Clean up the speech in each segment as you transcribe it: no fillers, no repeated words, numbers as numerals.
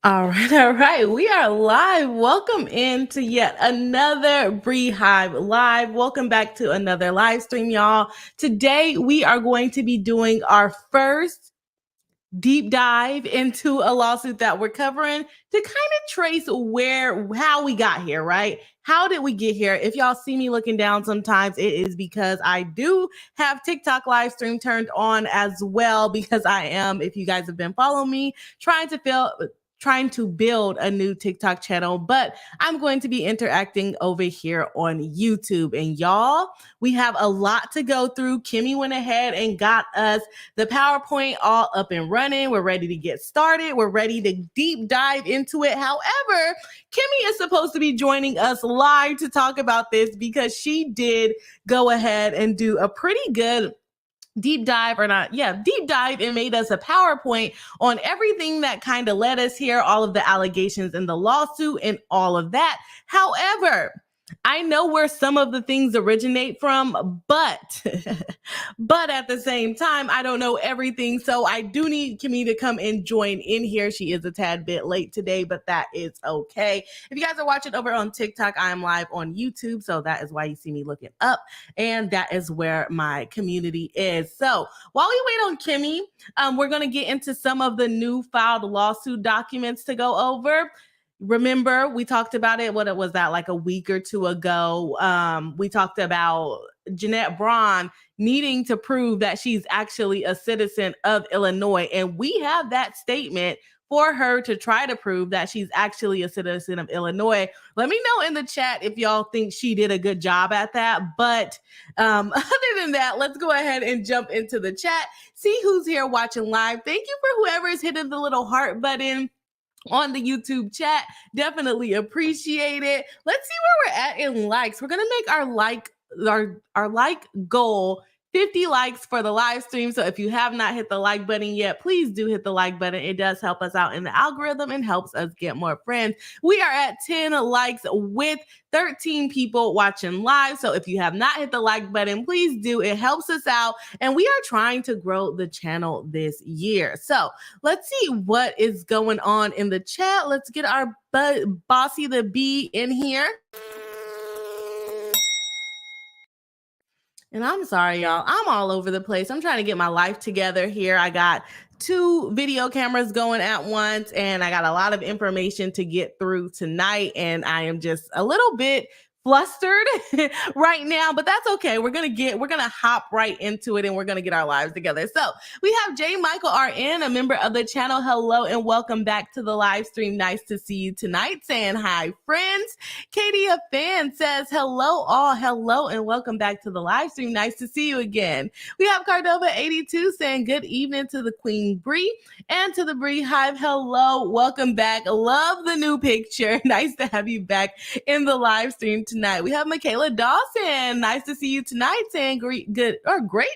All right, all right. We are live. Welcome in to yet another Bree Hive Live. Welcome back to another live stream, y'all. Today we are going to be doing our first deep dive into a lawsuit that we're covering to kind of trace how we got here, right? How did we get here? If y'all see me looking down sometimes, it is because I do have TikTok live stream turned on as well, because I am, if you guys have been following me, trying to build a new TikTok channel, but I'm going to be interacting over here on YouTube. And y'all, we have a lot to go through. Kimmy went ahead and got us the PowerPoint all up and running. We're ready to get started. We're ready to deep dive into it. However, Kimmy is supposed to be joining us live to talk about this because she did go ahead and do a pretty good deep dive and made us a PowerPoint on everything that kind of led us here, all of the allegations in the lawsuit and all of that. However, I know where some of the things originate from, but but at the same time, I don't know everything. So I do need Kimmy to come and join in here. She is a tad bit late today, but that is okay. If you guys are watching over on TikTok, I am live on YouTube. So that is why you see me looking up. And that is where my community is. So while we wait on Kimmy, we're going to get into some of the new filed lawsuit documents to go over. Remember, we talked about it. What was that, like a week or two ago? We talked about Jeanette Braun needing to prove that she's actually a citizen of Illinois. And we have that statement for her to try to prove that she's actually a citizen of Illinois. Let me know in the chat if y'all think she did a good job at that. But other than that, let's go ahead and jump into the chat. See who's here watching live. Thank you for whoever is hitting the little heart button on the YouTube chat. Definitely appreciate it. Let's see where we're at in likes. We're gonna make our like goal 50 likes for the live stream. So if you have not hit the like button yet, please do hit the like button. It does help us out in the algorithm and helps us get more friends. We are at 10 likes with 13 people watching live. So if you have not hit the like button, please do. It helps us out. And we are trying to grow the channel this year. So let's see what is going on in the chat. Let's get our Bossy the Bee in here. And I'm sorry, y'all. I'm all over the place. I'm trying to get my life together here. I got 2 video cameras going at once, and I got a lot of information to get through tonight. And I am just a little bit flustered right now, but that's okay. We're gonna hop right into it, and we're gonna get our lives together. So we have J. Michael RN, a member of the channel. Hello and welcome back to the live stream. Nice to see you tonight. Saying hi, friends. Katie, a fan, says hello all. Hello and welcome back to the live stream. Nice to see you again. We have Cardova 82 saying good evening to the Queen Bree and to the Bree Hive. Hello, welcome back. Love the new picture. Nice to have you back in the live stream tonight. We have Michaela Dawson. Nice to see you tonight, saying great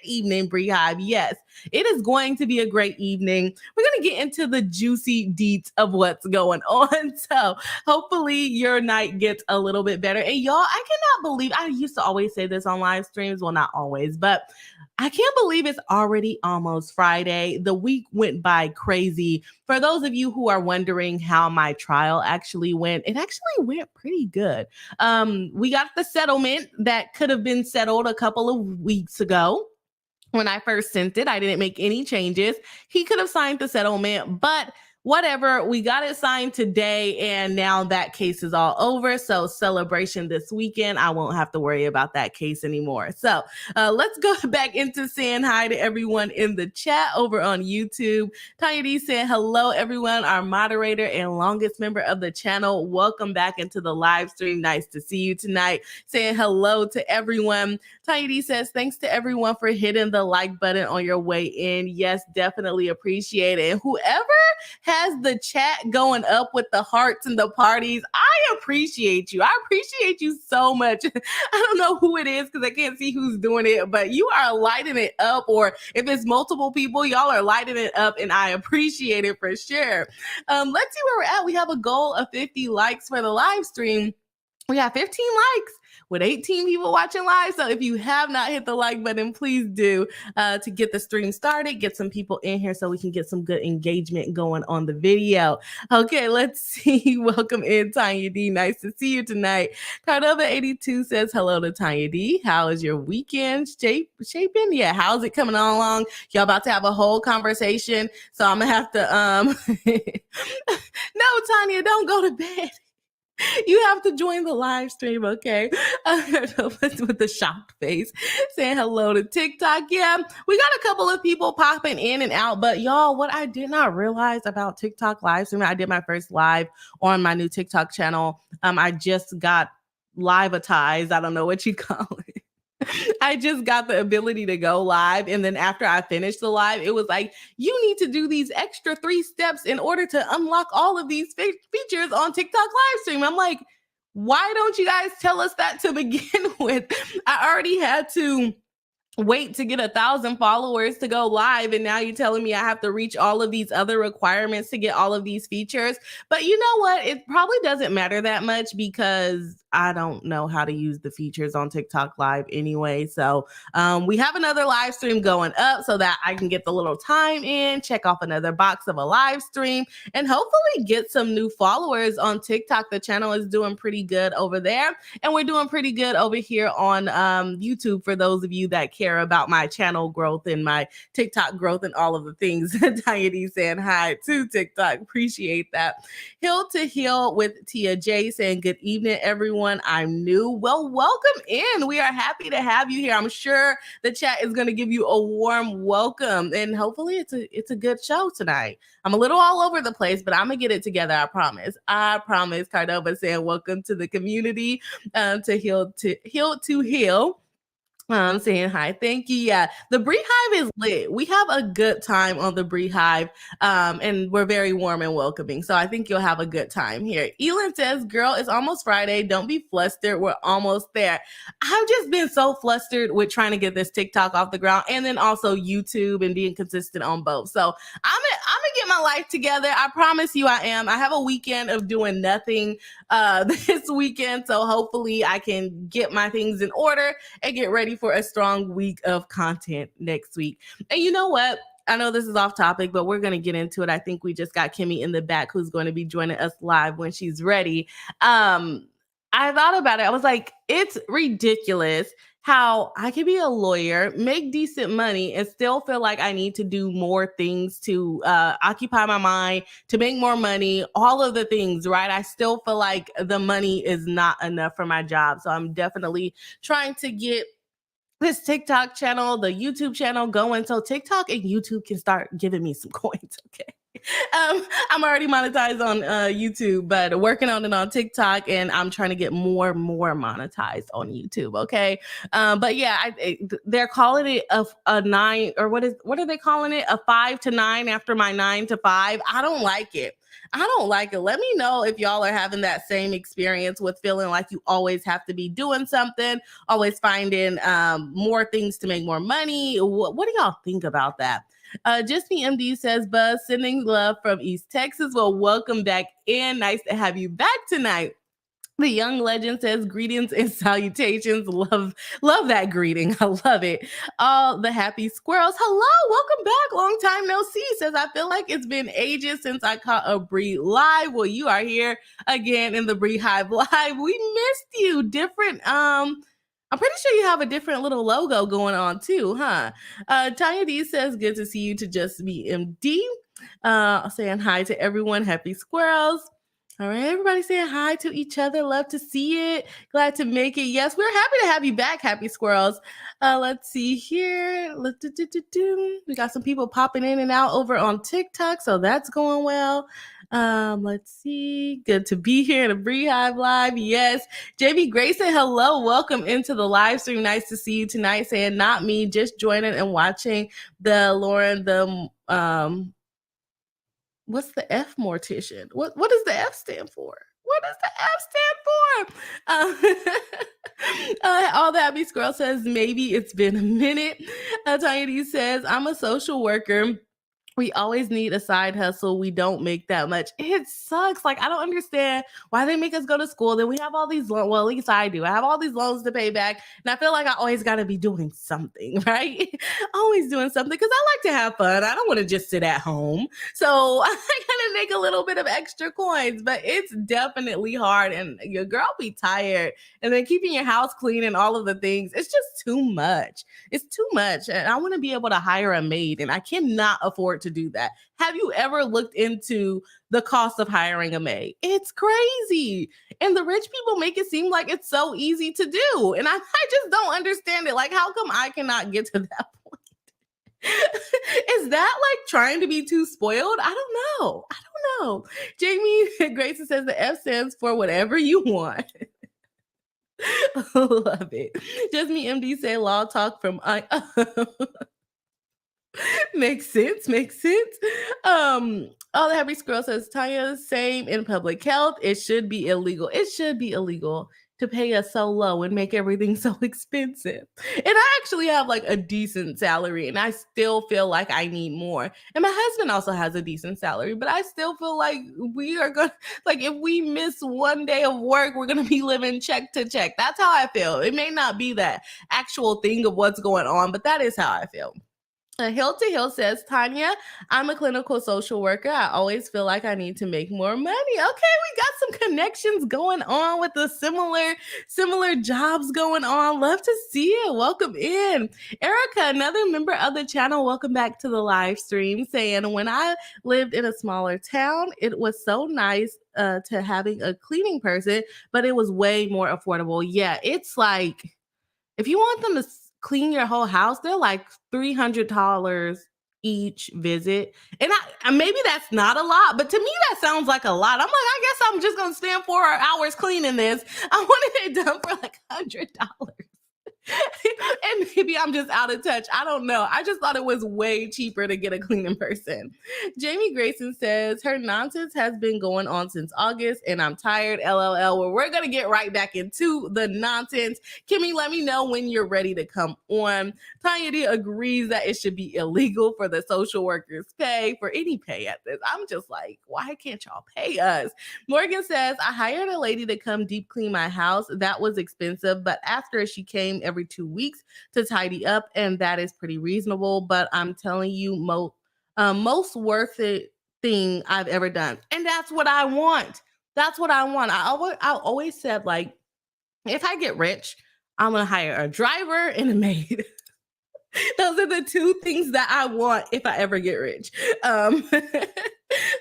evening, Bree Hive. Yes, it is going to be a great evening. We're going to get into the juicy deets of what's going on. So hopefully your night gets a little bit better. And y'all, I cannot believe, I used to always say this on live streams. Well, not always, but I can't believe it's already almost Friday. The week went by crazy. For those of you who are wondering how my trial actually went, it actually went pretty good. We got the settlement that could have been settled a couple of weeks ago. When I first sent it, I didn't make any changes. He could have signed the settlement, but whatever, we got it signed today, and now that case is all over. So celebration this weekend. I won't have to worry about that case anymore. So let's go back into saying hi to everyone in the chat over on YouTube. Tanya D saying hello, everyone. Our moderator and longest member of the channel. Welcome back into the live stream. Nice to see you tonight. Saying hello to everyone. Tanya D says thanks to everyone for hitting the like button on your way in. Yes, definitely appreciate it. And whoever has the chat going up with the hearts and the parties, I appreciate you. I appreciate you so much. I don't know who it is because I can't see who's doing it, but you are lighting it up. Or if it's multiple people, y'all are lighting it up, and I appreciate it for sure. Let's see where we're at. We have a goal of 50 likes for the live stream. We got 15 likes with 18 people watching live. So if you have not hit the like button, please do to get the stream started, get some people in here so we can get some good engagement going on the video. Okay, let's see. Welcome in, Tanya D. Nice to see you tonight. Cardova82 says hello to Tanya D. How is your weekend shaping? Yeah, how's it coming along? Y'all about to have a whole conversation. So I'm gonna have to no, Tanya, don't go to bed. You have to join the live stream, okay? With the shocked face, saying hello to TikTok. Yeah, we got a couple of people popping in and out, but y'all, what I did not realize about TikTok live streaming, I did my first live on my new TikTok channel. I just got liveatized. I don't know what you call it. I just got the ability to go live. And then after I finished the live, it was like, you need to do these extra 3 steps in order to unlock all of these features on TikTok live stream. I'm like, why don't you guys tell us that to begin with? I already had to wait to get 1,000 followers to go live, and now you're telling me I have to reach all of these other requirements to get all of these features. But you know what? It probably doesn't matter that much because I don't know how to use the features on TikTok live anyway. So we have another live stream going up so that I can get the little time in, check off another box of a live stream, and hopefully get some new followers on TikTok. The channel is doing pretty good over there, and we're doing pretty good over here on YouTube for those of you that care about my channel growth and my TikTok growth and all of the things. Tanya D saying hi to TikTok. Appreciate that. Hill to Hill with Tia J saying good evening, everyone. I'm new. Well, welcome in. We are happy to have you here. I'm sure the chat is going to give you a warm welcome, and hopefully it's a good show tonight. I'm a little all over the place, but I'm gonna get it together. I promise. I promise. Cardova saying welcome to the community, to Hill to Hill. I'm saying hi. Thank you. Yeah, the Brie Hive is lit. We have a good time on the Brie Hive, and we're very warm and welcoming. So I think you'll have a good time here. Elin says, girl, it's almost Friday. Don't be flustered. We're almost there. I've just been so flustered with trying to get this TikTok off the ground and then also YouTube and being consistent on both. So I'm gonna get my life together. I promise you I am. I have a weekend of doing nothing this weekend. So hopefully I can get my things in order and get ready for a strong week of content next week. And you know what? I know this is off topic, but we're going to get into it. I think we just got Kimmy in the back who's going to be joining us live when she's ready. I thought about it. I was like, it's ridiculous how I can be a lawyer, make decent money, and still feel like I need to do more things to occupy my mind, to make more money, all of the things, right? I still feel like the money is not enough for my job. So I'm definitely trying to get this TikTok channel, the YouTube channel going so TikTok and YouTube can start giving me some coins, okay? I'm already monetized on YouTube, but working on it on TikTok, and I'm trying to get more monetized on YouTube, okay? But yeah, they're calling it a 9, or what are they calling it? A 5 to 9 after my 9 to 5. I don't like it. Let me know if y'all are having that same experience with feeling like you always have to be doing something, always finding more things to make more money. What do y'all think about that? Just Me MD says, Buzz, sending love from East Texas. Well, welcome back in. Nice to have you back tonight. The Young Legend says, greetings and salutations. Love that greeting. I love it. All the happy squirrels. Hello, welcome back. Long time no see. Says, I feel like it's been ages since I caught a Brie live. Well, you are here again in the Brie Hive live. We missed you. Different, I'm pretty sure you have a different little logo going on too, huh? Tanya D says, good to see you to Just Me MD. Saying hi to everyone. Happy squirrels. All right, everybody saying hi to each other. Love to see it. Glad to make it. Yes, we're happy to have you back, happy squirrels. Let's see here. We got some people popping in and out over on TikTok, so that's going well. Let's see. Good to be here in a Brie Hive live. Yes. JB Grayson, hello. Welcome into the live stream. Nice to see you tonight. Saying not me, just joining and watching the Lauren, what's the F Mortician? What does the F stand for? What does the F stand for? All the happy squirrel says, maybe it's been a minute. Tiny D says, I'm a social worker We always need a side hustle. We don't make that much. It sucks. Like, I don't understand why they make us go to school. Then we have all these loans. Well, at least I do. I have all these loans to pay back. And I feel like I always got to be doing something, right? Always doing something because I like to have fun. I don't want to just sit at home. So I got to make a little bit of extra coins, but it's definitely hard. And your girl be tired. And then keeping your house clean and all of the things, it's just too much. It's too much. And I want to be able to hire a maid, and I cannot afford to do that. Have you ever looked into the cost of hiring a maid? It's crazy. And the rich people make it seem like it's so easy to do. And I just don't understand it. Like, how come I cannot get to that point? Is that like trying to be too spoiled? I don't know. Jamie Grayson says the F stands for whatever you want. Love it. Just me MD say law talk from makes sense. All the happy squirrel says Tanya, same in public health. It should be illegal to pay us so low and make everything so expensive. And I actually have like a decent salary and I still feel like I need more. And my husband also has a decent salary, but I still feel like we are going to, like, if we miss one day of work, we're going to be living check to check. That's how I feel. It may not be that actual thing of what's going on, but that is how I feel. Hill to Hill says, Tanya, I'm a clinical social worker. I always feel like I need to make more money. Okay, we got some connections going on with the similar jobs going on. Love to see it. Welcome in. Erica, another member of the channel, welcome back to the live stream, saying, when I lived in a smaller town, it was so nice to having a cleaning person, but it was way more affordable. Yeah, it's like, if you want them to clean your whole house, they're like $300 each visit. And maybe that's not a lot, but to me that sounds like a lot. I'm like, I guess I'm just gonna spend 4 hours cleaning this. I wanted it done for like $100. And maybe I'm just out of touch. I don't know. I just thought it was way cheaper to get a cleaning person. Jamie Grayson says, her nonsense has been going on since August and I'm tired. LOL. Well, we're going to get right back into the nonsense. Kimmy, let me know when you're ready to come on. Tanya D agrees that it should be illegal for the social workers pay for any pay at this. I'm just like, why can't y'all pay us? Morgan says, I hired a lady to come deep clean my house. That was expensive, but after she came every 2 weeks to tidy up, and that is pretty reasonable. But I'm telling you, most worth it thing I've ever done, and that's what I want. I always said, like, if I get rich, I'm gonna hire a driver and a maid. Those are the 2 things that I want if I ever get rich.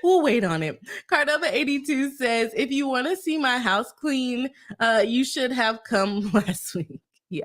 We'll wait on it. Cardova82 says, if you want to see my house clean, you should have come last week. Yeah.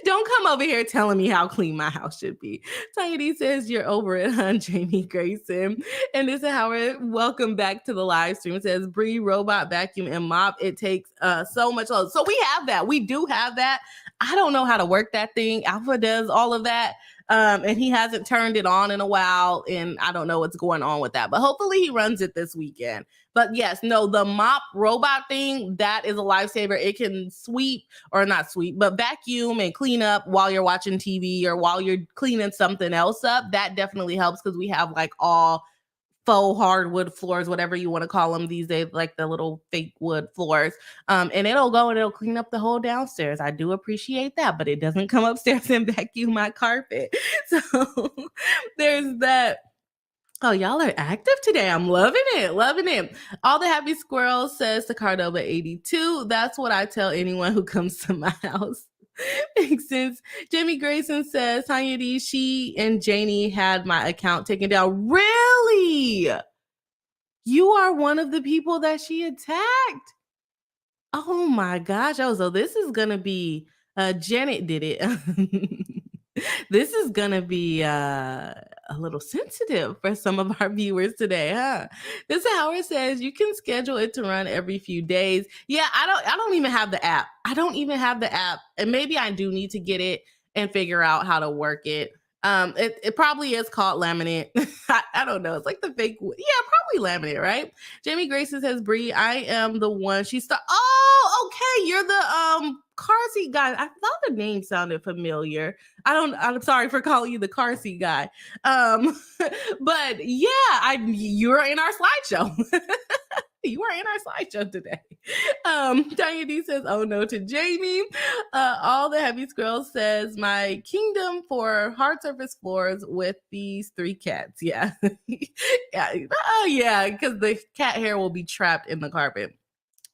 Don't come over here telling me how clean my house should be. Tiny says, you're over it, huh, Jamie Grayson? And this is Howard. Welcome back to the live stream. It says, Bree, robot, vacuum, and mop. It takes so much load. So we have that. We do have that. I don't know how to work that thing. Alpha does all of that. And he hasn't turned it on in a while, and I don't know what's going on with that, but hopefully he runs it this weekend. But yes, no, the mop robot thing, that is a lifesaver. It can but vacuum and clean up while you're watching TV or while you're cleaning something else up. That definitely helps because we have like all faux hardwood floors, whatever you want to call them these days, like the little fake wood floors. And it'll clean up the whole downstairs. I do appreciate that, but it doesn't come upstairs and vacuum my carpet. So there's that. Oh, y'all are active today. I'm loving it. All the happy squirrels says to Cardova 82. That's what I tell anyone who comes to my house. Makes sense. Jamie Grayson says, Tanya D, she and Janie had my account taken down. Really? You are one of the people that she attacked? Oh my gosh. Oh, so this is going to be, Janet did it. This is going to be a little sensitive for some of our viewers today, huh? This Howard says you can schedule it to run every few days. Yeah, I don't even have the app. And maybe I do need to get it and figure out how to work it. It probably is called laminate. I don't know. It's like the fake wood. Yeah, probably laminate, right? Jamie Grayson says, Bree, I am the one. Oh, okay. You're the car seat guy. I thought the name sounded familiar. I'm sorry for calling you the car seat guy. But yeah, you're in our slideshow. You are in our slideshow today. Tanya D says, oh no to Jamie. All the heavy scroll says, my kingdom for hard surface floors with these 3 cats. Yeah. Yeah. Oh yeah, because the cat hair will be trapped in the carpet.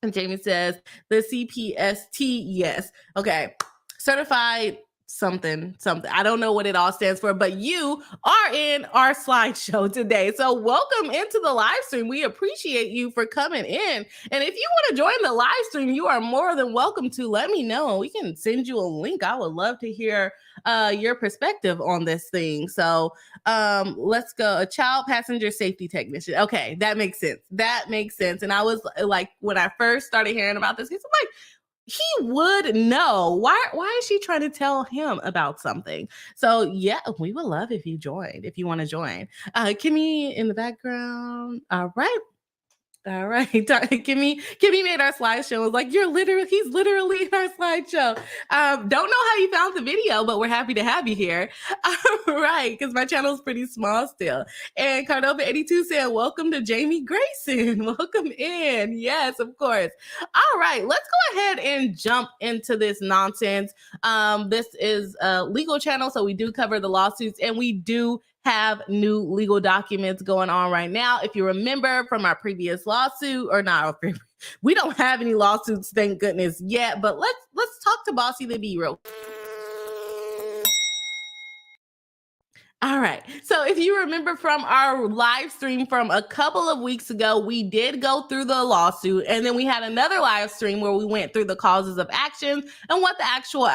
And Jamie says, the CPST, yes. Okay. Certified something. I don't know what it all stands for, but you are in our slideshow today. So welcome into the live stream. We appreciate you for coming in. And if you want to join the live stream, you are more than welcome to let me know. We can send you a link. I would love to hear your perspective on this thing. So let's go. A child passenger safety technician. Okay, that makes sense. That makes sense. And I was like, when I first started hearing about this, I'm like, he would know. Why is she trying to tell him about something? So yeah, we would love if you joined, if you want to join. Kimmy in the background. All right. All right. Kimmy made our slideshow. It was like, he's literally in our slideshow. Don't know how you found the video, but we're happy to have you here. All right, because my channel is pretty small still. And Cardova82 said, welcome to Jamie Grayson. Welcome in. Yes, of course. All right, let's go ahead and jump into this nonsense. This is a legal channel, so we do cover the lawsuits, and we do have new legal documents going on right now. If you remember from our previous lawsuit, or not, we don't have any lawsuits, thank goodness, yet. But let's talk to Bossy the Bee real quick. All right. So if you remember from our live stream from a couple of weeks ago, we did go through the lawsuit, and then we had another live stream where we went through the causes of action and what the actual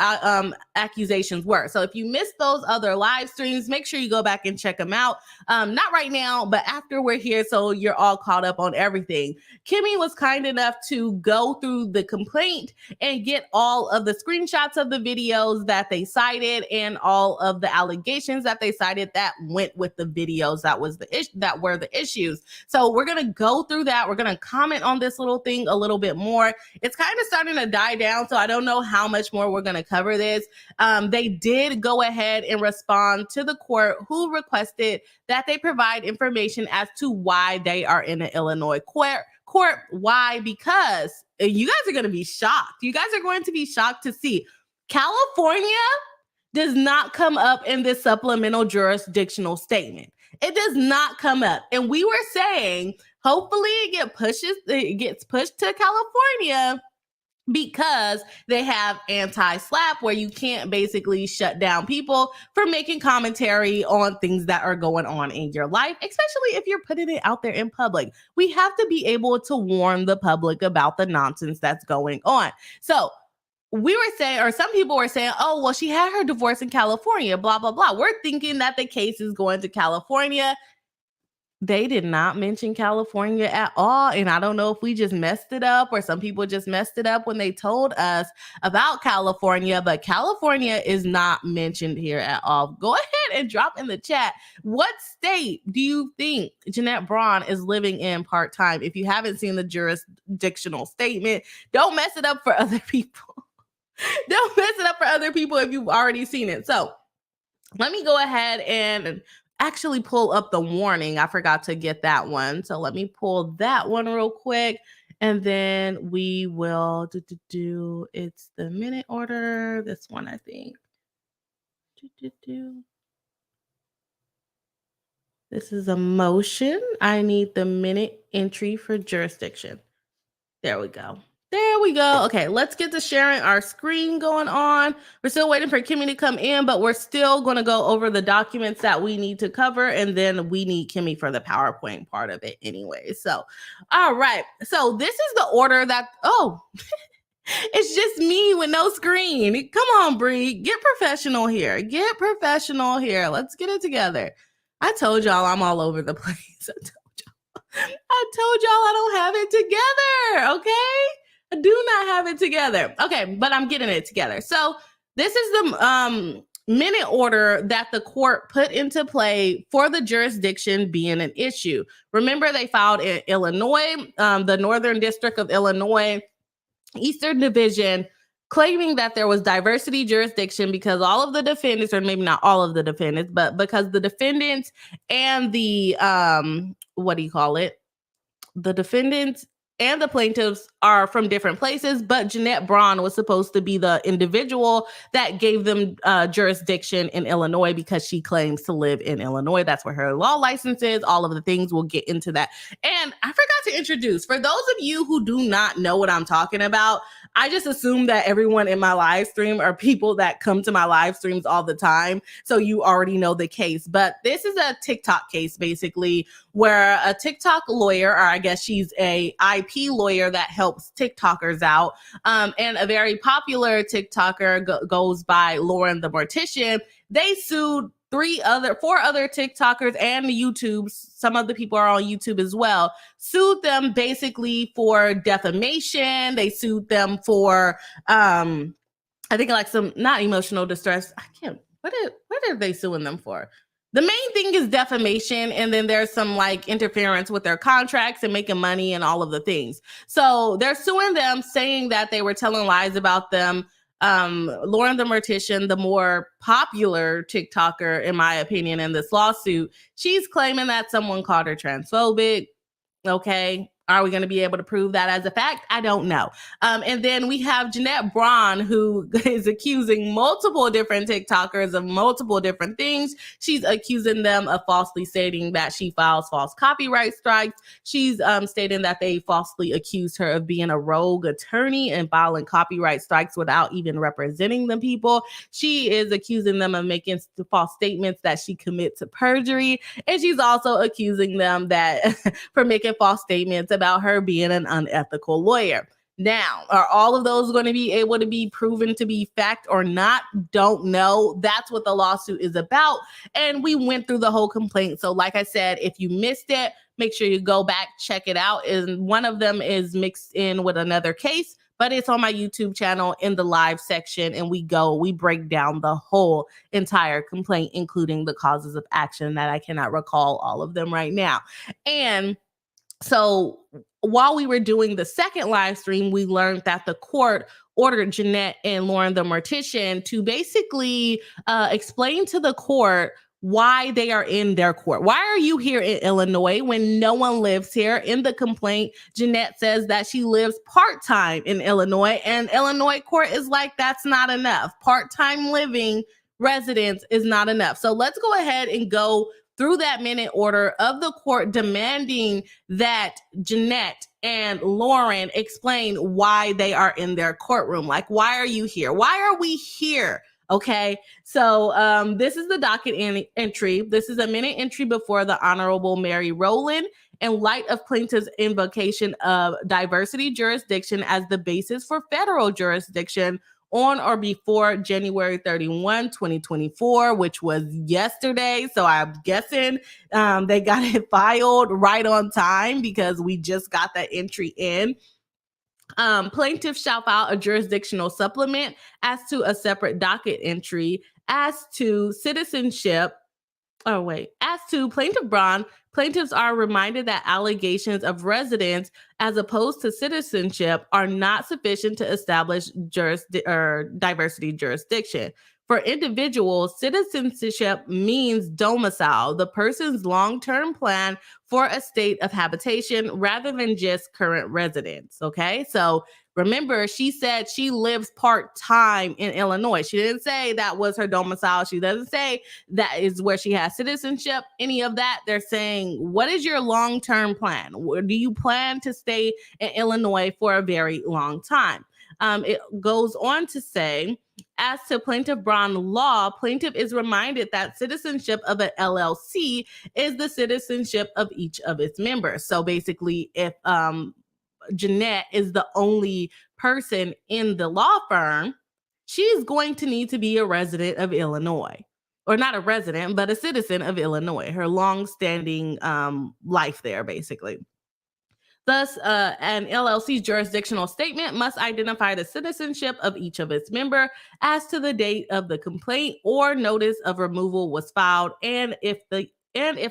accusations were. So if you missed those other live streams, make sure you go back and check them out. Not right now, but after we're here, so you're all caught up on everything. Kimmy was kind enough to go through the complaint and get all of the screenshots of the videos that they cited and all of the allegations that they cited that went with the videos that were the issues. So we're going to go through that. We're going to comment on this little thing a little bit more. It's kind of starting to die down, so I don't know how much more we're going to cover this. They did go ahead and respond to the court, who requested that they provide information as to why they are in an Illinois court. Why? Because you guys are going to be shocked. You guys are going to be shocked to see California does not come up in this supplemental jurisdictional statement. It does not come up. And we were saying, hopefully it gets pushed to California, because they have anti-slap, where you can't basically shut down people for making commentary on things that are going on in your life, especially if you're putting it out there in public. We have to be able to warn the public about the nonsense that's going on. So we were saying, or some people were saying, oh, well, she had her divorce in California, blah, blah, blah. We're thinking that the case is going to California. They did not mention California at all. And I don't know if we just messed it up, or some people just messed it up when they told us about California, but California is not mentioned here at all. Go ahead and drop in the chat, what state do you think Jeanette Braun is living in part-time? If you haven't seen the jurisdictional statement, don't mess it up for other people. Don't mess it up for other people if you've already seen it. So let me go ahead and actually pull up the warning. I forgot to get that one. So let me pull that one real quick. And then we will do it's the minute order. This one, I think. This is a motion. I need the minute entry for jurisdiction. There we go. There we go. Okay, let's get to sharing our screen going on. We're still waiting for Kimmy to come in, but we're still going to go over the documents that we need to cover, and then we need Kimmy for the PowerPoint part of it anyway. So, all right. So this is the order that, it's just me with no screen. Come on, Bree. Get professional here. Get professional here. Let's get it together. I told y'all I'm all over the place. I told y'all I don't have it together, okay? I do not have it together. Okay, but I'm getting it together. So this is the minute order that the court put into play for the jurisdiction being an issue. Remember, they filed in Illinois, the Northern District of Illinois, Eastern Division, claiming that there was diversity jurisdiction because all of the defendants, or maybe not all of the defendants, but because the defendants and the the defendants and the plaintiffs are from different places, but Jeanette Braun was supposed to be the individual that gave them jurisdiction in Illinois because she claims to live in Illinois. That's where her law license is. All of the things, we'll get into that. And I forgot to introduce, for those of you who do not know what I'm talking about, I just assume that everyone in my live stream are people that come to my live streams all the time. So you already know the case. But this is a TikTok case, basically, where a TikTok lawyer, or I guess she's a IP lawyer that helps TikTokers out, and a very popular TikToker goes by Lauren the Mortician. They sued four other TikTokers and YouTube. Some of the people are on YouTube as well. Sued them basically for defamation. They sued them for, I think like some, not emotional distress. What are they suing them for? The main thing is defamation, and then there's some like interference with their contracts and making money and all of the things. So they're suing them, saying that they were telling lies about them. Lauren the Mortician, the more popular TikToker, in my opinion, in this lawsuit, she's claiming that someone called her transphobic. Okay. Are we going to be able to prove that as a fact? I don't know. And then we have Jeanette Braun, who is accusing multiple different TikTokers of multiple different things. She's accusing them of falsely stating that she files false copyright strikes. She's stating that they falsely accused her of being a rogue attorney and filing copyright strikes without even representing the people. She is accusing them of making false statements that she commits to perjury. And she's also accusing them that for making false statements about her being an unethical lawyer. Now, are all of those going to be able to be proven to be fact or not? Don't know. That's what the lawsuit is about. And we went through the whole complaint. So like I said, if you missed it, make sure you go back, check it out. And one of them is mixed in with another case, but it's on my YouTube channel in the live section. And we break down the whole entire complaint, including the causes of action that I cannot recall all of them right now. And so while we were doing the second live stream, we learned that the court ordered Jeanette and Lauren the Mortician to basically explain to the court why they are in their court. Why are you here in Illinois when no one lives here? In the complaint, Jeanette says that she lives part-time in Illinois, and Illinois court is like, that's not enough. Part-time living residence is not enough. So let's go ahead and go through that minute order of the court demanding that Jeanette and Lauren explain why they are in their courtroom. Like, why are you here? Why are we here? Okay, so this is the docket entry. This is a minute entry before the Honorable Mary Rowland in light of plaintiff's invocation of diversity jurisdiction as the basis for federal jurisdiction on or before January 31, 2024, which was yesterday. So I'm guessing they got it filed right on time because we just got that entry in. Plaintiff shall file a jurisdictional supplement as to a separate docket entry as to citizenship. As to Plaintiff Braun, plaintiffs are reminded that allegations of residence as opposed to citizenship are not sufficient to establish diversity jurisdiction. For individuals, citizenship means domicile, the person's long-term plan for a state of habitation rather than just current residence. Okay, so remember, she said she lives part-time in Illinois. She didn't say that was her domicile. She doesn't say that is where she has citizenship, any of that. They're saying, what is your long-term plan? Do you plan to stay in Illinois for a very long time? It goes on to say, as to Plaintiff Braun law, plaintiff is reminded that citizenship of an LLC is the citizenship of each of its members. So basically, if Jeanette is the only person in the law firm, she's going to need to be a resident of Illinois. Or not a resident, but a citizen of Illinois. Her long-standing life there, basically. Thus, an LLC's jurisdictional statement must identify the citizenship of each of its members as to the date of the complaint or notice of removal was filed, and if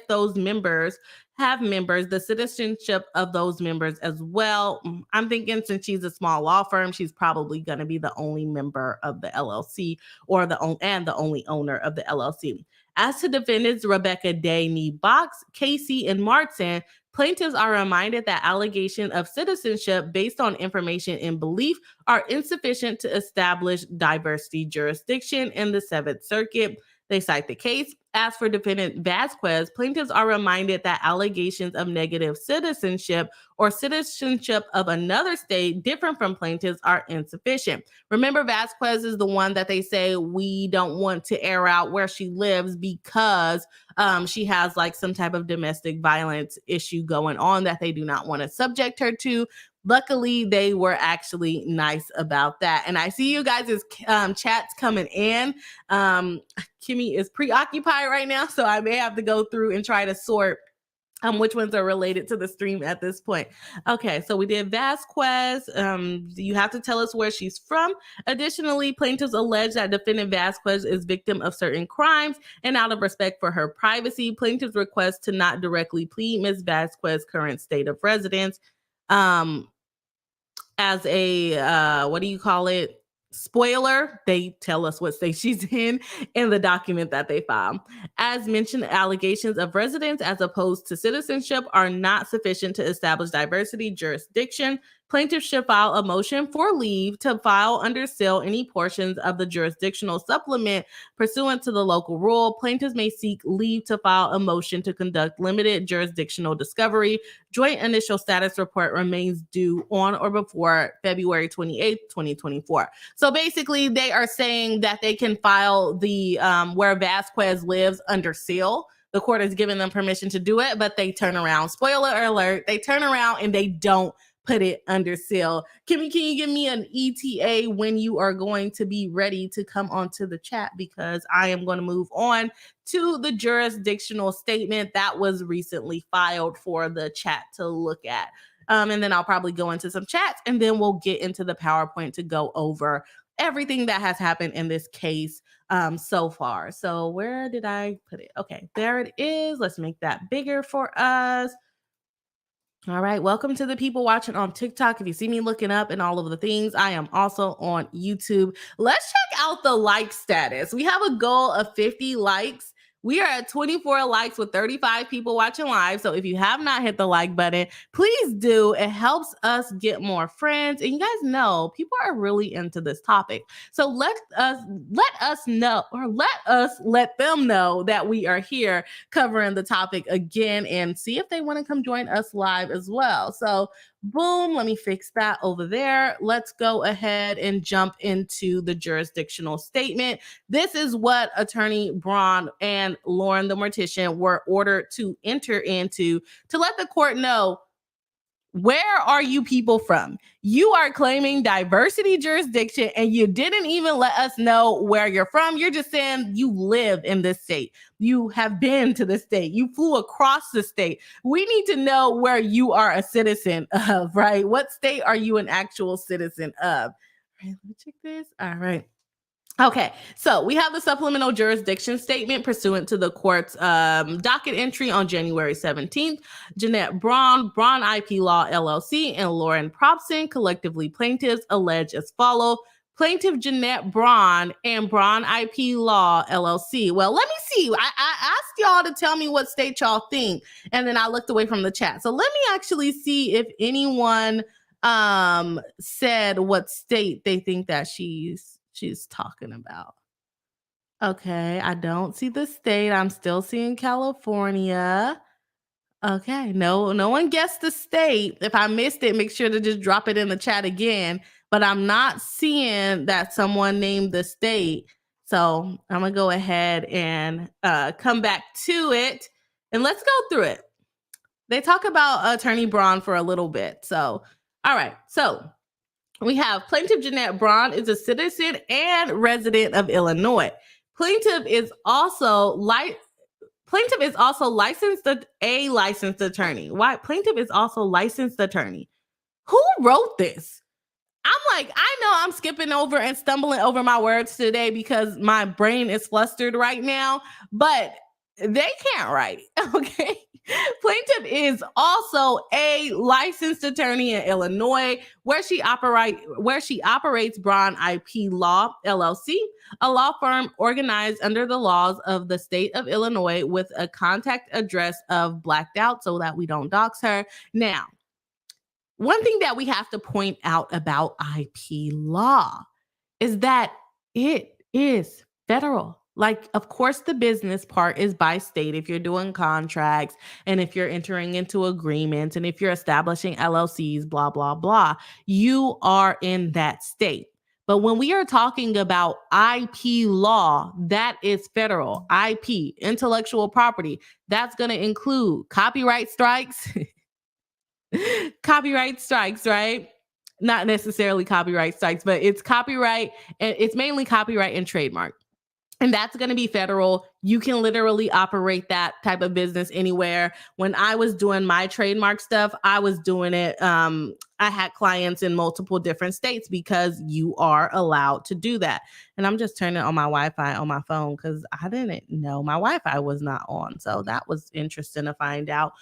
those members have members, the citizenship of those members as well. I'm thinking since she's a small law firm, she's probably going to be the only member of the LLC or the only owner of the LLC. As to defendants Rebecca Day, Nee Box, Casey, and Martin, plaintiffs are reminded that allegations of citizenship based on information and belief are insufficient to establish diversity jurisdiction in the Seventh Circuit. They cite the case. As for defendant Vasquez, plaintiffs are reminded that allegations of negative citizenship or citizenship of another state different from plaintiffs are insufficient. Remember, Vasquez is the one that they say we don't want to air out where she lives because she has like some type of domestic violence issue going on that they do not want to subject her to. Luckily, they were actually nice about that. And I see you guys' chats coming in. Kimmy is preoccupied right now, so I may have to go through and try to sort which ones are related to the stream at this point. Okay, so we did Vasquez. You have to tell us where she's from. Additionally, plaintiffs allege that defendant Vasquez is victim of certain crimes, and out of respect for her privacy, plaintiffs request to not directly plead Ms. Vasquez's current state of residence as a, what do you call it? Spoiler, they tell us what state she's in the document that they filed. As mentioned, allegations of residence as opposed to citizenship are not sufficient to establish diversity jurisdiction. Plaintiffs should file a motion for leave to file under seal any portions of the jurisdictional supplement pursuant to the local rule. Plaintiffs may seek leave to file a motion to conduct limited jurisdictional discovery. Joint initial status report remains due on or before February 28th, 2024. So basically, they are saying that they can file the where Vasquez lives under seal. The court has given them permission to do it, but they turn around. Spoiler alert, they turn around and they don't put it under seal. Kimmy, can you give me an ETA when you are going to be ready to come onto the chat? Because I am going to move on to the jurisdictional statement that was recently filed for the chat to look at. And then I'll probably go into some chats and then we'll get into the PowerPoint to go over everything that has happened in this case so far. So where did I put it? Okay, there it is. Let's make that bigger for us. All right, welcome to the people watching on TikTok. If you see me looking up and all of the things, I am also on YouTube. Let's check out the like status. We have a goal of 50 likes. We are at 24 likes with 35 people watching live. So if you have not hit the like button, please do. It helps us get more friends. And you guys know people are really into this topic. So let us know, or let them know that we are here covering the topic again and see if they want to come join us live as well. So boom, let me fix that over there. Let's go ahead and jump into the jurisdictional statement. This is what Attorney Braun and Lauren the Mortician were ordered to enter into to let the court know, where are you people from? You are claiming diversity jurisdiction and you didn't even let us know where you're from. You're just saying you live in this state. You have been to the state. You flew across the state. We need to know where you are a citizen of, right? What state are you an actual citizen of? All right, let me check this. All right. Okay, so we have the supplemental jurisdiction statement pursuant to the court's docket entry on January 17th. Jeanette Braun, Braun IP Law LLC, and Lauren Probson, collectively plaintiffs, allege as follow. Plaintiff Jeanette Braun and Braun IP Law LLC. Well, let me see. I asked y'all to tell me what state y'all think, and then I looked away from the chat. So let me actually see if anyone said what state they think that she's talking about. Okay, I don't see the state. I'm still seeing California. Okay, no one guessed the state. If I missed it, make sure to just drop it in the chat again. But I'm not seeing that someone named the state. So I'm gonna go ahead and come back to it and let's go through it. They talk about Attorney Braun for a little bit. So, all right, so we have plaintiff Jeanette Braun is a citizen and resident of Illinois. Plaintiff is also licensed a licensed attorney. Why? Plaintiff is also licensed attorney. Who wrote this? I'm like, I know I'm skipping over and stumbling over my words today because my brain is flustered right now, but they can't write. Okay. Plaintiff is also a licensed attorney in Illinois, where she operates Braun IP Law LLC, a law firm organized under the laws of the state of Illinois with a contact address of blacked out so that we don't dox her. Now, one thing that we have to point out about IP law is that it is federal. Like, of course, the business part is by state if you're doing contracts and if you're entering into agreements and if you're establishing LLCs, blah, blah, blah, you are in that state. But when we are talking about IP law, that is federal. IP, intellectual property, that's going to include copyright strikes, right? Not necessarily copyright strikes, but it's copyright, and it's mainly copyright and trademark. And that's going to be federal. You can literally operate that type of business anywhere. When I was doing my trademark stuff, I was doing it. I had clients in multiple different states because you are allowed to do that. And I'm just turning on my Wi-Fi on my phone because I didn't know my Wi-Fi was not on. So that was interesting to find out.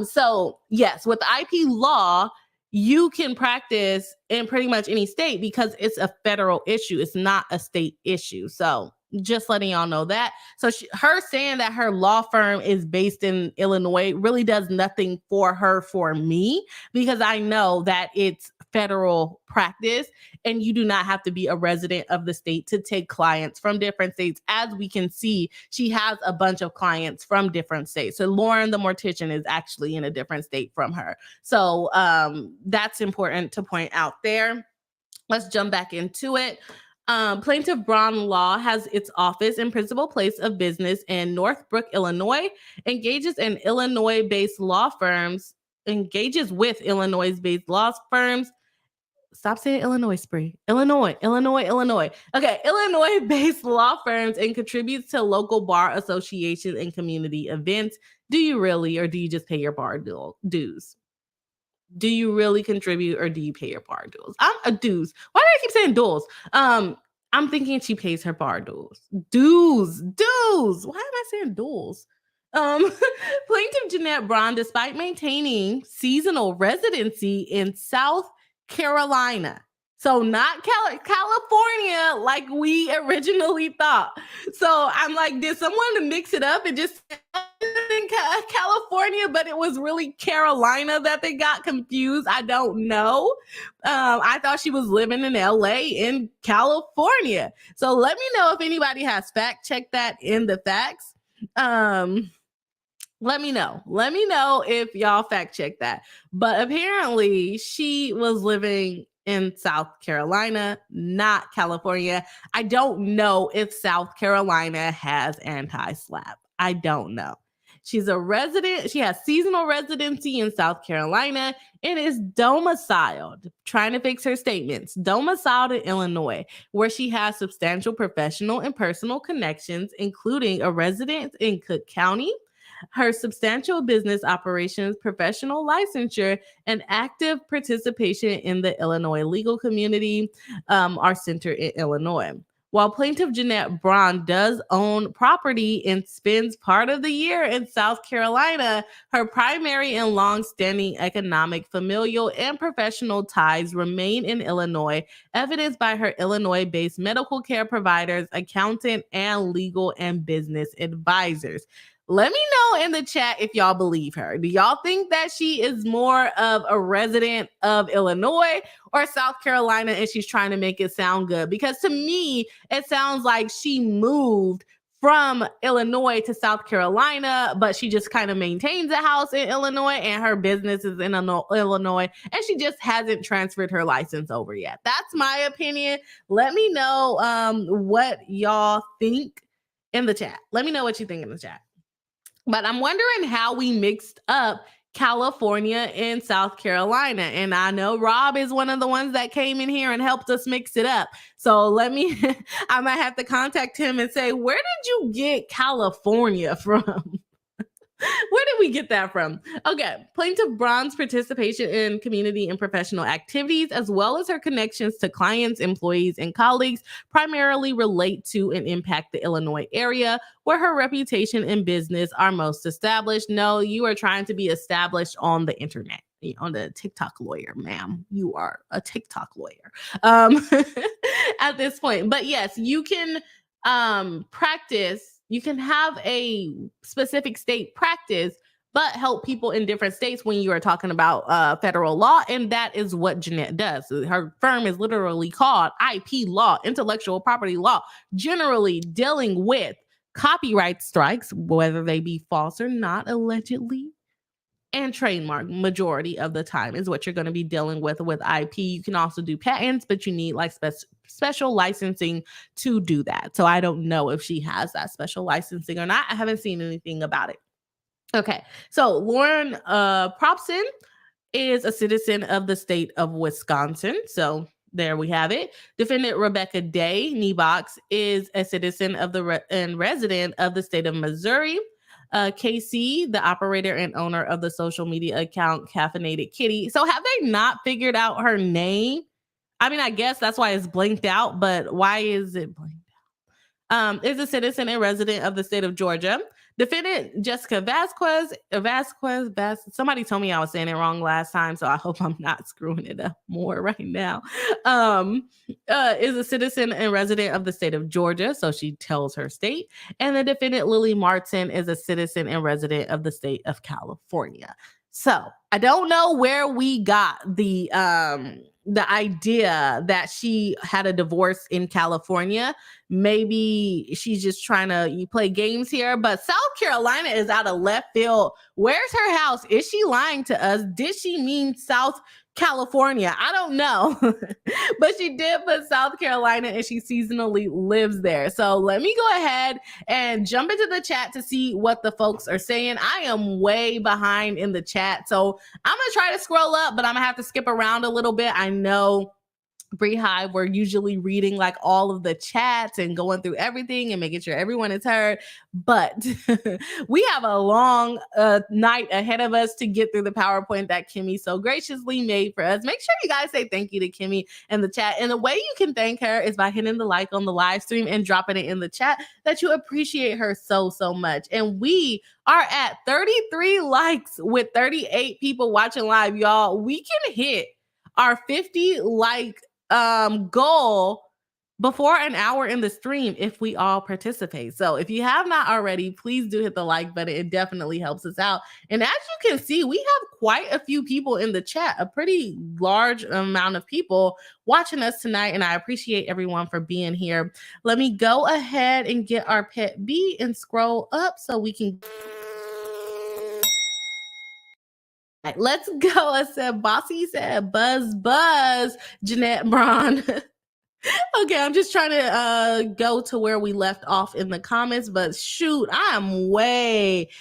So yes, with IP law, you can practice in pretty much any state because it's a federal issue. It's not a state issue. So just letting y'all know that. So her saying that her law firm is based in Illinois really does nothing for her, for me, because I know that it's federal practice and you do not have to be a resident of the state to take clients from different states. As we can see, she has a bunch of clients from different states. So Lauren, the mortician, is actually in a different state from her. So that's important to point out there. Let's jump back into it. Plaintiff Braun Law has its office and principal place of business in Northbrook, Illinois, engages with Illinois-based law firms. Stop saying Illinois, Spree. Illinois. Okay, Illinois-based law firms and contributes to local bar associations and community events. Do you really, or do you just pay your bar dues? Do you really contribute or do you pay your bar dues? Dues. Why do I keep saying dues? I'm thinking she pays her bar dues. Dues. Why am I saying dues? Plaintiff Jeanette Braun, despite maintaining seasonal residency in South Carolina. So not California like we originally thought. So I'm like, did someone mix it up and just in California, but it was really Carolina that they got confused? I don't know. I thought she was living in LA in California. So let me know if anybody has fact checked that in the facts. Let me know if y'all fact check that. But apparently she was living in South Carolina, not California. I don't know if South Carolina has anti-SLAPP. I don't know. She's a resident. She has seasonal residency in South Carolina and is domiciled, trying to fix her statements, domiciled in Illinois, where she has substantial professional and personal connections, including a residence in Cook County. Her substantial business operations, professional licensure, and active participation in the Illinois legal community are centered in Illinois. While plaintiff Jeanette Braun does own property and spends part of the year in South Carolina, her primary and long-standing economic, familial, and professional ties remain in Illinois, evidenced by her Illinois-based medical care providers, accountant, and legal and business advisors. Let me know in the chat if y'all believe her. Do y'all think that she is more of a resident of Illinois or South Carolina and she's trying to make it sound good? Because to me, it sounds like she moved from Illinois to South Carolina, but she just kind of maintains a house in Illinois and her business is in Illinois, and she just hasn't transferred her license over yet. That's my opinion. Let me know what y'all think in the chat. Let me know what you think in the chat. But I'm wondering how we mixed up California and South Carolina. And I know Rob is one of the ones that came in here and helped us mix it up. So I might have to contact him and say, where did you get California from? Where did we get that from? Okay. Plaintiff Braun's participation in community and professional activities, as well as her connections to clients, employees, and colleagues, primarily relate to and impact the Illinois area, where her reputation and business are most established. No, you are trying to be established on the internet. On the TikTok lawyer, ma'am. You are a TikTok lawyer at this point. But yes, you can practice. You can have a specific state practice, but help people in different states when you are talking about federal law. And that is what Jeanette does. Her firm is literally called IP Law, Intellectual Property Law, generally dealing with copyright strikes, whether they be false or not, allegedly, and trademark majority of the time is what you're going to be dealing with IP. You can also do patents, but you need like special licensing to do that. So I don't know if she has that special licensing or not. I haven't seen anything about it. Okay, so Lauren Propson is a citizen of the state of Wisconsin. So there we have it. Defendant Rebecca Day Niebox is a citizen of and resident of the state of Missouri. Casey, the operator and owner of the social media account Caffeinated Kitty. So have they not figured out her name? I mean, I guess that's why it's blanked out, but why is it blanked out? Is a citizen and resident of the state of Georgia. Defendant Jessica Vasquez, somebody told me I was saying it wrong last time, so I hope I'm not screwing it up more right now. Is a citizen and resident of the state of Georgia, so she tells her state. And the defendant Lily Martin is a citizen and resident of the state of California. So I don't know where we got the idea that she had a divorce in California. Maybe she's just trying to play games here, but South Carolina is out of left field. Where's her house? Is she lying to us? Did she mean South California? I don't know, but she did put South Carolina and she seasonally lives there. So let me go ahead and jump into the chat to see what the folks are saying. I am way behind in the chat, so I'm gonna try to scroll up, but I'm gonna have to skip around a little bit. I know Bree Hive, we're usually reading like all of the chats and going through everything and making sure everyone is heard. But we have a long night ahead of us to get through the PowerPoint that Kimmy so graciously made for us. Make sure you guys say thank you to Kimmy in the chat. And the way you can thank her is by hitting the like on the live stream and dropping it in the chat that you appreciate her so much. And we are at 33 likes with 38 people watching live, y'all. We can hit our 50 like goal before an hour in the stream if we all participate. So if you have not already, please do hit the like button. It definitely helps us out. And as you can see, we have quite a few people in the chat, a pretty large amount of people watching us tonight. And I appreciate everyone for being here. Let me go ahead and get our pet B and scroll up so we can... Let's go. I said, Bossy said, buzz, Jeanette Braun. Okay, I'm just trying to go to where we left off in the comments, but shoot, I'm like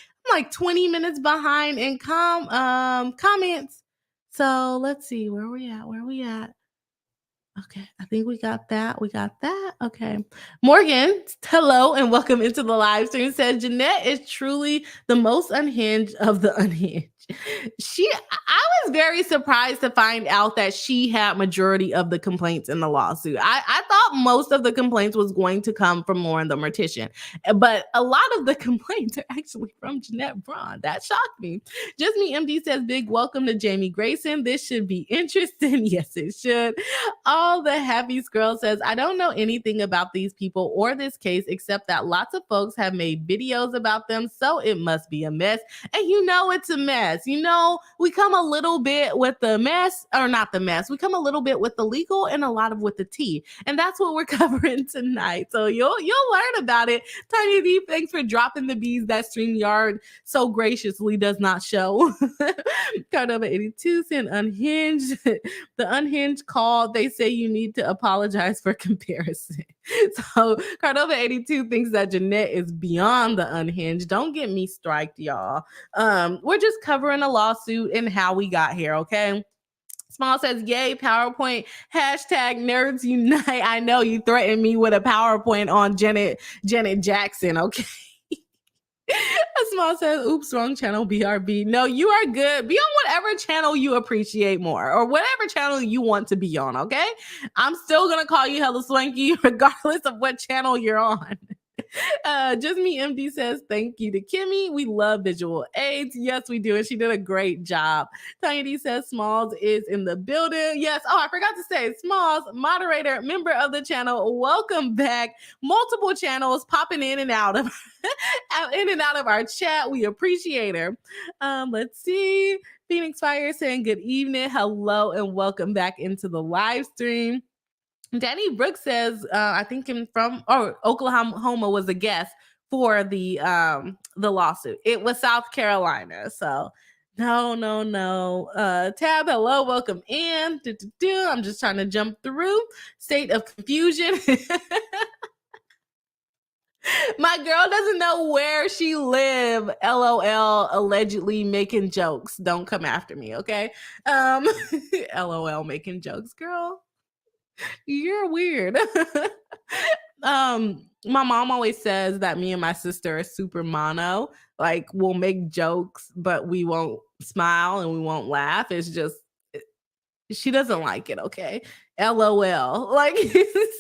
20 minutes behind in comments. So let's see, where we at? Okay, I think we got that. Okay. Morgan, hello and welcome into the live stream. Says Jeanette is truly the most unhinged of the unhinged. I was very surprised to find out that she had majority of the complaints in the lawsuit. I thought most of the complaints was going to come from Lauren the Mortician, but a lot of the complaints are actually from Jeanette Braun. That shocked me. Just Me MD says, big welcome to Jamie Grayson. This should be interesting. Yes, it should. All the happy girl says, I don't know anything about these people or this case, except that lots of folks have made videos about them, so it must be a mess. And you know it's a mess. You know, we come a little bit with the mess, or not the mess. We come a little bit with the legal and a lot of with the tea. And that's what we're covering tonight. So you'll learn about it. Tiny D, thanks for dropping the bees that StreamYard so graciously does not show. Cardova 82 said unhinged. The unhinged call, they say you need to apologize for comparison. So Cardova 82 thinks that Jeanette is beyond the unhinged. Don't get me striked, y'all. We're just covering a lawsuit and how we got here, okay? Small says, yay, PowerPoint, hashtag nerds unite. I know you threatened me with a PowerPoint on Janet Jackson, okay? Small says, oops, wrong channel, BRB. No, you are good. Be on whatever channel you appreciate more or whatever channel you want to be on, okay? I'm still going to call you hella swanky regardless of what channel you're on. Just Me MD says, thank you to Kimmy. We love visual aids. Yes, we do. And she did a great job. Tanya D says, Smalls is in the building. Yes. Oh, I forgot to say, Smalls, moderator, member of the channel. Welcome back. Multiple channels popping in and out of our chat. We appreciate her. Let's see. Phoenix Fire saying good evening. Hello and welcome back into the live stream. Danny Brooks says, I think from Oklahoma was a guest for the lawsuit. It was South Carolina. So no. Tab, hello, welcome in. I'm just trying to jump through. State of confusion. My girl doesn't know where she live. LOL, allegedly making jokes. Don't come after me, okay? LOL, making jokes, girl. You're weird. My mom always says that me and my sister are super mono. Like, we'll make jokes, but we won't smile and we won't laugh. It's just, she doesn't like it, okay? LOL. Like,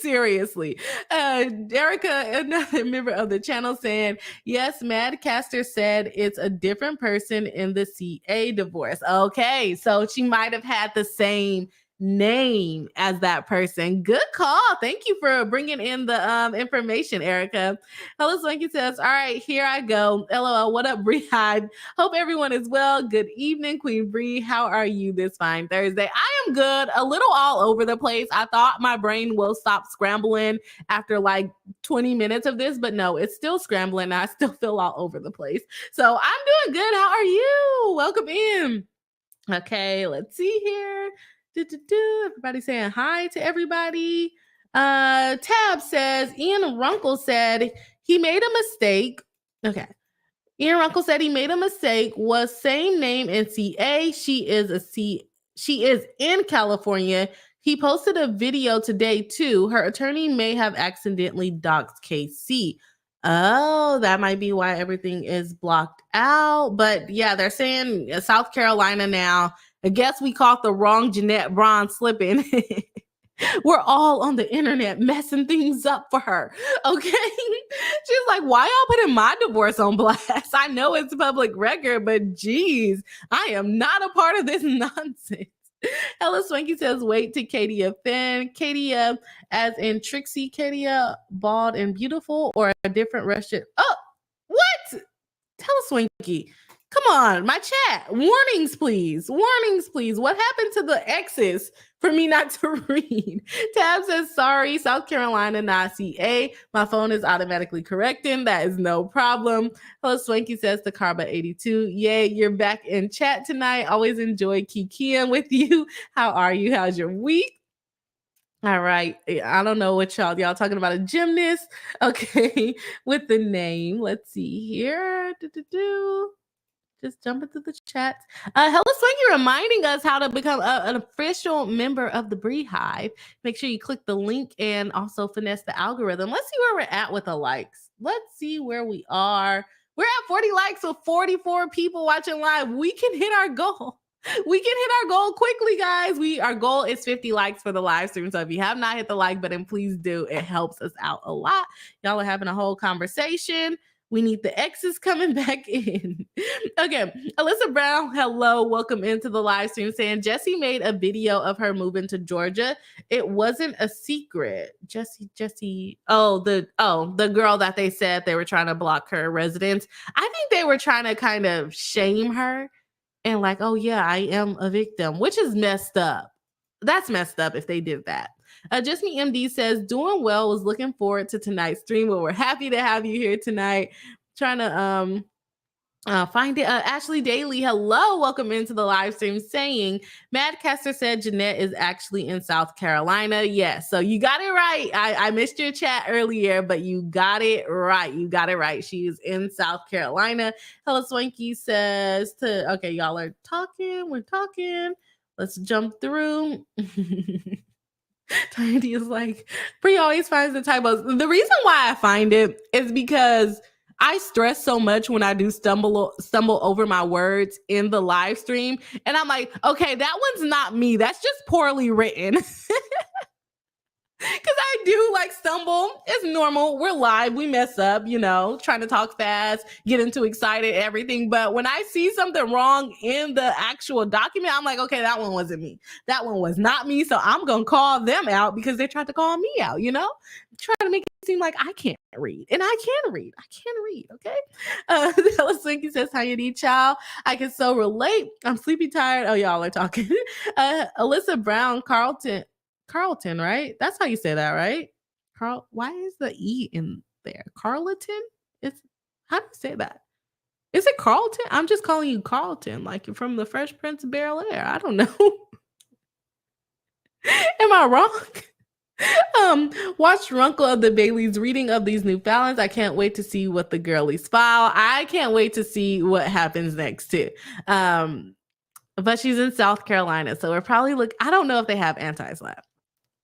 seriously. Erica, another member of the channel, saying, yes, Madcaster said it's a different person in the CA divorce. Okay, so she might have had the same name as that person. Good call. Thank you for bringing in the information, Erica. Hello Swanky says, all right, here I go. LOL, what up, Bree Hyde? Hope everyone is well. Good evening, Queen Bree. How are you this fine Thursday? I am good. A little all over the place. I thought my brain will stop scrambling after like 20 minutes of this, but no, it's still scrambling. I still feel all over the place. So I'm doing good. How are you? Welcome in. Okay, let's see here. Everybody saying hi to everybody. Tab says, Ian Runkle said he made a mistake. Okay. Ian Runkle said he made a mistake. Was same name in CA. She is in California. He posted a video today too. Her attorney may have accidentally doxed KC. Oh, that might be why everything is blocked out. But yeah, they're saying South Carolina now. I guess we caught the wrong Jeanette Braun slipping. We're all on the internet messing things up for her. Okay. She's like, why y'all putting my divorce on blast? I know it's public record, but geez, I am not a part of this nonsense. Ella Swanky says, wait to Katia Finn. Katia, as in Trixie Katia, bald and beautiful, or a different Russian. Oh, what? Tell us, Swanky. Come on, my chat. Warnings, please. Warnings, please. What happened to the X's for me not to read? Tab says, sorry, South Carolina, not CA. My phone is automatically correcting. That is no problem. Hello, Swanky says to Carba82. Yay, you're back in chat tonight. Always enjoy kikiing with you. How are you? How's your week? All right. I don't know what y'all talking about a gymnast. Okay. With the name. Let's see here. Just jump into the chat. Hello, Swanky, reminding us how to become an official member of the Bree Hive. Make sure you click the link and also finesse the algorithm. Let's see where we're at with the likes. Let's see where we are. We're at 40 likes with 44 people watching live. We can hit our goal. We can hit our goal quickly, guys. Our goal is 50 likes for the live stream. So if you have not hit the like button, please do. It helps us out a lot. Y'all are having a whole conversation. We need the X's coming back in. Okay, Alyssa Brown, hello, welcome into the live stream, saying Jessie made a video of her moving to Georgia. It wasn't a secret. Jessie, the girl that they said they were trying to block her residence. I think they were trying to kind of shame her and like, oh yeah, I am a victim, which is messed up. That's messed up if they did that. Just Me MD says, doing well, was looking forward to tonight's stream. Well, we're happy to have you here tonight. Trying to find it. Ashley Daly, hello, welcome into the live stream, saying Madcaster said Jeanette is actually in South Carolina. Yes, so you got it right. I missed your chat earlier, but you got it right. You got it right. She is in South Carolina. Hello, Swanky says okay, y'all are talking. We're talking. Let's jump through. Tiny is like, Bree always finds the typos. The reason why I find it is because I stress so much when I do stumble over my words in the live stream. And I'm like, okay, that one's not me. That's just poorly written. Because I do like stumble. It's normal. We're live. We mess up, trying to talk fast, getting too excited, everything. But when I see something wrong in the actual document, I'm like, okay, that one wasn't me. That one was not me. So I'm going to call them out because they tried to call me out, trying to make it seem like I can't read. And I can read. Okay? Della Swinky says, hi, Yadi, child. I can so relate. I'm sleepy tired. Oh, y'all are talking. Alyssa Brown, Carlton, right? That's how you say that, right? Why is the E in there? Carlton? How do you say that? Is it Carlton? I'm just calling you Carlton, like you're from the Fresh Prince of Bel-Air. I don't know. Am I wrong? Watched Runkle of the Baileys reading of these new Fallons. I can't wait to see what the girlies file. I can't wait to see what happens next too. But she's in South Carolina, so we're probably I don't know if they have anti-slap.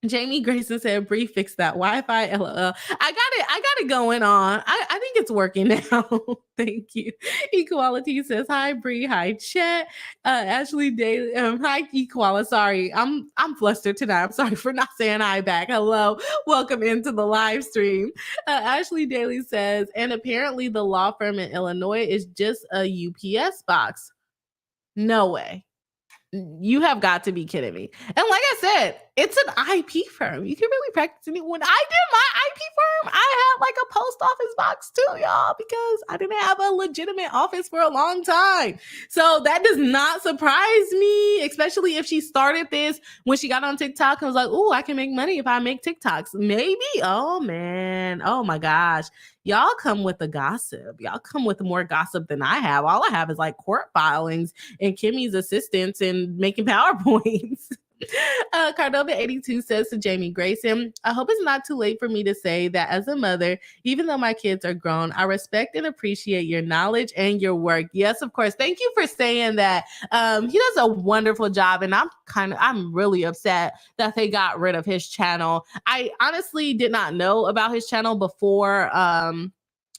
Jamie Grayson said, Bree, fix that Wi-Fi. LOL. I got it going on. I think it's working now. Thank you. Equality says, hi, Bree. Hi, Chet. Ashley Daly. Hi, Equala. Sorry, I'm flustered tonight. I'm sorry for not saying hi back. Hello. Welcome into the live stream. Ashley Daly says, and apparently the law firm in Illinois is just a UPS box. No way. You have got to be kidding me. And like I said, it's an IP firm. You can really practice it. When I did my IP firm, I had like a post office box too, y'all, because I didn't have a legitimate office for a long time. So that does not surprise me, especially if she started this when she got on TikTok and was like, oh, I can make money if I make TikToks. Maybe. Oh, man. Oh, my gosh. Y'all come with the gossip. Y'all come with more gossip than I have. All I have is like court filings and Kimmy's assistants and making PowerPoints. Cardova82 says to Jamie Grayson, I hope it's not too late for me to say that as a mother, even though my kids are grown, I respect and appreciate your knowledge and your work. Yes, of course. Thank you for saying that. He does a wonderful job, and I'm really upset that they got rid of his channel. I honestly did not know about his channel before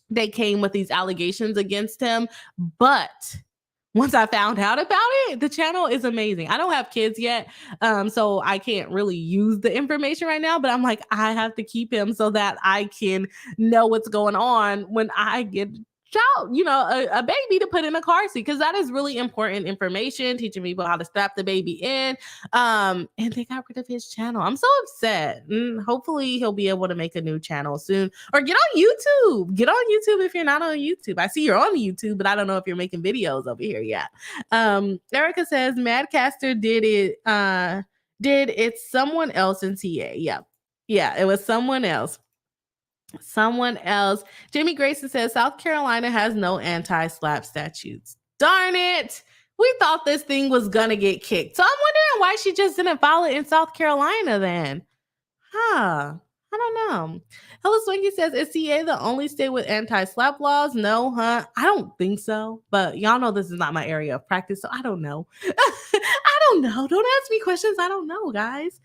they came with these allegations against him, but once I found out about it, the channel is amazing. I don't have kids yet, so I can't really use the information right now, but I'm like, I have to keep him so that I can know what's going on when I get child, a baby to put in a car seat, because that is really important information, teaching people how to strap the baby in. And they got rid of his channel. I'm so upset. Hopefully he'll be able to make a new channel soon, or get on YouTube. Get on YouTube if you're not on YouTube. I see you're on YouTube, but I don't know if you're making videos over here yet. Erica says Madcaster did it someone else in TA. Yeah, it was someone else. Jamie Grayson says South Carolina has no anti-slap statutes. Darn it. We thought this thing was gonna get kicked. So I'm wondering why she just didn't file it in South Carolina then. I don't know. Hello Swinky says, is CA the only state with anti-slap laws? No, huh? I don't think so. But y'all know this is not my area of practice, so I don't know. I don't know. Don't ask me questions I don't know, guys.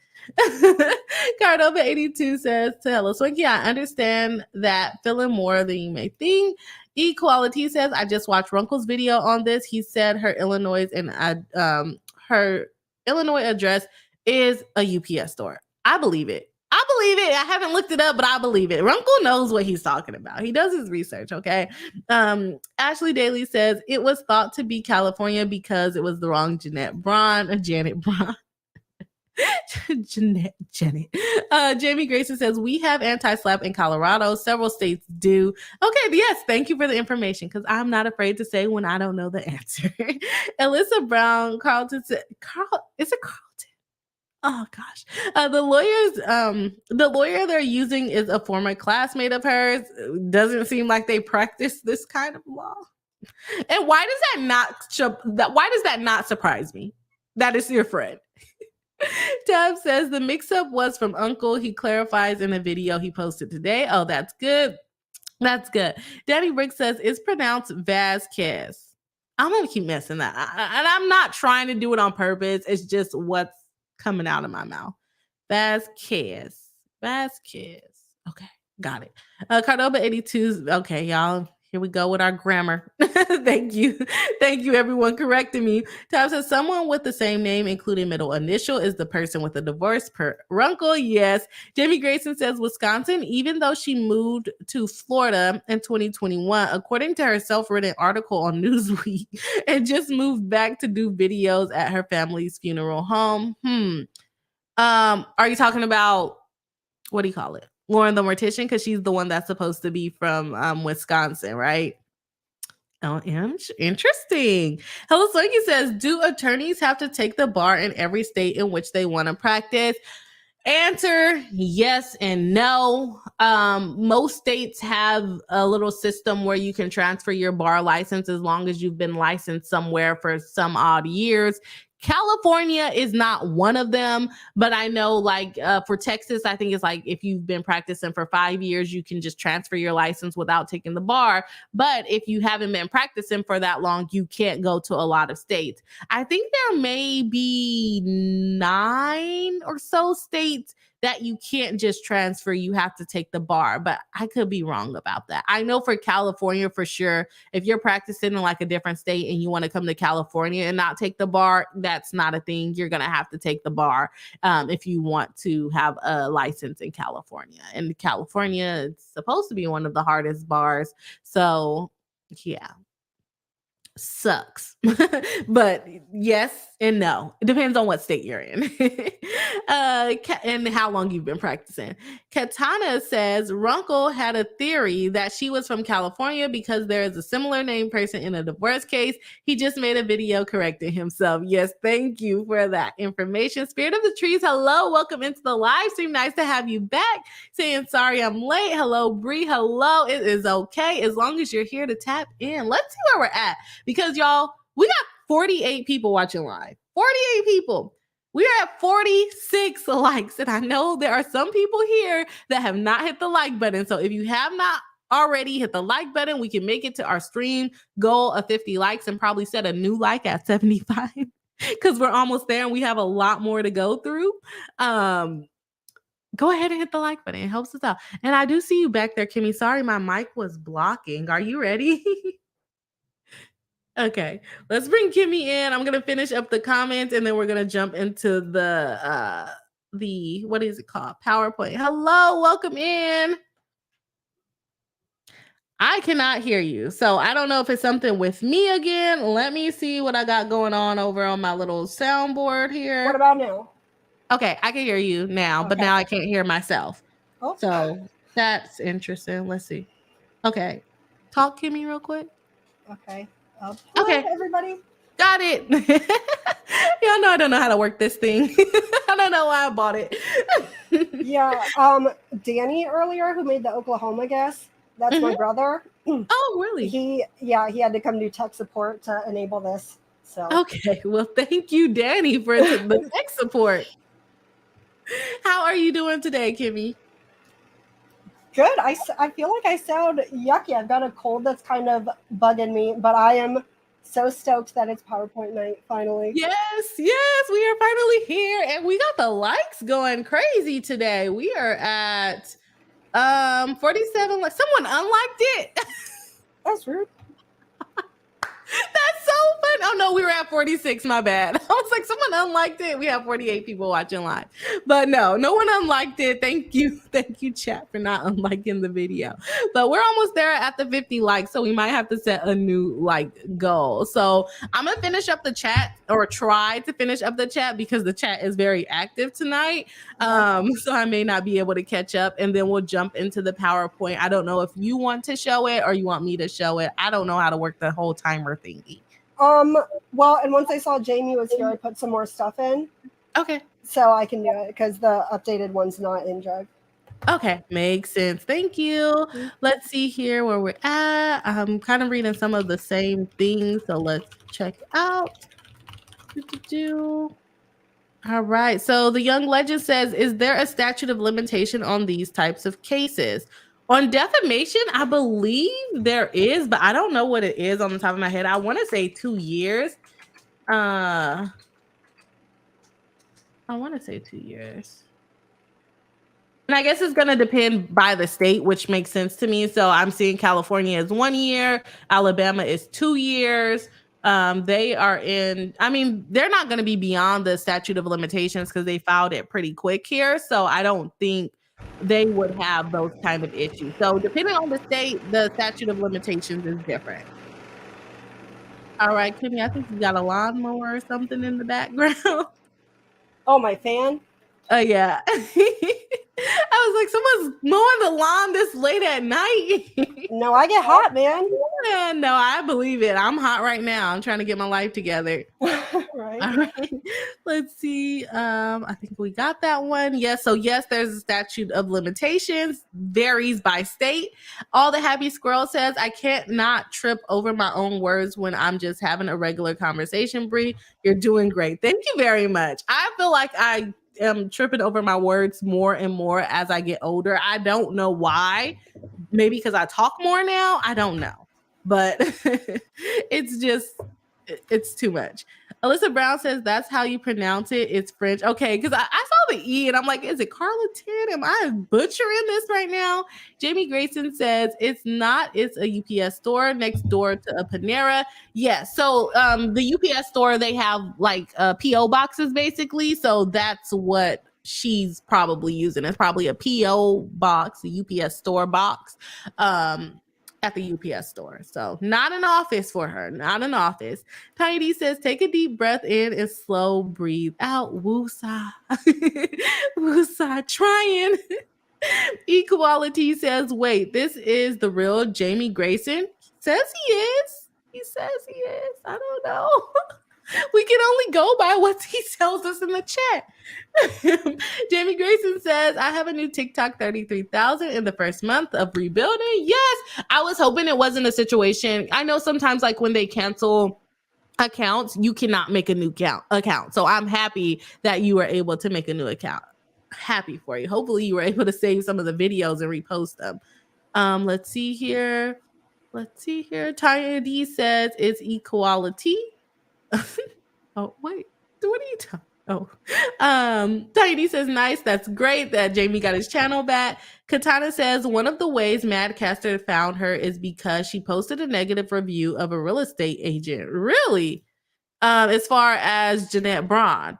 Cardova82 says to Hello Swinky, I understand that feeling more than you may think. Equality says, I just watched Runkle's video on this. He said her Illinois address is a UPS store. I believe it. I haven't looked it up, but I believe it. Runkle knows what he's talking about. He does his research, okay? Ashley Daly says, it was thought to be California because it was the wrong Jeanette Braun. Jeanette. Jamie Grayson says, we have anti-slap in Colorado. Several states do. Okay, yes, thank you for the information, because I'm not afraid to say when I don't know the answer. Alyssa Brown, Carlton said, is it Carlton? Oh gosh. The lawyer they're using is a former classmate of hers. Doesn't seem like they practice this kind of law. And why does that not surprise me? That is your friend. Tab says the mix-up was from Uncle. He clarifies in a video he posted today. Oh, that's good. That's good. Danny Brick says it's pronounced Vasquez. I'm gonna keep messing that. And I'm not trying to do it on purpose. It's just what's coming out of my mouth. Vasquez. Okay, got it. Cardova 82. Okay, y'all. Here we go with our grammar. Thank you. Thank you, everyone, correcting me. Tab says someone with the same name, including middle initial, is the person with a divorce per Runkle. Yes. Jamie Grayson says Wisconsin, even though she moved to Florida in 2021, according to her self-written article on Newsweek, and just moved back to do videos at her family's funeral home. Are you talking about, what do you call it? Lauren the Mortician, because she's the one that's supposed to be from Wisconsin, right? Oh, interesting. Hello Slinky says, do attorneys have to take the bar in every state in which they want to practice? Answer, yes and no. Most states have a little system where you can transfer your bar license as long as you've been licensed somewhere for some odd years. California is not one of them, but I know like for Texas, I think it's like if you've been practicing for 5 years, you can just transfer your license without taking the bar. But if you haven't been practicing for that long, you can't go to a lot of states. I think there may be 9 or so states that you can't just transfer, you have to take the bar, but I could be wrong about that. I know for California, for sure, if you're practicing in like a different state and you want to come to California and not take the bar, that's not a thing. You're going to have to take the bar if you want to have a license in California. And California, it's supposed to be one of the hardest bars. So yeah. Sucks. But yes and no. It depends on what state you're in. And how long you've been practicing. Katana says Runkle had a theory that she was from California because there is a similar named person in a divorce case. He just made a video correcting himself. Yes, thank you for that information. Spirit of the Trees, hello. Welcome into the live stream. Nice to have you back. Saying sorry I'm late. Hello, Bree. Hello. It is okay as long as you're here to tap in. Let's see where we're at. Because y'all, we got 48 people watching live. 48 people. We are at 46 likes. And I know there are some people here that have not hit the like button. So if you have not already hit the like button, we can make it to our stream goal of 50 likes and probably set a new like at 75 because we're almost there and we have a lot more to go through. Go ahead and hit the like button. It helps us out. And I do see you back there, Kimmy. Sorry, my mic was blocking. Are you ready? Okay, let's bring Kimmy in. I'm gonna finish up the comments and then we're gonna jump into the what is it called? PowerPoint. Hello, welcome in. I cannot hear you. So I don't know if it's something with me again. Let me see what I got going on over on my little soundboard here. What about now? Okay, I can hear you now, but now I can't hear myself. Oh. So that's interesting. Let's see. Okay, talk Kimmy real quick. Okay. Okay, everybody. Got it. Y'all know I don't know how to work this thing. I don't know why I bought it. Yeah. Danny earlier, who made the Oklahoma guess, that's my brother. Oh, really? He had to come do tech support to enable this. So okay. Well, thank you, Danny, for the tech support. How are you doing today, Kimmy? Good. I feel like I sound yucky. I've got a cold that's kind of bugging me, but I am so stoked that it's PowerPoint night finally. Yes, we are finally here, and we got the likes going crazy today. We are at 47. Like someone unliked it. That's rude. That's so fun. Oh no, we were at 46. My bad. I was like, someone unliked it. We have 48 people watching live, but no one unliked it. Thank you, chat, for not unliking the video. But we're almost there at the 50 likes, so we might have to set a new goal. So I'm gonna finish up the chat, or try to finish up the chat, because the chat is very active tonight. So I may not be able to catch up, and then we'll jump into the PowerPoint. I don't know if you want to show it or you want me to show it. I don't know how to work the whole timer thingy. Well, and once I saw Jamie was here, I put some more stuff in. Okay. So I can do it because the updated one's not in Drive. Okay, makes sense. Thank you. Let's see here where we're at. I'm kind of reading some of the same things, so let's check out. All right. So the Young Legend says, is there a statute of limitation on these types of cases? On defamation, I believe there is, but I don't know what it is on the top of my head. I want to say 2 years. I want to say 2 years. And I guess it's going to depend by the state, which makes sense to me. So I'm seeing California is 1 year, Alabama is 2 years. They are in, I mean, they're not going to be beyond the statute of limitations because they filed it pretty quick here. So I don't think they would have those kind of issues. So depending on the state, the statute of limitations is different. All right, Kimmy, I think you got a lawnmower or something in the background. Oh, my fan? Oh, yeah. I was like, someone's mowing the lawn this late at night. No, I get hot, man. Yeah, no, I believe it. I'm hot right now. I'm trying to get my life together. Right. All right. Let's see. I think we got that one. Yes. So yes, there's a statute of limitations. Varies by state. All the happy squirrel says, I can't not trip over my own words when I'm just having a regular conversation, Bree. You're doing great. Thank you very much. I feel like I am tripping over my words more and more as I get older. I don't know why. Maybe because I talk more now. I don't know. But it's too much. Alyssa Brown says that's how you pronounce it. It's French. Okay, because I saw the E and I'm like, is it Carlton? Am I butchering this right now? Jamie Grayson says it's not. It's a UPS store next door to a Panera. Yes. So the UPS store, they have like PO boxes basically. So that's what she's probably using. It's probably a PO box, a UPS store box. At the UPS store. So not an office for her, not an office. Tiny D says, take a deep breath in and slow breathe out. Woosah. Woosah, trying. Equality says, wait, this is the real Jamie Grayson? He says he is. He says he is. I don't know. We can only go by what he tells us in the chat. Jamie Grayson says, I have a new TikTok 33,000 in the first month of rebuilding. Yes, I was hoping it wasn't a situation. I know sometimes like when they cancel accounts, you cannot make a new account. So I'm happy that you were able to make a new account. Happy for you. Hopefully you were able to save some of the videos and repost them. Let's see here. Tanya D says it's equality. Oh, wait. What are you talking? Oh, Tiny says, nice. That's great that Jamie got his channel back. Katana says, one of the ways Madcaster found her is because she posted a negative review of a real estate agent. Really? As far as Jeanette Braun.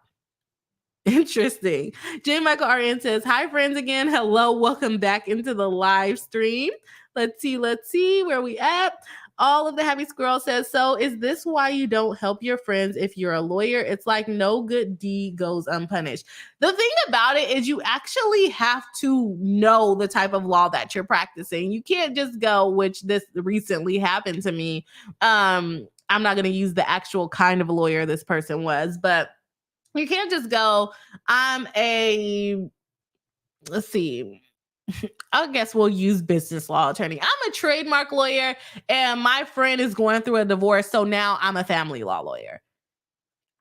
Interesting. J. Michael RN says, hi, friends again. Hello. Welcome back into the live stream. Let's see where we at. All of the happy squirrel says, so is this why you don't help your friends if you're a lawyer? It's like no good deed goes unpunished. The thing about it is you actually have to know the type of law that you're practicing. You can't just go, which this recently happened to me. I'm not going to use the actual kind of lawyer this person was, but you can't just go, let's see. I guess we'll use business law attorney. I'm a trademark lawyer and my friend is going through a divorce. So now I'm a family law lawyer.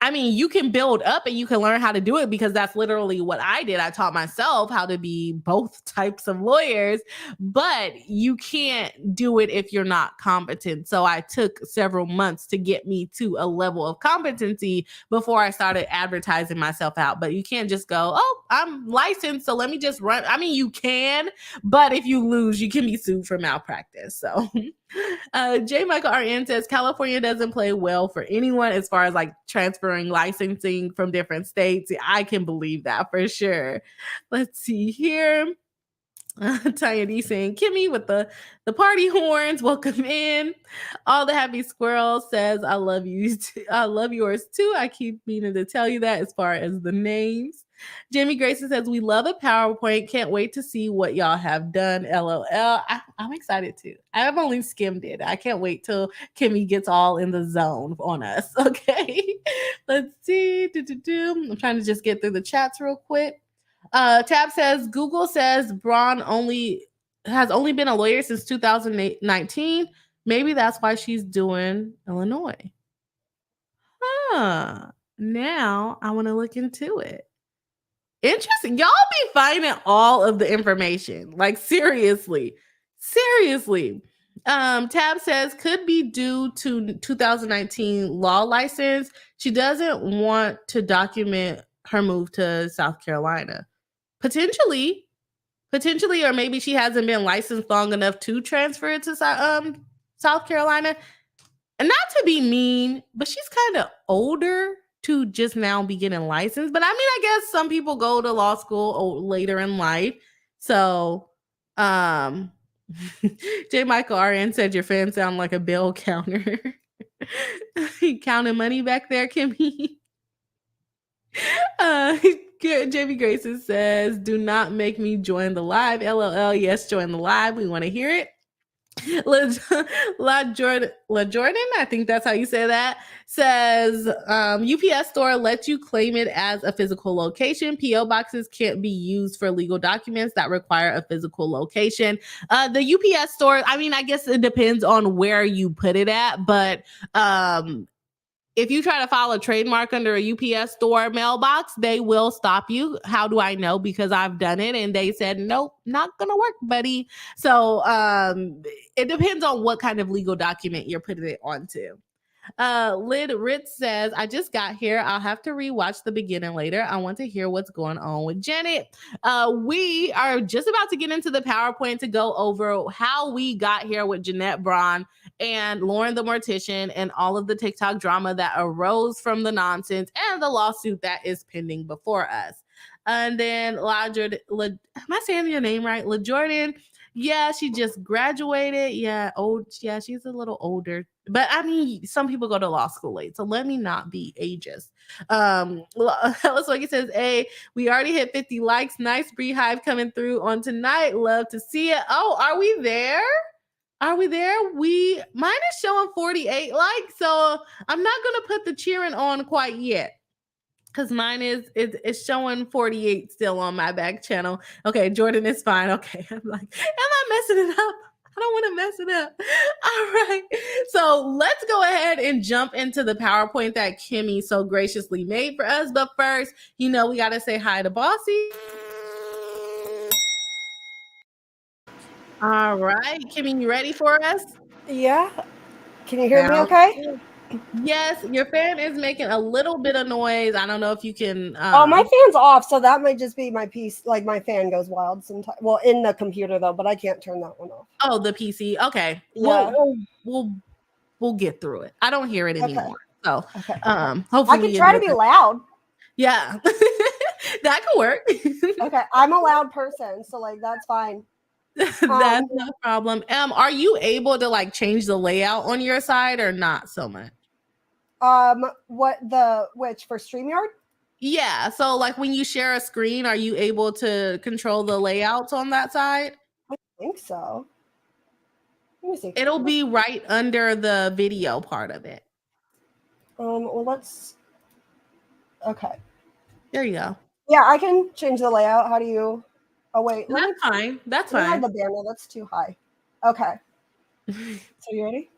I mean, you can build up and you can learn how to do it because that's literally what I did. I taught myself how to be both types of lawyers, but you can't do it if you're not competent. So I took several months to get me to a level of competency before I started advertising myself out. But you can't just go, oh, I'm licensed, so let me just run. I mean, you can, but if you lose, you can be sued for malpractice. So J. Michael RN says California doesn't play well for anyone as far as like transferring licensing from different states. I can believe that for sure. Let's see here. Tanya D saying Kimmy with the party horns. Welcome in. All the happy squirrel says I love you. I love yours too. I keep meaning to tell you that as far as the names. Jamie Grayson says we love a PowerPoint. Can't wait to see what y'all have done. LOL. I'm excited too. I've only skimmed it. I can't wait till Kimmy gets all in the zone on us. Okay. Let's see. I'm trying to just get through the chats real quick. Tab says Google says Braun has only been a lawyer since 2019. Maybe that's why she's doing Illinois. Now I want to look into it. Interesting. Y'all be finding all of the information. Like seriously. Tab says could be due to 2019 law license. She doesn't want to document her move to South Carolina. Potentially. potentially, or maybe she hasn't been licensed long enough to transfer to South Carolina. And not to be mean, but she's kind of older to just now be getting licensed. But I mean, I guess some people go to law school later in life. So, J. Michael RN said your fans sound like a bill counter. You counting money back there, Kimmy? JB Grayson says, do not make me join the live. LOL. Yes, join the live. We want to hear it. La Jordan, I think that's how you say that, says UPS store lets you claim it as a physical location. PO boxes can't be used for legal documents that require a physical location. The UPS store, I mean, I guess it depends on where you put it at, but if you try to file a trademark under a UPS store mailbox, they will stop you. How do I know? Because I've done it and they said, nope, not gonna work, buddy. So it depends on what kind of legal document you're putting it onto. Lyd Ritz says, I just got here. I'll have to rewatch the beginning later. I want to hear what's going on with Janet. We are just about to get into the PowerPoint to go over how we got here with Jeanette Braun and Lauren the Mortician and all of the TikTok drama that arose from the nonsense and the lawsuit that is pending before us. And then am I saying your name right? LaJordan. Yeah, she just graduated. Yeah, she's a little older. But I mean, some people go to law school late, so let me not be ageist. Swaggy says, hey, we already hit 50 likes. Nice Beehive coming through on tonight. Love to see it. Oh, are we there? Are we there? Mine is showing 48 likes, so I'm not gonna put the cheering on quite yet. Because mine is showing 48 still on my back channel. Okay, Jordan is fine. Okay, I'm like, am I messing it up? I don't want to mess it up. All right. So let's go ahead and jump into the PowerPoint that Kimmy so graciously made for us. But first, we got to say hi to Bossy. All right. Kimmy, you ready for us? Yeah. Can you hear me okay? Yes, your fan is making a little bit of noise. I don't know if you can. Oh, my fan's off, so that might just be my piece. Like my fan goes wild sometimes. Well, in the computer though, but I can't turn that one off. Oh, the PC. Okay. Yeah. We'll get through it. I don't hear it anymore. So, okay. Hopefully I can try to be loud. Yeah, that could work. Okay, I'm a loud person, so like that's fine. That's no problem. Are you able to like change the layout on your side or not so much? Which for StreamYard? Yeah. So like when you share a screen, are you able to control the layouts on that side? I think so. Let me see. It'll be right under the video part of it. Well, let's. Okay. There you go. Yeah, I can change the layout. How do you? Oh wait. That's fine. That's fine. The banner. That's too high. Okay. So you ready?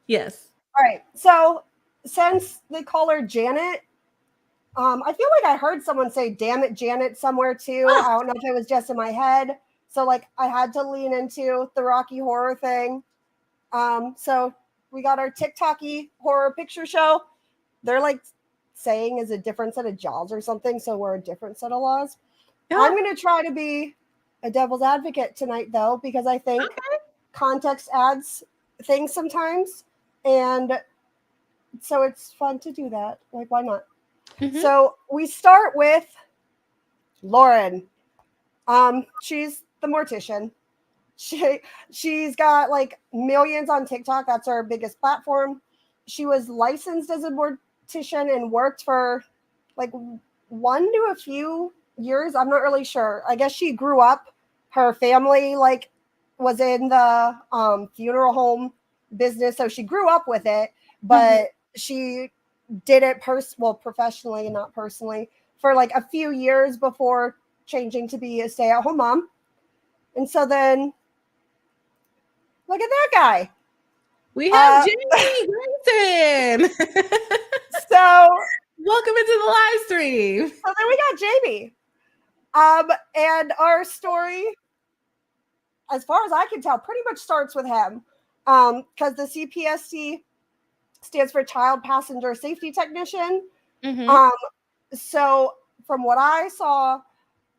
Yes. All right. So since they call her Janet, I feel like I heard someone say "damn it, Janet" somewhere too. I don't know if it was just in my head. So like I had to lean into the Rocky Horror thing. So we got our TikTok-y horror picture show. They're like saying is a different set of jobs or something. So we're a different set of laws. Yeah. I'm going to try to be a devil's advocate tonight though, because I think context adds things sometimes. And so it's fun to do that. Like, why not? Mm-hmm. So we start with Lauren. She's the mortician. She's got like millions on TikTok. That's her biggest platform. She was licensed as a mortician and worked for like 1 to a few years. I'm not really sure. I guess she grew up. Her family like was in the funeral home business, so she grew up with it. But she did it professionally, not personally, for like a few years before changing to be a stay-at-home mom. And so then, look at that guy. We have Jamie Grayson. So welcome into the live stream. So then we got Jamie. And our story, as far as I can tell, pretty much starts with him. Because the CPSC stands for Child Passenger Safety Technician. Mm-hmm. So from what I saw,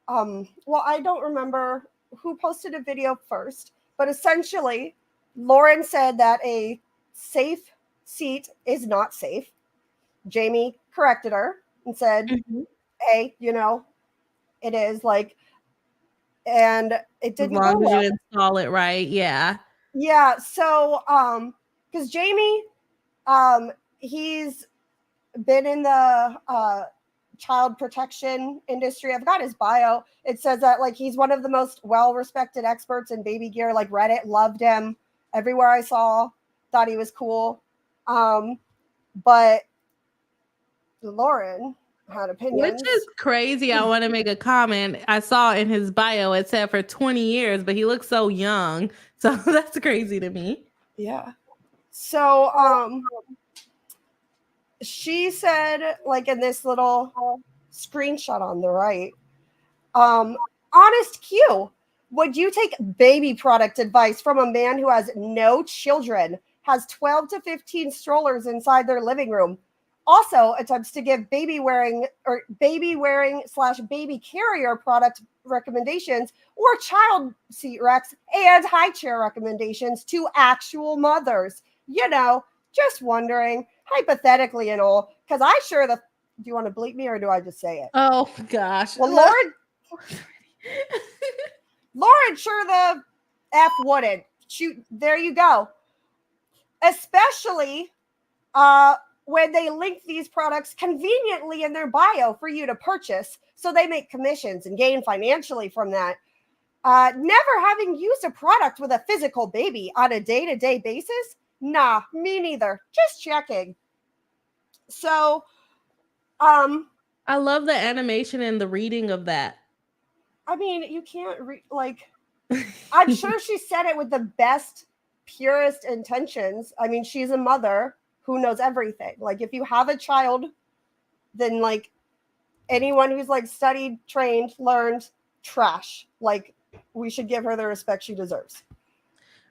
well, I don't remember who posted a video first, but essentially, Lauren said that a safe seat is not safe. Jamie corrected her and said, hey, it is like, and it didn't go well. As long as you install it right, yeah. Yeah, so because Jamie, he's been in the child protection industry. I've got his bio. It says that like he's one of the most well-respected experts in baby gear. Like Reddit loved him. Everywhere I saw, thought he was cool. But Lauren had opinions. Which is crazy. I want to make a comment. I saw in his bio it said for 20 years, but he looks so young. So that's crazy to me. Yeah. So she said, like in this little screenshot on the right, honest Q, would you take baby product advice from a man who has no children, has 12 to 15 strollers inside their living room, also attempts to give baby wearing / baby carrier product recommendations or child seat recs and high chair recommendations to actual mothers? Just wondering, hypothetically and all, because do you want to bleep me or do I just say it? Oh gosh. Well, Lauren sure the F wouldn't. Shoot, there you go. Especially when they link these products conveniently in their bio for you to purchase, so they make commissions and gain financially from that. Never having used a product with a physical baby on a day-to-day basis? Nah, me neither. Just checking. So, I love the animation and the reading of that. I mean, you can't I'm sure she said it with the best, purest intentions. I mean, she's a mother who knows everything. Like, if you have a child, then like anyone who's like studied, trained, learned, trash. Like, we should give her the respect she deserves.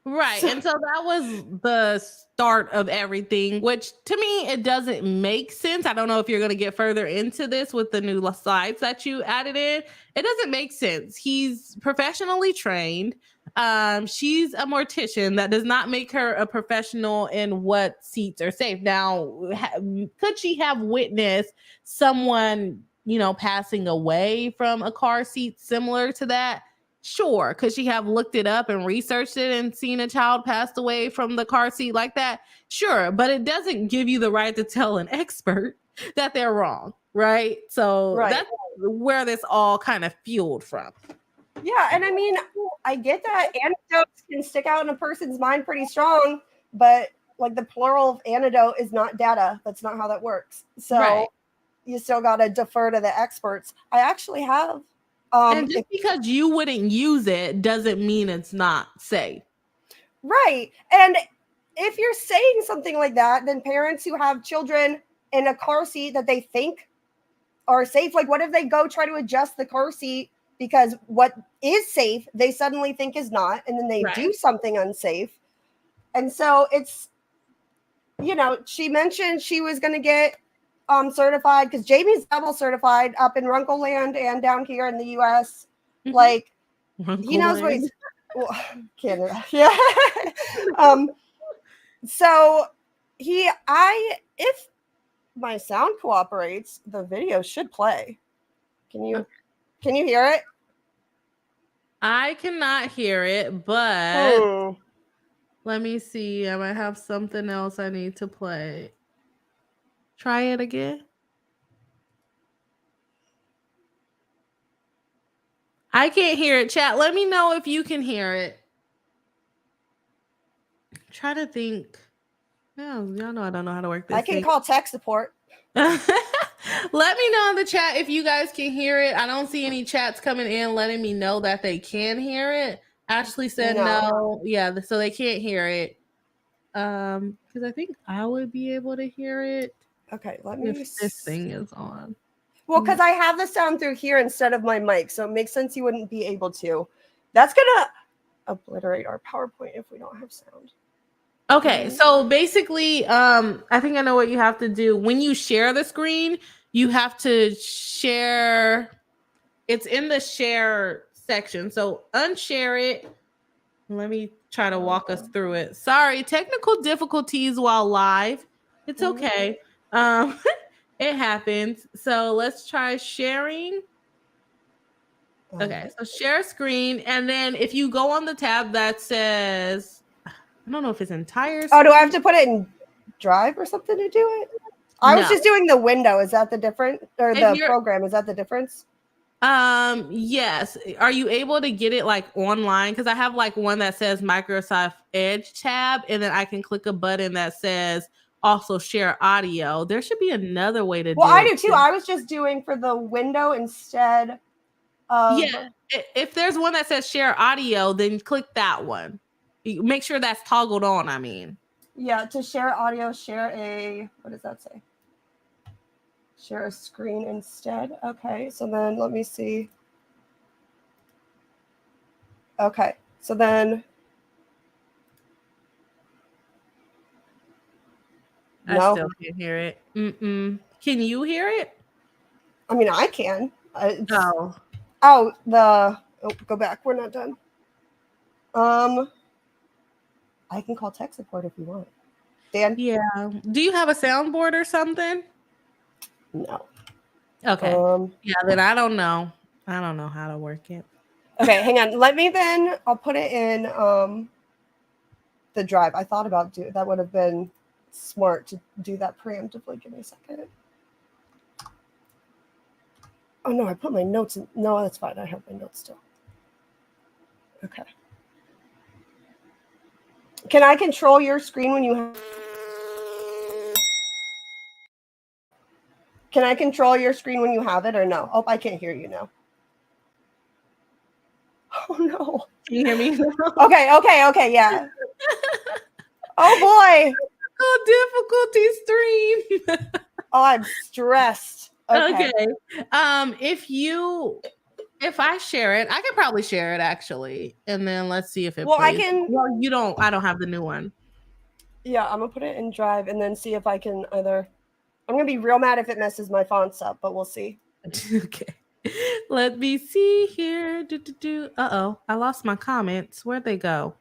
Right. And so that was the start of everything, which to me, it doesn't make sense. I don't know if you're going to get further into this with the new slides that you added in. It doesn't make sense. He's professionally trained. She's a mortician. That does not make her a professional in what seats are safe. Now, could she have witnessed someone, passing away from a car seat similar to that? Sure. Could she have looked it up and researched it and seen a child passed away from the car seat like that? Sure. But it doesn't give you the right to tell an expert that they're wrong. Right. So that's where this all kind of fueled from. Yeah. And I mean, I get that anecdotes can stick out in a person's mind pretty strong, but like the plural of anecdote is not data. That's not how that works. So you still got to defer to the experts. I actually have. And just because you wouldn't use it doesn't mean it's not safe. Right. And if you're saying something like that, then parents who have children in a car seat that they think are safe, like what if they go try to adjust the car seat because what is safe, they suddenly think is not, and then they do something unsafe. And so it's, she mentioned she was going to get certified because Jamie's double certified up in Runkleland and down here in the US. Like he knows what he's Canada. Yeah. So if my sound cooperates, the video should play. Can you hear it? I cannot hear it, but let me see. I might have something else I need to play. Try it again. I can't hear it, chat. Let me know if you can hear it. Try to think. Yeah, y'all know I don't know how to work this. I can call tech support. Let me know in the chat if you guys can hear it. I don't see any chats coming in letting me know that they can hear it. Ashley said no. Yeah, so they can't hear it. Because I think I would be able to hear it. Okay, let me if this thing is on. Well, because I have the sound through here instead of my mic, so it makes sense you wouldn't be able to. That's gonna obliterate our PowerPoint if we don't have sound. Okay, so basically, I think I know what you have to do. When you share the screen, you have to share. It's in the share section. So unshare it. Let me try to walk us through it. Sorry, technical difficulties while live. It's okay. It happens. So let's try sharing. Okay, so share screen, and then if you go on the tab that says, I don't know if it's entire screen. Oh, do I have to put it in Drive or something to do it? I was just doing the window. Is that the difference? Or the program? Is that the difference? Yes. Are you able to get it like online? Because I have like one that says Microsoft Edge tab, and then I can click a button that says also share audio. There should be another way to do it. Well, I do too. I was just doing for the window instead of... Yeah. If there's one that says share audio, then click that one. Make sure that's toggled on, I mean. Yeah, to share audio, share a... What does that say? Share a screen instead. Okay, so then let me see. Okay, so then... I still can't hear it. Can you hear it? I mean, I can. Oh, go back. We're not done. I can call tech support if you want. Dan? Yeah. Do you have a soundboard or something? No. Okay. Yeah, then I don't know. I don't know how to work it. Okay, hang on. I'll put it in the Drive. I thought about that would have been smart to do that preemptively. Give me a second. Oh no, I put my notes in. No, that's fine. I have my notes still. Okay. Can I control your screen when you have... Can I control your screen when you have it or no? Oh, I can't hear you now. Oh no. Can you hear me? Okay, yeah. Oh boy. Difficulty stream. Oh, I'm stressed. Okay. If I share it, I can probably share it actually, and then let's see if it. Well, plays. I can. Well, you don't. I don't have the new one. Yeah, I'm gonna put it in Drive and then see if I can either. I'm gonna be real mad if it messes my fonts up, but we'll see. Okay. Let me see here. Uh-oh, I lost my comments. Where'd they go?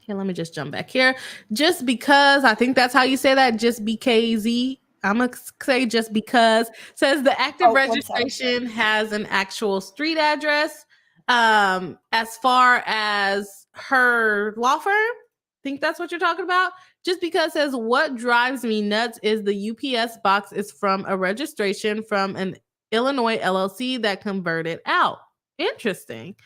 Okay, let me just jump back here. Just because, I think that's how you say that. Just BKZ. I'm going to say just because. Says the active registration has an actual street address. As far as her law firm, I think that's what you're talking about. Just because says what drives me nuts is the UPS box is from a registration from an Illinois LLC that converted out. Interesting.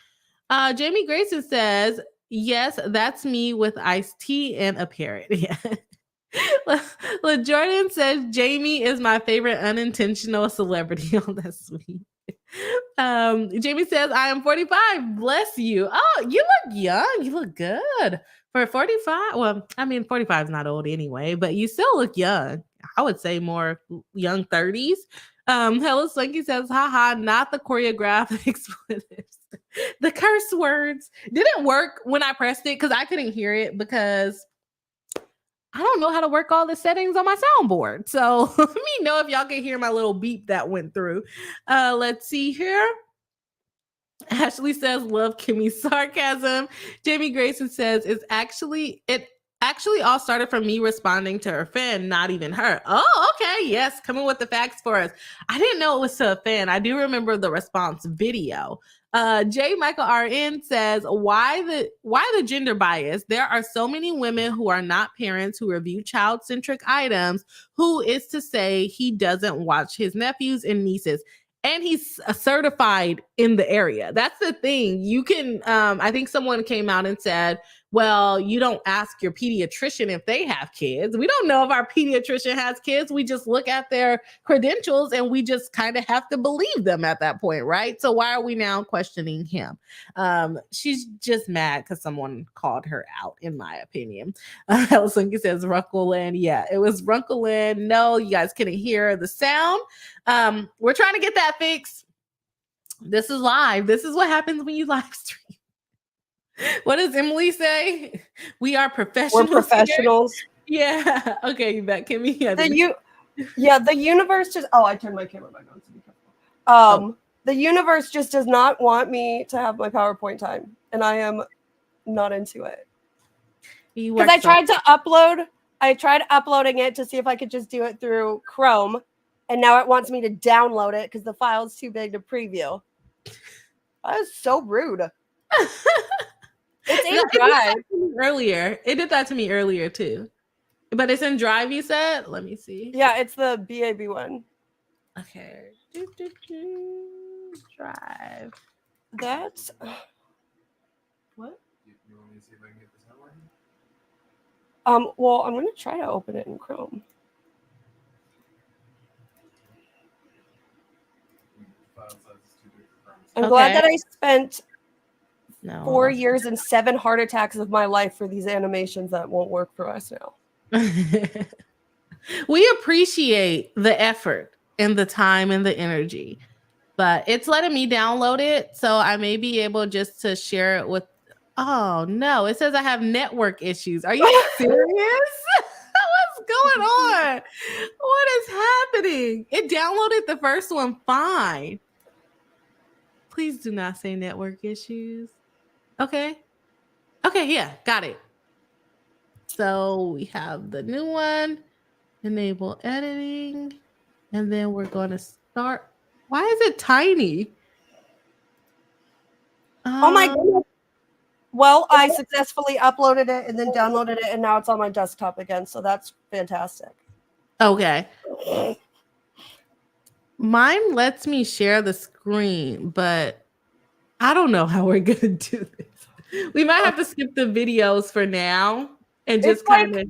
Jamie Grayson says, yes, that's me with iced tea and a parrot. Yeah. Jordan says, Jamie is my favorite unintentional celebrity. Oh, that's sweet. Jamie says, I am 45. Bless you. Oh, you look young. You look good. For 45, well, I mean, 45 is not old anyway, but you still look young. I would say more young 30s. Hello Slinky says, haha, not the choreographed expletives. The curse words. Didn't work when I pressed it because I couldn't hear it because I don't know how to work all the settings on my soundboard. So let me know if y'all can hear my little beep that went through. Let's see here. Ashley says, love Kimmy's sarcasm. Jamie Grayson says, it actually all started from me responding to her fan, not even her. Oh, okay. Yes. Coming with the facts for us. I didn't know it was to a fan. I do remember the response video. J. Michael RN says, why the gender bias? There are so many women who are not parents who review child-centric items. Who is to say he doesn't watch his nephews and nieces? And he's certified in the area. That's the thing. You can, I think someone came out and said, well, you don't ask your pediatrician if they have kids. We don't know if our pediatrician has kids. We just look at their credentials and we just kind of have to believe them at that point, right? So why are we now questioning him? She's just mad because someone called her out, in my opinion. Helsinki says Runkleland. Yeah, it was Runkleland. No, you guys couldn't hear the sound. We're trying to get that fixed. This is live. This is what happens when you live stream. What does Emily say? We are professionals. We're professionals. Here. Yeah. Okay, you back, Kimmy. The universe just... Oh, I turned my camera back on to be careful. The universe just does not want me to have my PowerPoint time, and I am not into it. Because I tried uploading it to see if I could just do it through Chrome, and now it wants me to download it because the file's too big to preview. That is so rude. It's in Drive. Earlier. It did that to me earlier too. But it's in Drive, you said? Let me see. Yeah, it's the BAB one. Okay. Drive. That's what? You want me to see if I can get this outline? Well, I'm gonna try to open it in Chrome. I'm glad that I spent 4 years and 7 heart attacks of my life for these animations that won't work for us now. We appreciate the effort and the time and the energy, but it's letting me download it, so I may be able just to share it with. Oh no, it says I have network issues. Are you serious? What's going on? What is happening? It downloaded the first one fine. Please do not say network issues. Okay. Okay, yeah, got it. So we have the new one, enable editing, and then we're going to start. Why is it tiny? Oh my goodness. Well, I successfully uploaded it and then downloaded it, and now it's on my desktop again. So that's fantastic. Okay. Mine lets me share the screen, but I don't know how we're going to do this. We might have to skip the videos for now and just kind of.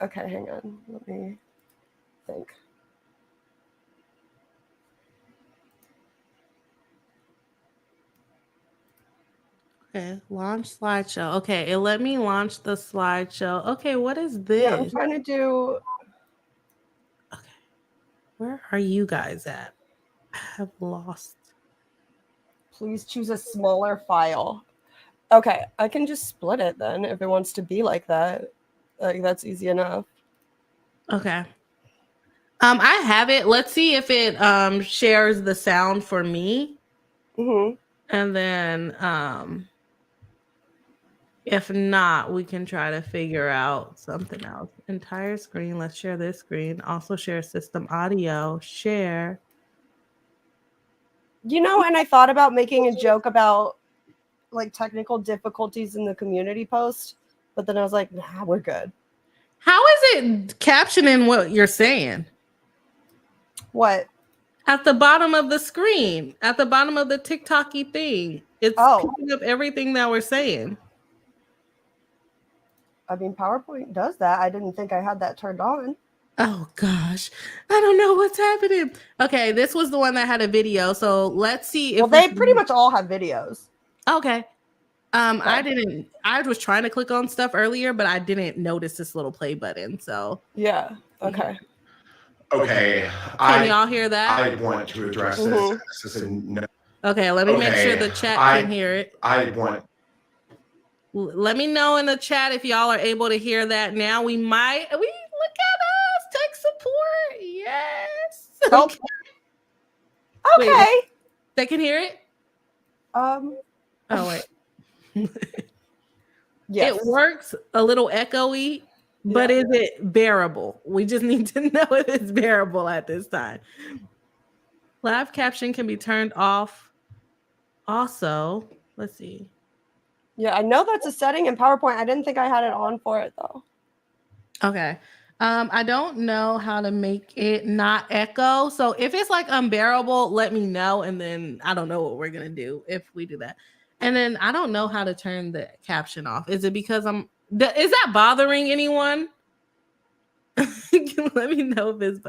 Okay, hang on. Let me think. Okay, launch slideshow. Okay, it let me launch the slideshow. Okay, what is this? Yeah, I'm trying to do. Okay, where are you guys at? I have lost. Please choose a smaller file. Okay, I can just split it then if it wants to be like that. Like that's easy enough. Okay. I have it. Let's see if it shares the sound for me. Mm-hmm. And then if not, we can try to figure out something else. Entire screen. Let's share this screen. Also share system audio. Share. You know, and I thought about making a joke about like technical difficulties in the community post, but then I was like, nah, we're good. How is it captioning what you're saying? What? At the bottom of the screen, at the bottom of the TikTok-y thing. It's picking up everything that we're saying. I mean, PowerPoint does that. I didn't think I had that turned on. Oh gosh, I don't know what's happening. Okay, this was the one that had a video. So let's see if they pretty much all have videos. Okay. I was trying to click on stuff earlier, but I didn't notice this little play button. So yeah. Okay. Okay. Can y'all hear that? I want to address this. Okay, let me make sure the chat can hear it. Let me know in the chat if y'all are able to hear that now. We look at us, tech support. Yes. Okay. Wait, they can hear it? Oh wait. Yes. It works a little echoey, but is it bearable? We just need to know if it's bearable at this time. Live caption can be turned off. Also, let's see. Yeah, I know that's a setting in PowerPoint. I didn't think I had it on for it though. Okay. I don't know how to make it not echo. So if it's like unbearable, let me know. And then I don't know what we're going to do if we do that. And then I don't know how to turn the caption off. Is it because is that bothering anyone? Let me know if it's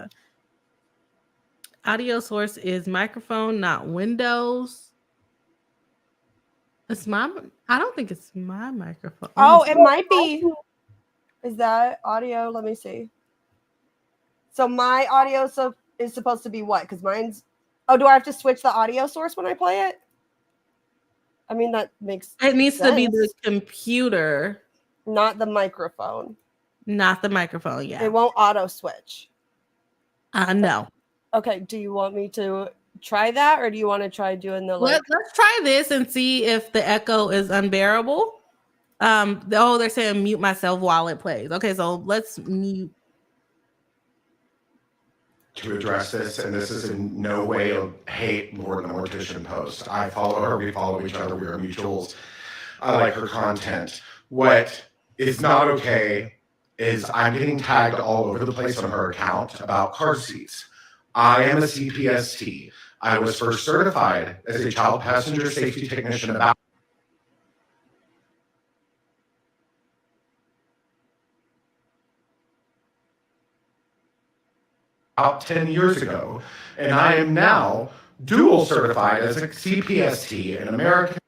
audio source is microphone, not Windows. I don't think it's my microphone. Oh, it might be. Is that audio? Let me see. So my audio is supposed to be what? Because mine's. Oh, do I have to switch the audio source when I play it? I mean, that makes it needs sense. to be the computer, not the microphone. Not the microphone, yeah. It won't auto switch. No. Okay, do you want me to try that, or do you want to try doing the like? Let's try this and see if the echo is unbearable. They're saying mute myself while it plays. Okay, so let's mute. To address this, and this is in no way a hate Lauren the Mortician post. I follow her, we follow each other, we are mutuals. I like her content. What is not okay is I'm getting tagged all over the place on her account about car seats. I am a CPST. I was first certified as a child passenger safety technician about 10 years ago, and I am now dual certified as a CPST in America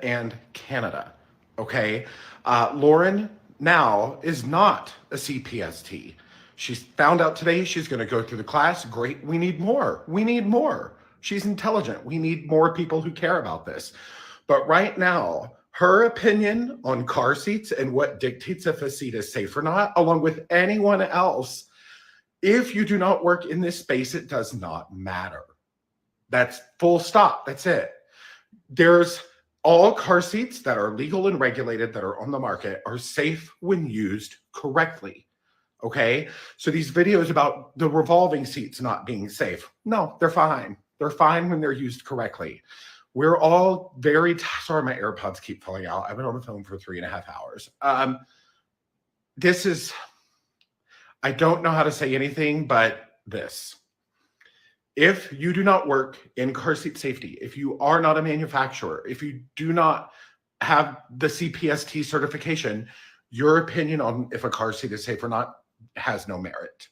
and Canada. Okay, Lauren now is not a CPST. She's found out today she's going to go through the class. Great, we need more. We need more. She's intelligent. We need more people who care about this. But right now, her opinion on car seats and what dictates if a seat is safe or not, along with anyone else, if you do not work in this space, it does not matter. That's full stop. That's it. There's all car seats that are legal and regulated that are on the market are safe when used correctly. Okay? So these videos about the revolving seats not being safe, no, they're fine. They're fine when they're used correctly. We're all very sorry, my AirPods keep falling out. I've been on the phone for 3.5 hours. I don't know how to say anything but this. If you do not work in car seat safety, if you are not a manufacturer, if you do not have the CPST certification, your opinion on if a car seat is safe or not has no merit.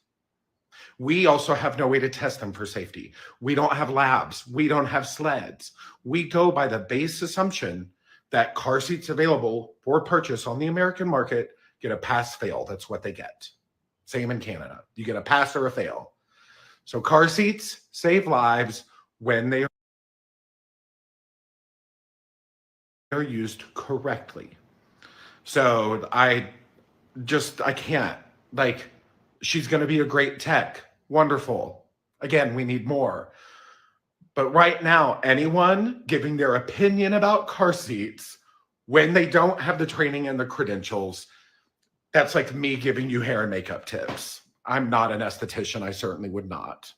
We also have no way to test them for safety. We don't have labs. We don't have sleds. We go by the base assumption that car seats available for purchase on the American market get a pass-fail. That's what they get. Same in Canada. You get a pass or a fail. So car seats save lives when they are used correctly. So I can't. Like, she's going to be a great tech. Wonderful. Again, we need more. But right now, anyone giving their opinion about car seats when they don't have the training and the credentials, that's like me giving you hair and makeup tips. I'm not an esthetician. I certainly would not.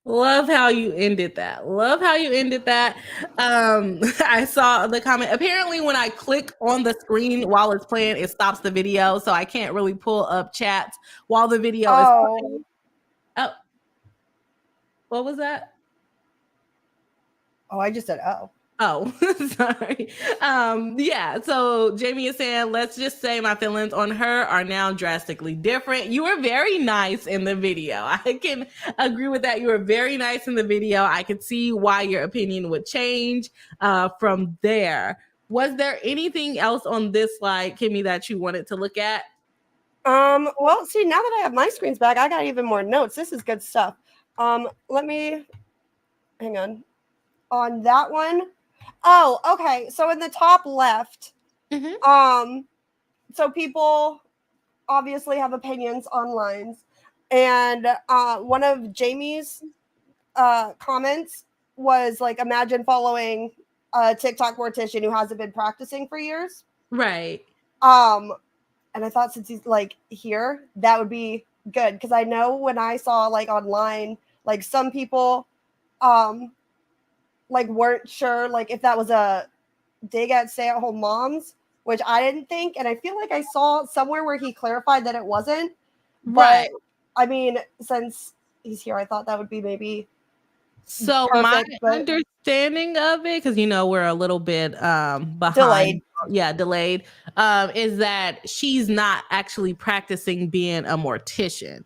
Love how you ended that. Love how you ended that. I saw the comment. Apparently, when I click on the screen while it's playing, it stops the video. So I can't really pull up chats while the video is playing. Oh, what was that? Oh, I just said, oh. Oh, sorry. Yeah. So Jamie is saying, let's just say my feelings on her are now drastically different. You were very nice in the video. I can agree with that. You were very nice in the video. I could see why your opinion would change from there. Was there anything else on this slide, Kimmy, that you wanted to look at? Well, see, now that I have my screens back, I got even more notes. This is good stuff. Let me hang on that one. Oh, okay. So in the top left, so people obviously have opinions on lines, and one of Jamie's comments was like, imagine following a TikTok mortician who hasn't been practicing for years. Right. And I thought since he's like here, that would be good, because I know when I saw like online, like some people like weren't sure like if that was a dig at stay-at-home moms, which I didn't think, and I feel like I saw somewhere where he clarified that it wasn't. Right. But I mean, since he's here, I thought that would be maybe so perfect, my understanding of it, because we're a little bit behind, delayed, is that she's not actually practicing being a mortician,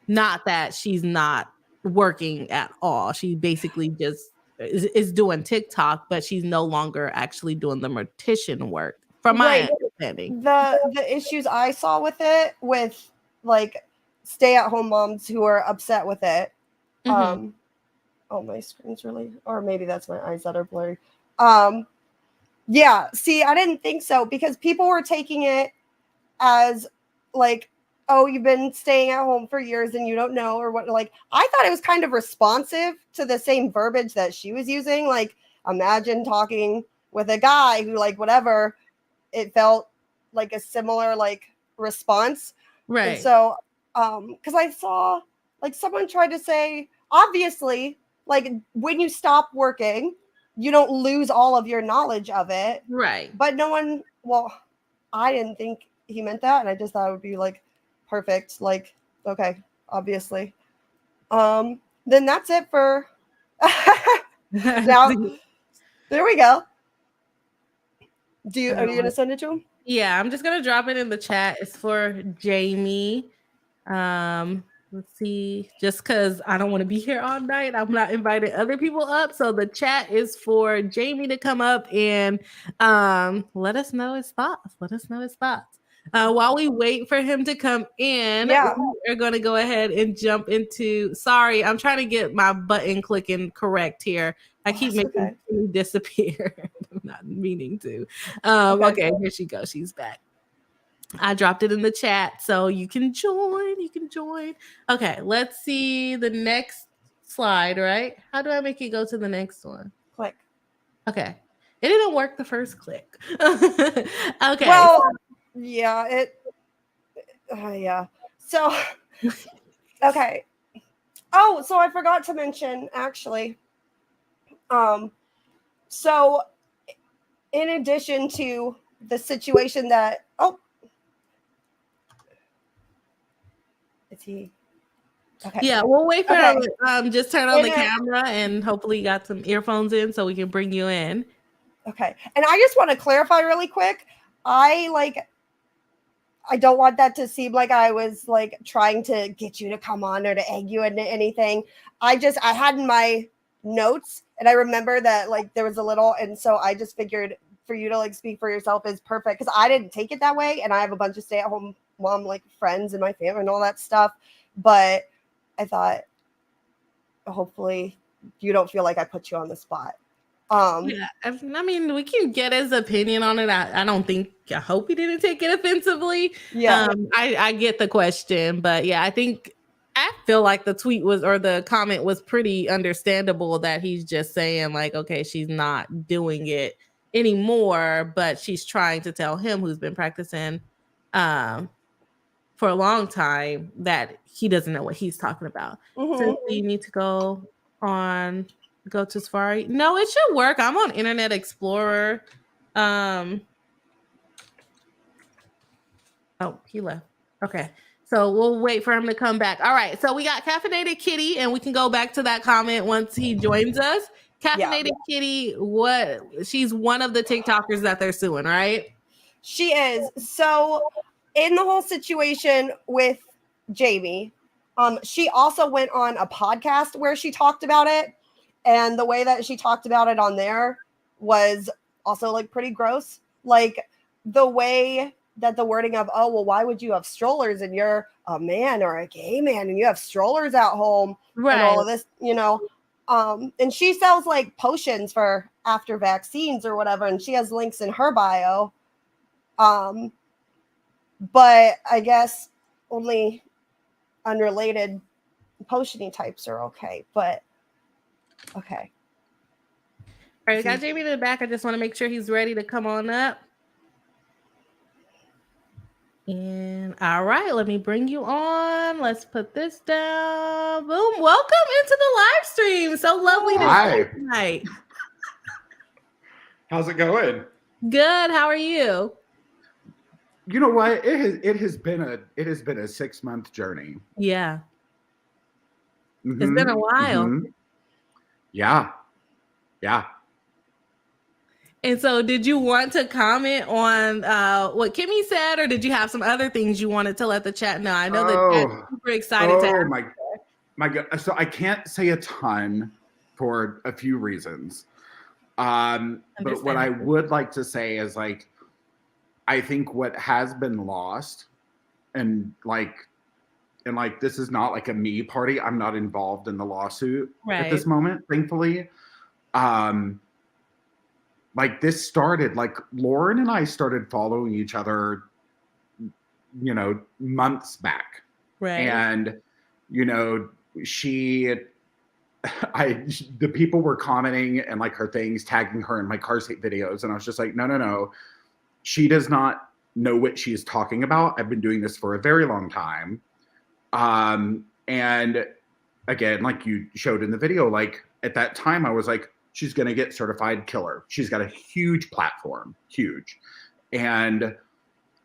not that she's not working at all. She basically just is doing TikTok, but she's no longer actually doing the mortician work, from my understanding. The issues I saw with it, with like stay-at-home moms who are upset with it, Oh, my screen's really, or maybe that's my eyes that are blurry. Yeah, see, I didn't think so because people were taking it as like, oh, you've been staying at home for years and you don't know or what. Like, I thought it was kind of responsive to the same verbiage that she was using. Like, imagine talking with a guy who, like, whatever, it felt like a similar like response. And Right. so, because I saw like someone tried to say, obviously, like when you stop working, you don't lose all of your knowledge of it. Right. But no one, well, I didn't think he meant that, and I just thought it would be like perfect. Like, okay, obviously. Then that's it for now. There we go. Are you gonna send it to him? Yeah, I'm just gonna drop it in the chat. It's for Jamie. Let's see. Just because I don't want to be here all night, I'm not inviting other people up. So the chat is for Jamie to come up and let us know his thoughts. Let us know his thoughts. While we wait for him to come in, we are going to go ahead and jump into. Sorry, I'm trying to get my button clicking correct here. I keep making it disappear. I'm not meaning to. Okay, here she goes. She's back. I dropped it in the chat, so you can join. You can join. Okay, let's see the next slide, right? How do I make it go to the next one? Click. Okay. It didn't work the first click. Okay. Well, yeah, yeah. So, okay. Oh, so I forgot to mention, actually. So in addition to the situation that, is he? Okay. Yeah, we'll wait for him. Just turn on the camera and hopefully you got some earphones in so we can bring you in. Okay. And I just want to clarify really quick. I don't want that to seem like I was like trying to get you to come on or to egg you into anything. I had in my notes and I remember that like there was a little, and so I just figured for you to like speak for yourself is perfect because I didn't take it that way, and I have a bunch of stay-at-home mom like friends in my family and all that stuff, but I thought hopefully you don't feel like I put you on the spot. Yeah, I mean, we can get his opinion on it. I hope he didn't take it offensively. Yeah. I get the question, but yeah, I feel like the tweet or the comment was pretty understandable that he's just saying like, okay, she's not doing it anymore, but she's trying to tell him, who's been practicing for a long time, that he doesn't know what he's talking about. So you need to go to Safari. No, it should work. I'm on Internet Explorer. Oh, he left. Okay. So we'll wait for him to come back. All right. So we got Caffeinated Kitty, and we can go back to that comment once he joins us. Caffeinated Kitty, she's one of the TikTokers that they're suing, right? She is. So in the whole situation with Jamie, she also went on a podcast where she talked about it. And the way that she talked about it on there was also like pretty gross. Like the way that the wording of, oh, well, why would you have strollers and you're a man or a gay man and you have strollers at home and all of this, and she sells like potions for after vaccines or whatever. And she has links in her bio. But I guess only unrelated potion-y types are okay. But okay. All right, got Jamie in the back. I just want to make sure he's ready to come on up. And all right, let me bring you on. Let's put this down. Boom. Welcome into the live stream. So lovely to see you tonight. How's it going? Good. How are you? You know what? It has been a 6-month journey. Yeah. Mm-hmm. It's been a while. Mm-hmm. Yeah. And so did you want to comment on what Kimmy said, or did you have some other things you wanted to let the chat know? I know the chat's super excited to have my God. So I can't say a ton for a few reasons. But what I would like to say is like, I think what has been lost and and like this is not like a me party. I'm not involved in the lawsuit at this Right. moment, thankfully. Like this started, like Lauren and I started following each other, you know, months back. Right. And, you know, the people were commenting and like her things, tagging her in my car seat videos. And I was just like, no. She does not know what she is talking about. I've been doing this for a very long time. And again, like you showed in the video, like at that time I was like, she's going to get certified killer. She's got a huge platform, huge. And,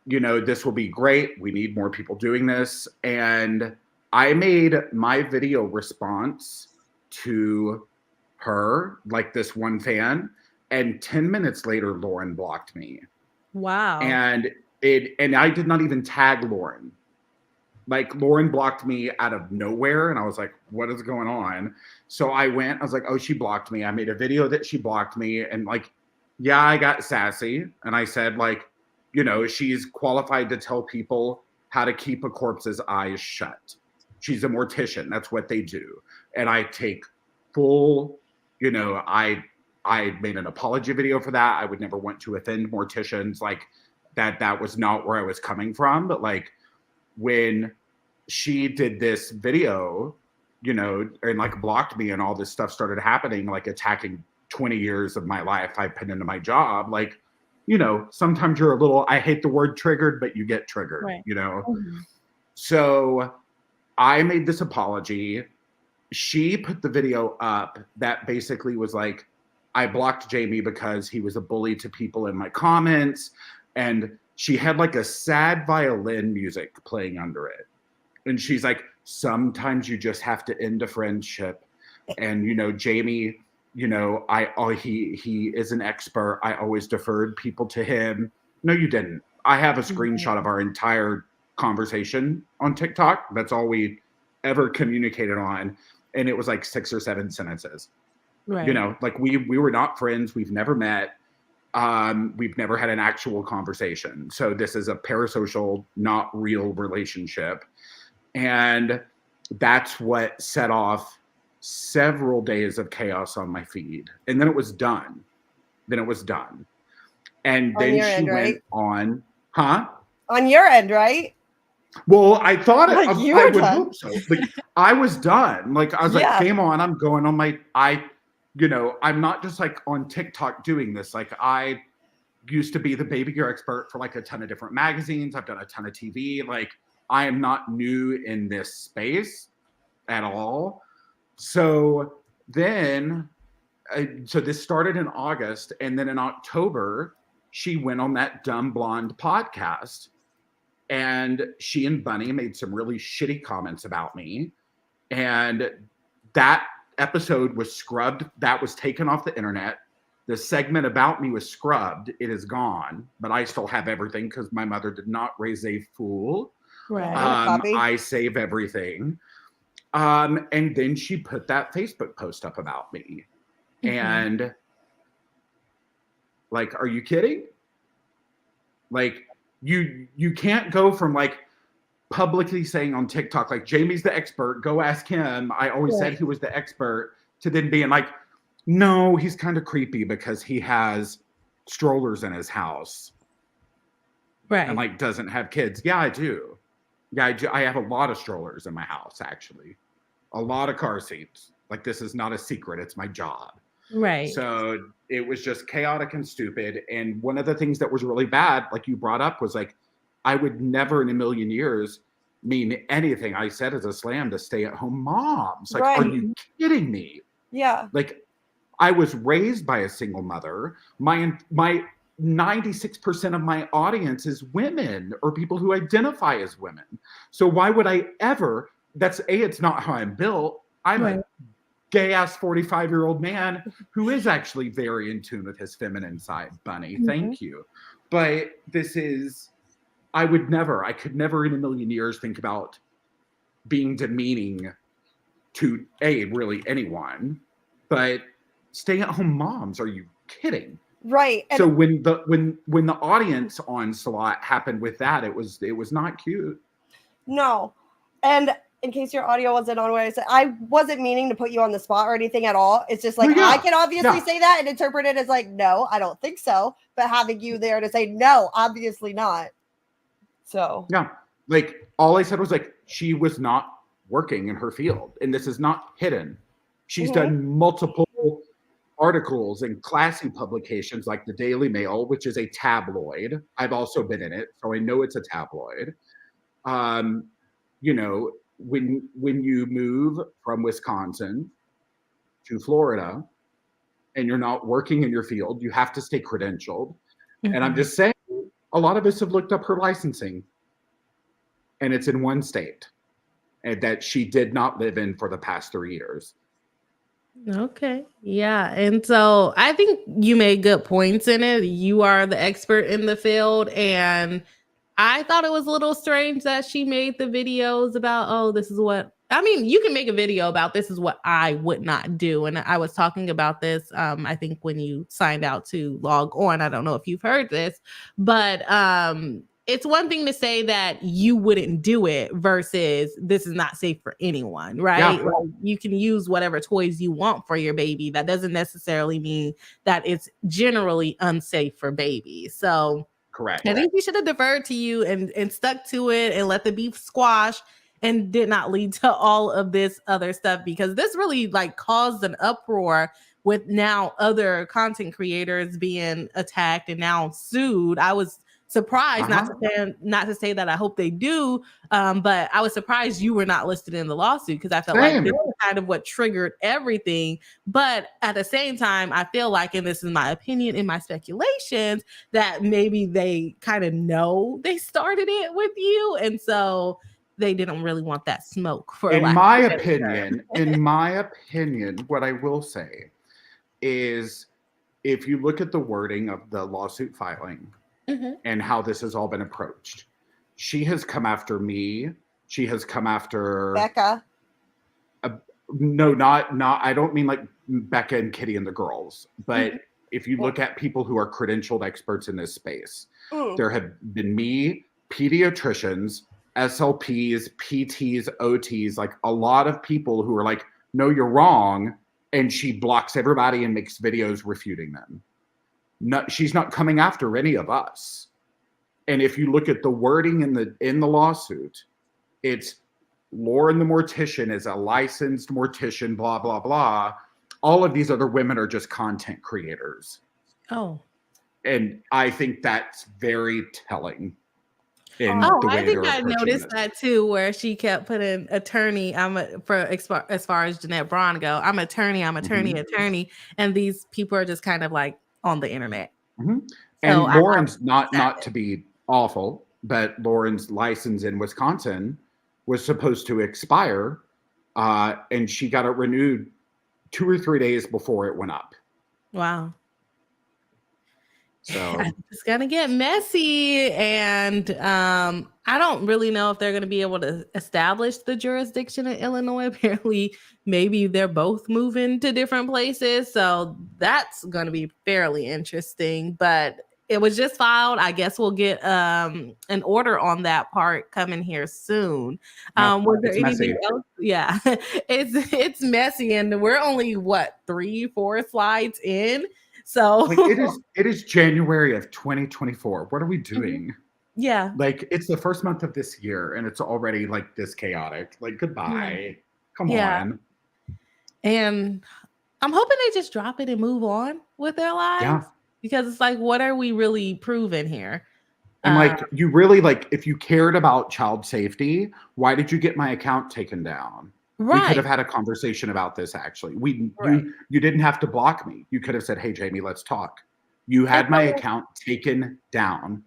you know, this will be great. We need more people doing this. And I made my video response to her, like this one fan. And 10 minutes later, Lauren blocked me. Wow. And I did not even tag Lauren. Like Lauren blocked me out of nowhere. And I was like, what is going on? So I was like, oh, she blocked me. I made a video that she blocked me. And like, yeah, I got sassy. And I said like, you know, she's qualified to tell people how to keep a corpse's eyes shut. She's a mortician. That's what they do. And I take full, you know, I made an apology video for that. I would never want to offend morticians. Like that was not where I was coming from. But like when she did this video, you know, and like blocked me and all this stuff started happening, like attacking 20 years of my life I put into my job, like, you know, sometimes you're a little, I hate the word triggered, but you get triggered, right. You know? Mm-hmm. So I made this apology. She put the video up that basically was like, I blocked Jamie because he was a bully to people in my comments. And she had like a sad violin music playing under it. And she's like, sometimes you just have to end a friendship. And, you know, Jamie, you know, he is an expert. I always deferred people to him. No, you didn't. I have a screenshot of our entire conversation on TikTok. That's all we ever communicated on. And it was like 6 or 7 sentences. Right. You know, like we were not friends. We've never met. We've never had an actual conversation. So this is a parasocial, not real relationship. And that's what set off several days of chaos on my feed. And then it was done. And then she went on, on your end, right? Well, I thought I would hope so. Like, I was done. Like, I was like, game on. I'm going on you know, I'm not just like on TikTok doing this. Like I used to be the baby gear expert for like a ton of different magazines. I've done a ton of TV. Like I am not new in this space at all. So then, so this started in August. And then in October, she went on that Dumb Blonde podcast. And she and Bunny made some really shitty comments about me. And that episode was scrubbed. That was taken off the internet. The segment about me was scrubbed. It is gone, but I still have everything because my mother did not raise a fool. Right. I save everything. And then she put that Facebook post up about me. Mm-hmm. And like, are you kidding? Like, you can't go from like publicly saying on TikTok, like Jamie's the expert, go ask him. I always said he was the expert, to then being like, no, he's kind of creepy because he has strollers in his house. Right. And like doesn't have kids. Yeah, I do. Yeah, I do. I have a lot of strollers in my house, actually. A lot of car seats. Like this is not a secret. It's my job. Right. So it was just chaotic and stupid. And one of the things that was really bad, like you brought up, was like, I would never in a million years mean anything I said as a slam to stay-at-home moms. Like, are you kidding me? Yeah. Like, I was raised by a single mother. My 96% of my audience is women or people who identify as women. So why would I ever? It's not how I'm built. I'm a gay-ass 45-year-old man who is actually very in tune with his feminine side, Bunny. Mm-hmm. Thank you. But this is... I could never in a million years think about being demeaning to really anyone, but stay-at-home moms, are you kidding? Right. And so when the audience onslaught happened with that, it was not cute. No. And in case your audio wasn't on what I said, I wasn't meaning to put you on the spot or anything at all. It's just like, Well, yeah, I can obviously yeah. say that and interpret it as like, no, I don't think so. But having you there to say, no, obviously not. So, Yeah. Like, all I said was like, she was not working in her field. And this is not hidden. She's done multiple articles in classy publications like the Daily Mail, which is a tabloid. I've also been in it, so I know it's a tabloid. You know, when you move from Wisconsin to Florida and you're not working in your field, you have to stay credentialed. And I'm just saying, a lot of us have looked up her licensing, and it's in one state, and that she did not live in for the past 3 years. Okay. Yeah. And so I think you made good points in it. You are the expert in the field. And I thought it was a little strange that she made the videos about, oh, this is what, I mean, you can make a video about this is what I would not do. And I was talking about this, I think when you signed out to log on, I don't know if you've heard this, but it's one thing to say that you wouldn't do it versus this is not safe for anyone, right? Yeah. Like, you can use whatever toys you want for your baby. That doesn't necessarily mean that it's generally unsafe for babies. So Correct. I think we should have deferred to you and stuck to it and let the beef squash and did not lead to all of this other stuff, because this really like caused an uproar with now other content creators being attacked and now sued. I was surprised, not to say that I hope they do, but I was surprised you were not listed in the lawsuit, because I felt like this is kind of what triggered everything. But at the same time, I feel like, and this is my opinion and my speculations, that maybe they kind of know they started it with you, and so they didn't really want that smoke. For in my opinion, what I will say is, if you look at the wording of the lawsuit filing and how this has all been approached, she has come after me. She has come after Becca. No, not. I don't mean like Becca and Kitty and the girls, but if you look at people who are credentialed experts in this space, there have been me, pediatricians, SLPs, PTs, OTs, like a lot of people who are like, no, you're wrong. And she blocks everybody and makes videos refuting them. No, she's not coming after any of us. And if you look at the wording in the lawsuit, it's Lauren the Mortician is a licensed mortician, blah, blah, blah. All of these other women are just content creators. Oh. And I think that's very telling. I think I noticed that too, where she kept putting attorney. As far as Jeanette Braun go, I'm attorney, attorney, and these people are just kind of like on the internet. And Lauren's not to be awful, but Lauren's license in Wisconsin was supposed to expire, and she got it renewed 2 or 3 days before it went up. Wow. So it's gonna get messy, and I don't really know if they're gonna be able to establish the jurisdiction in Illinois. Apparently, maybe they're both moving to different places, so that's gonna be fairly interesting. But it was just filed. I guess we'll get an order on that part coming here soon. Was there anything else? Yeah, it's messy, and we're only 3-4 slides in. So like it is January of 2024. What are we doing? Yeah. Like, it's the first month of this year and it's already like this chaotic. Like, goodbye. Come on. And I'm hoping they just drop it and move on with their lives. Yeah. Because it's like, what are we really proving here? And like, you really, like, if you cared about child safety, why did you get my account taken down? Right. We could have had a conversation about this, actually. You didn't have to block me. You could have said, hey, Jamie, let's talk. You had my account taken down.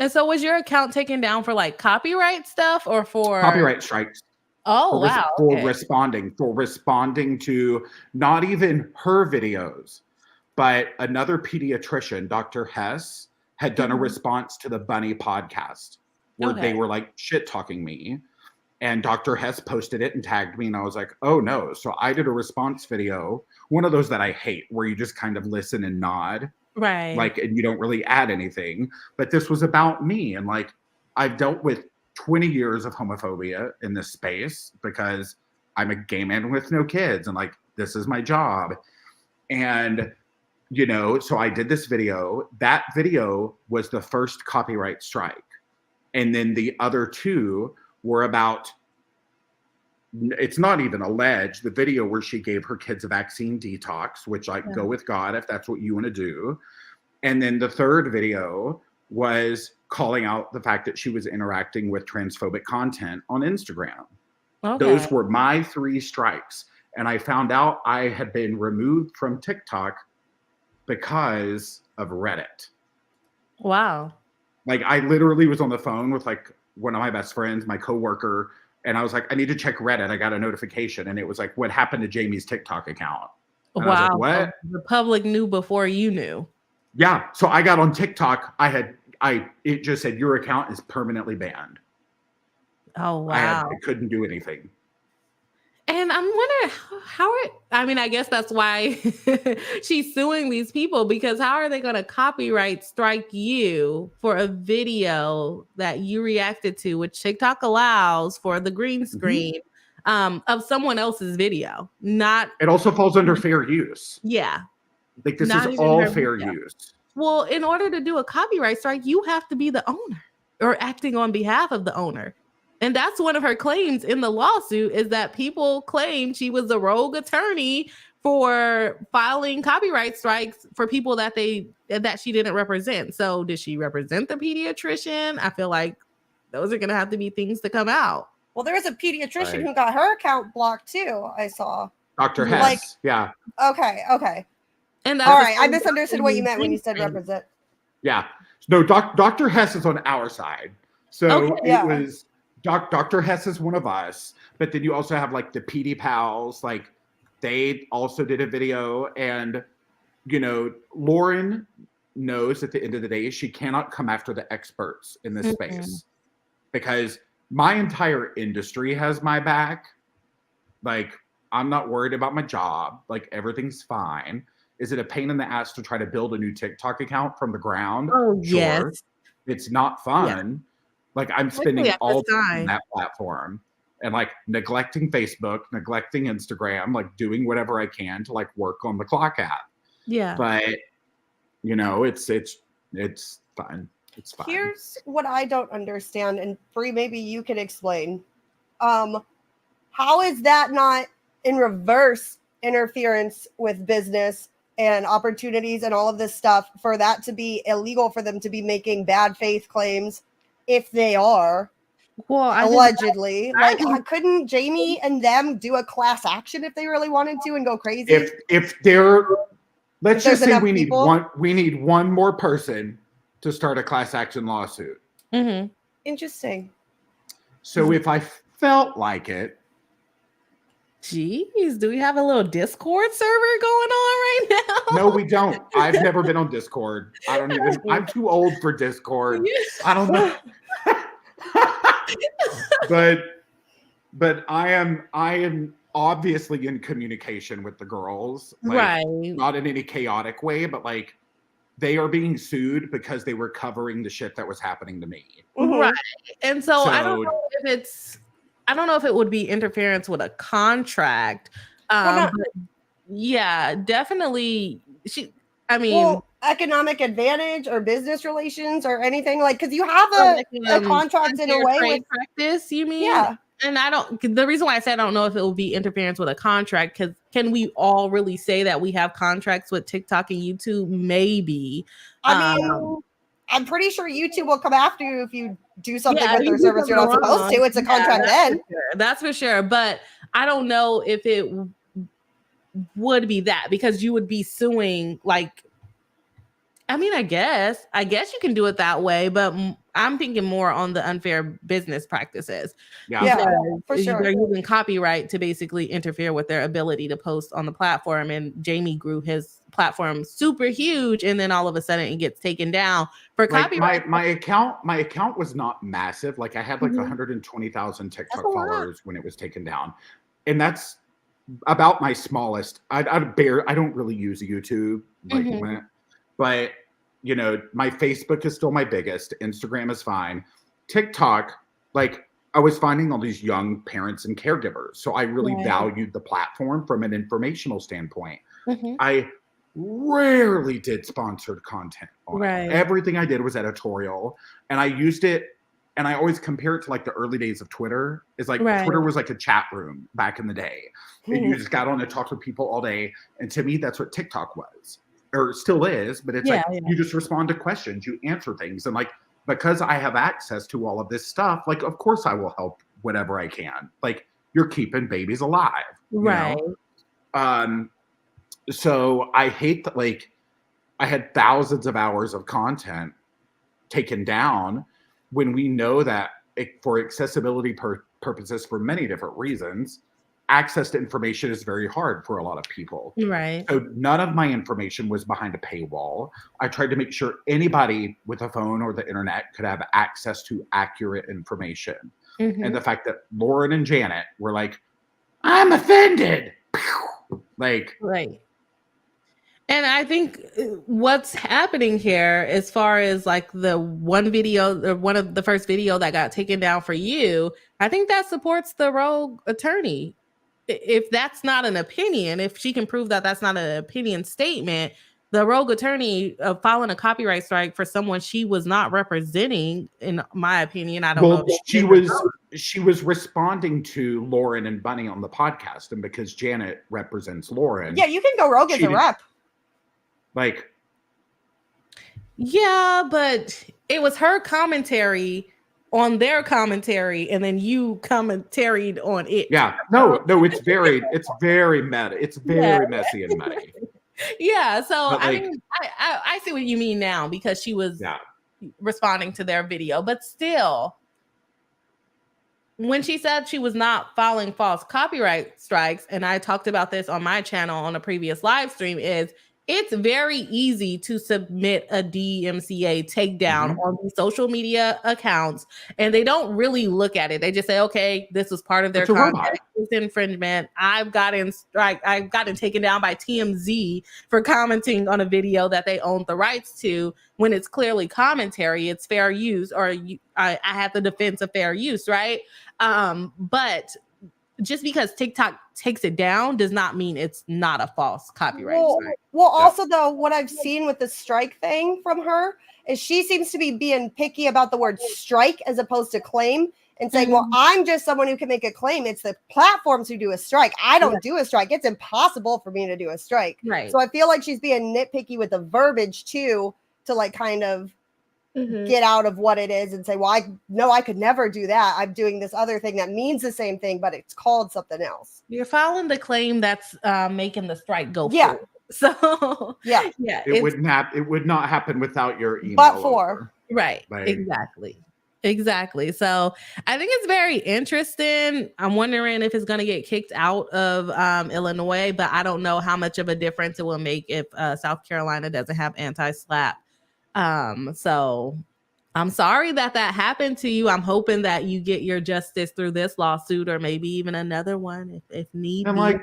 And so was your account taken down for like copyright stuff or for copyright strikes? Oh, wow. For responding to not even her videos, but another pediatrician, Dr. Hess, had done a response to the Bunny podcast where they were like shit talking me. And Dr. Hess posted it and tagged me, and I was like, oh no. So I did a response video, one of those that I hate, where you just kind of listen and nod. Right. Like, and you don't really add anything. But this was about me. And like, I've dealt with 20 years of homophobia in this space because I'm a gay man with no kids and like this is my job. And you know, so I did this video. That video was the first copyright strike. And then the other two were about, it's not even alleged, the video where she gave her kids a vaccine detox, which I go with God if that's what you want to do. And then the third video was calling out the fact that she was interacting with transphobic content on Instagram. Okay. Those were my 3 strikes. And I found out I had been removed from TikTok because of Reddit. Wow. Like I literally was on the phone with like one of my best friends, my coworker, and I was like, I need to check Reddit. I got a notification and it was like, what happened to Jamie's TikTok account? And wow. I was like, what? The public knew before you knew. Yeah. So I got on TikTok. It just said your account is permanently banned. Oh, wow. I couldn't do anything. And I'm wondering I guess that's why she's suing these people, because how are they going to copyright strike you for a video that you reacted to, which TikTok allows for the green screen of someone else's video? It also falls under fair use. Yeah. Like this is all fair use. Well, in order to do a copyright strike, you have to be the owner or acting on behalf of the owner. And that's one of her claims in the lawsuit, is that people claim she was a rogue attorney for filing copyright strikes for people that she didn't represent. So did she represent the pediatrician? I feel like those are going to have to be things to come out. Well, there was a pediatrician who got her account blocked too, I saw. Dr. Hess, yeah. Okay. And all right, I misunderstood what you meant when you said represent. Yeah. No, Dr. Hess is on our side. So it was... Dr. Hess is one of us, but then you also have like the PD Pals, like they also did a video, and you know, Lauren knows at the end of the day, she cannot come after the experts in this space because my entire industry has my back. Like I'm not worried about my job. Like everything's fine. Is it a pain in the ass to try to build a new TikTok account from the ground? Oh, sure. Yes. It's not fun. Like I'm spending all time on that platform and like neglecting Facebook, neglecting Instagram, like doing whatever I can to like work on the Clock app. Yeah. But you know, it's fun. It's fine. Here's what I don't understand, and Bree, maybe you can explain. How is that not in reverse interference with business and opportunities and all of this stuff for that to be illegal for them to be making bad faith claims? If they are, well, allegedly, couldn't Jamie and them do a class action if they really wanted to and go crazy? If let's just say we need one more person to start a class action lawsuit. Mm-hmm. Interesting. So if I felt like it, geez, do we have a little Discord server going on right now? No, we don't. I've never been on Discord. I'm too old for Discord. I don't know. but I am obviously in communication with the girls. Like, right. Not in any chaotic way, but like they are being sued because they were covering the shit that was happening to me. Right. And so I don't know if it would be interference with a contract. But yeah, definitely. Economic advantage or business relations or anything, like, because you have a contract in a way with practice, you mean? Yeah. And the reason why I said I don't know if it will be interference with a contract, because can we all really say that we have contracts with TikTok and YouTube? Maybe. I mean, I'm pretty sure YouTube will come after you if you do something with their service you're not supposed to. It's a contract then. That's for sure. But I don't know if it would be that, because you would be suing, like, I mean, I guess you can do it that way, but I'm thinking more on the unfair business practices. Yeah, for sure. They're using copyright to basically interfere with their ability to post on the platform. And Jamie grew his platform super huge, and then all of a sudden it gets taken down for copyright. My account was not massive. Like I had like 120,000 TikTok followers when it was taken down, and that's about my smallest. I don't really use YouTube but you know, my Facebook is still my biggest. Instagram is fine. TikTok, like I was finding all these young parents and caregivers. So I really Right. valued the platform from an informational standpoint. Mhm. I rarely did sponsored content on Right. it. Everything I did was editorial, and I used it. And I always compare it to like the early days of Twitter. It's like Right. Twitter was like a chat room back in the day. And you just got on and talked with people all day. And to me, that's what TikTok was, or still is. But it's Yeah, like yeah. you just respond to questions, you answer things. And like, because I have access to all of this stuff, like, of course I will help whatever I can. Like, you're keeping babies alive. You Right. know? So I hate that, like, I had thousands of hours of content taken down when we know that for accessibility purposes, for many different reasons, access to information is very hard for a lot of people. Right. So none of my information was behind a paywall. I tried to make sure anybody with a phone or the internet could have access to accurate information. Mhm. And the fact that Lauren and Janet were like, I'm offended. Like, Right. And I think what's happening here, as far as like the one video or one of the first video that got taken down for you, I think that supports the rogue attorney. If that's not an opinion, if she can prove that that's not an opinion statement, the rogue attorney filing a copyright strike for someone she was not representing, in my opinion, I don't know. She was responding to Lauren and Bunny on the podcast, and because Janet represents Lauren, Yeah, you can go rogue as a rep. Like, yeah, but it was her commentary on their commentary, and then you commentaried on it. Yeah, no, it's very meta. It's very messy and muddy. Yeah, so But, like, I mean, I see what you mean now, because she was responding to their video, but still, when she said she was not filing false copyright strikes, and I talked about this on my channel on a previous live stream, is it's very easy to submit a DMCA takedown on these social media accounts, and they don't really look at it. They just say, okay, this was part of their content. It's infringement. I've gotten taken down by TMZ for commenting on a video that they owned the rights to, when it's clearly commentary. It's fair use, or I have the defense of fair use, right? But just because TikTok takes it down does not mean it's not a false copyright strike. Well, also though, what I've seen with the strike thing from her is she seems to be being picky about the word strike as opposed to claim, and saying, well, I'm just someone who can make a claim. It's the platforms who do a strike. I don't do a strike. It's impossible for me to do a strike. Right. So I feel like she's being nitpicky with the verbiage too, to like kind of get out of what it is and say, well, I could never do that. I'm doing this other thing that means the same thing, but it's called something else. You're filing the claim that's making the strike go yeah. forward. So yeah, it would not happen without your email. But for right, like, exactly. So I think it's very interesting. I'm wondering if it's going to get kicked out of Illinois, but I don't know how much of a difference it will make if South Carolina doesn't have anti-slap. So I'm sorry that happened to you. I'm hoping that you get your justice through this lawsuit, or maybe even another one if need be. Like,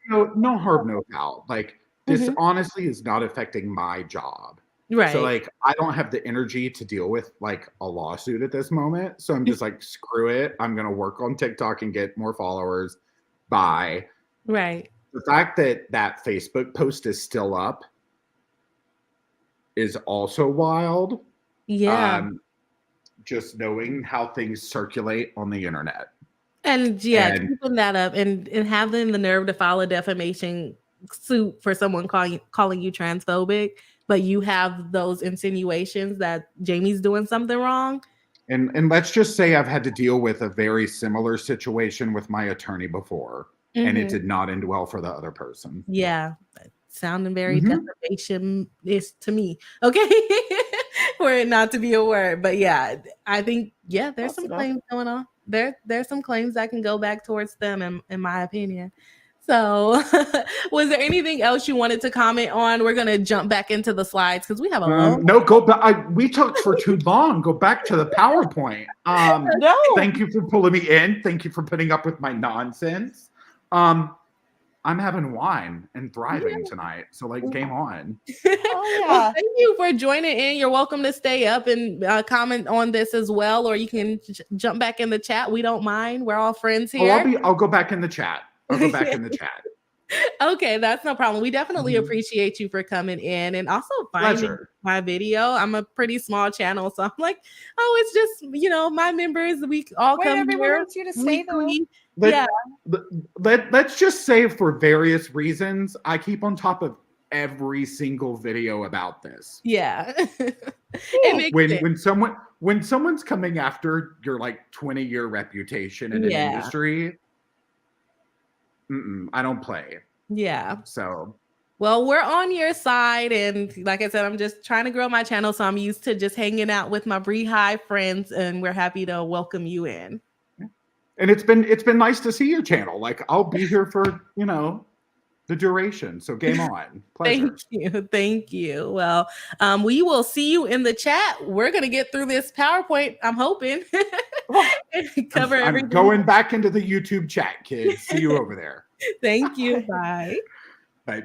no harm, no foul. Like, this honestly is not affecting my job. Right. So like, I don't have the energy to deal with like a lawsuit at this moment. So I'm just like, screw it. I'm going to work on TikTok and get more followers. Bye. Right. The fact that Facebook post is still up is also wild. Yeah. Just knowing how things circulate on the internet. And keeping that up and having the nerve to file a defamation suit for someone calling you transphobic, but you have those insinuations that Jamie's doing something wrong. And let's just say I've had to deal with a very similar situation with my attorney before, and it did not end well for the other person. Yeah. Sounding very defamation-ish to me. Okay. For it not to be a word. But yeah, I think, there's some claims going on. There's some claims that can go back towards them, in my opinion. So was there anything else you wanted to comment on? We're going to jump back into the slides because we have a long no, go back. We talked for too long. Go back to the PowerPoint. Thank you for pulling me in. Thank you for putting up with my nonsense. I'm having wine and thriving tonight. So like, game on. Oh Well, yeah. thank you for joining in. You're welcome to stay up and comment on this as well, or you can jump back in the chat. We don't mind. We're all friends Oh, here. I'll go back in the chat. I'll go back in the chat. Okay, that's no problem. We definitely appreciate you for coming in and also finding Pleasure. my video. I'm a pretty small channel, so I'm like, oh, it's just my members. We all Wait, come everyone here wants you to stay though. weekly. Let's just say, for various reasons, I keep on top of every single video about this. Yeah. It makes sense. When someone's coming after your like 20-year reputation in an industry, I don't play. Yeah. So, well, we're on your side, and like I said, I'm just trying to grow my channel, so I'm used to just hanging out with my Bree High friends, and we're happy to welcome you in. and it's been nice to see your channel. Like, I'll be here for the duration. So game on. Pleasure. Thank you. Well, we will see you in the chat. We're gonna get through this PowerPoint, I'm hoping. Cover everything. I'm going back into the YouTube chat, kids. See you over there. Thank you. Bye. Bye.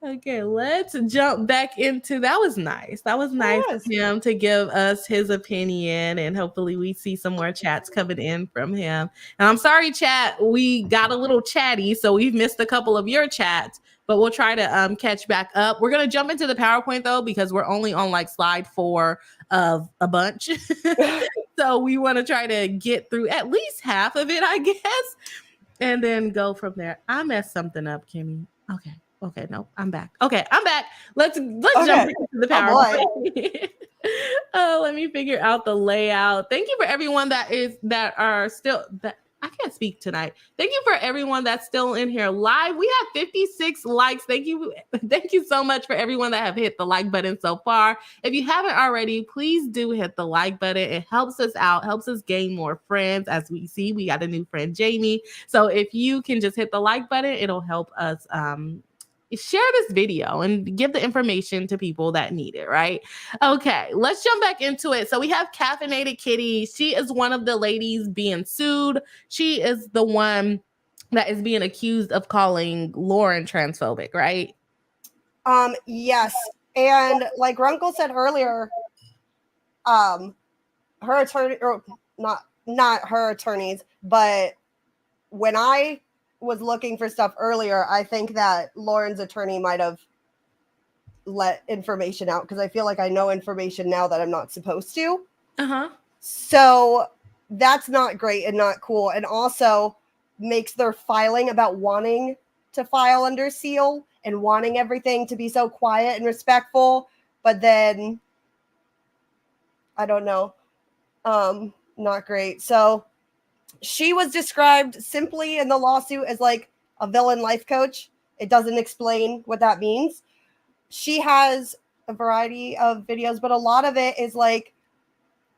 Okay, let's jump back into that. Was nice. That was nice of him to give us his opinion, and hopefully we see some more chats coming in from him. And I'm sorry, chat, we got a little chatty, so we've missed a couple of your chats, but we'll try to catch back up. We're gonna jump into the PowerPoint though, because we're only on like slide 4 of a bunch. So we want to try to get through at least half of it, I guess, and then go from there. I messed something up, Kimmy. Okay, no, I'm back. Okay, I'm back. Let's jump into the PowerPoint. Let me figure out the layout. Thank you for everyone that are still I can't speak tonight. Thank you for everyone that's still in here live. We have 56 likes. Thank you so much for everyone that have hit the like button so far. If you haven't already, please do hit the like button. It helps us out, helps us gain more friends. As we see, we got a new friend, Jamie. So if you can just hit the like button, it'll help us share this video and give the information to people that need it, right? Okay, let's jump back into it. So we have Caffeinated Kitty. She is one of the ladies being sued. She is the one that is being accused of calling Lauren transphobic, right? Yes. And like Runkle said earlier, her attorney, or not her attorneys, but when I was looking for stuff earlier, I think that Lauren's attorney might have let information out, because I feel like I know information now that I'm not supposed to. So that's not great and not cool, and also makes their filing about wanting to file under seal and wanting everything to be so quiet and respectful, but then I don't know, not great. So she was described simply in the lawsuit as like a villain life coach. It doesn't explain what that means. She has a variety of videos, but a lot of it is like,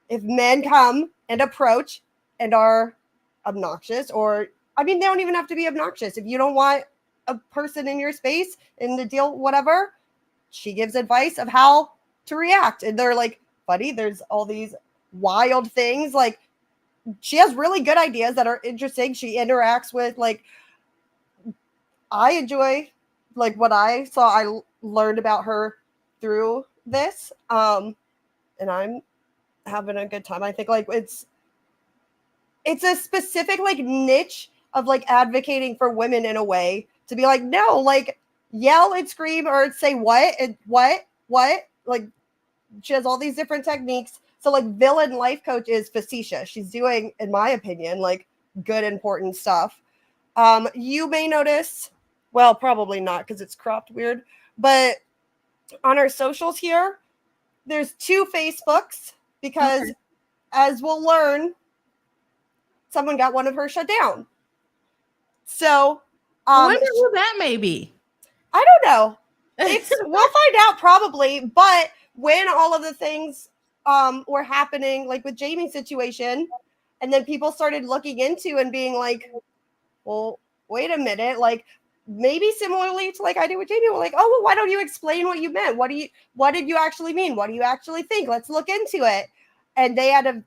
if men come and approach and are obnoxious, or I mean, they don't even have to be obnoxious. If you don't want a person in your space in the deal, whatever, she gives advice of how to react. And they're like, buddy, there's all these wild things. Like, she has really good ideas that are interesting. She interacts with, like, I enjoy like what I saw. I learned about her through this. And I'm having a good time. I think like it's a specific like niche of like advocating for women in a way to be like, no, like yell and scream or say what and what, like she has all these different techniques. So like villain life coach is facetious. She's doing, in my opinion, like good, important stuff. You may notice, well, probably not because it's cropped weird, but on our socials here, there's 2 Facebooks because as we'll learn, someone got one of her shut down. So I wonder who that may be. I don't know. We'll find out probably, but when all of the things were happening, like with Jamie's situation, and then people started looking into and being like, well, wait a minute, like maybe similarly to like I did with Jamie, we're like, oh, well, why don't you explain what you meant? What did you actually mean? What do you actually think? Let's look into it. And they had a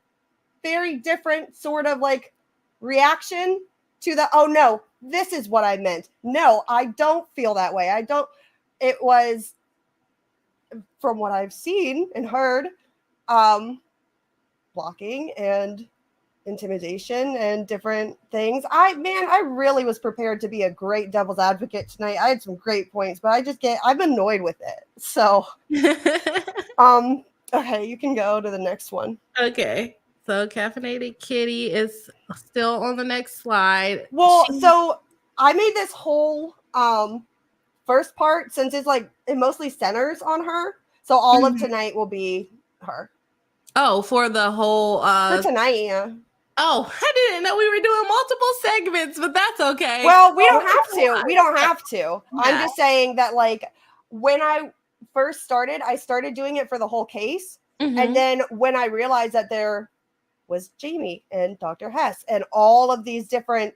very different sort of like reaction to the, oh no, this is what I meant. No, I don't feel that way. It was, from what I've seen and heard, blocking and intimidation and different things. I really was prepared to be a great devil's advocate tonight. I had some great points, but I'm annoyed with it. So, okay, you can go to the next one. Okay. So Caffeinated Kitty is still on the next slide. Well, so I made this whole first part, since it's like it mostly centers on her. So all of tonight will be her. Oh, for the whole for tonight, yeah. Oh, I didn't know we were doing multiple segments, but that's okay. Well, we don't have to. We don't have to. Yeah. I'm just saying that, like, when I first started, I started doing it for the whole case. And then when I realized that there was Jamie and Dr. Hess and all of these different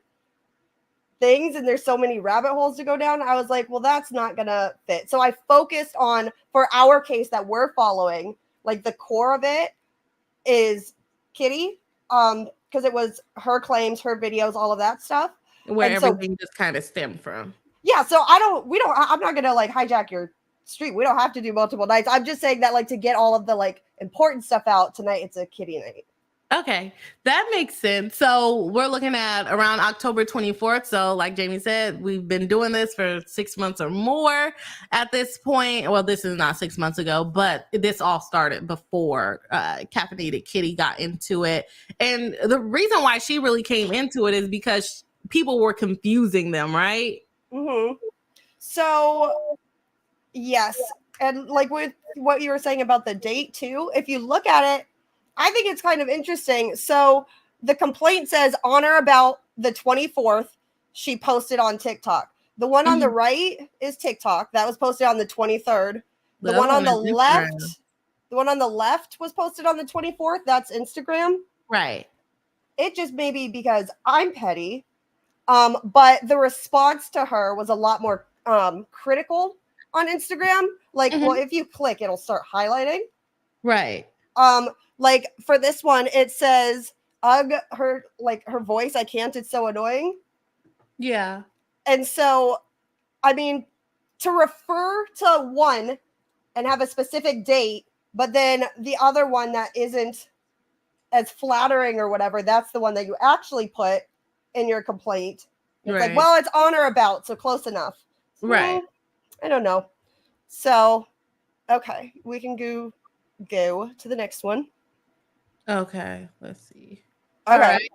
things, and there's so many rabbit holes to go down, I was like, well, that's not going to fit. So I focused on, for our case that we're following, like the core of it is Kitty, because it was her claims, her videos, all of that stuff. Where everything just kind of stemmed from. Yeah, so I'm not gonna like hijack your street. We don't have to do multiple nights. I'm just saying that, like, to get all of the like important stuff out tonight, it's a Kitty night. Okay, that makes sense. So we're looking at around October 24th. So like Jamie said, we've been doing this for 6 months or more at this point. Well, this is not 6 months ago, but this all started before Caffeinated Kitty got into it. And the reason why she really came into it is because people were confusing them, right? So, yes. And like with what you were saying about the date too, if you look at it, I think it's kind of interesting. So the complaint says on or about the 24th, she posted on TikTok. The one on the right is TikTok. That was posted on the 23rd. The one on the left was posted on the 24th. That's Instagram. Right. It just may be because I'm petty. But the response to her was a lot more critical on Instagram. Like, well, if you click, it'll start highlighting. Right. Like for this one, it says, "Ugh, her voice, I can't, it's so annoying." Yeah. And so, I mean, to refer to one and have a specific date, but then the other one that isn't as flattering or whatever, that's the one that you actually put in your complaint. It's like, well, it's on or about, so close enough. Right. I don't know. So, okay, we can go to the next one. Okay, let's see. Okay. Right.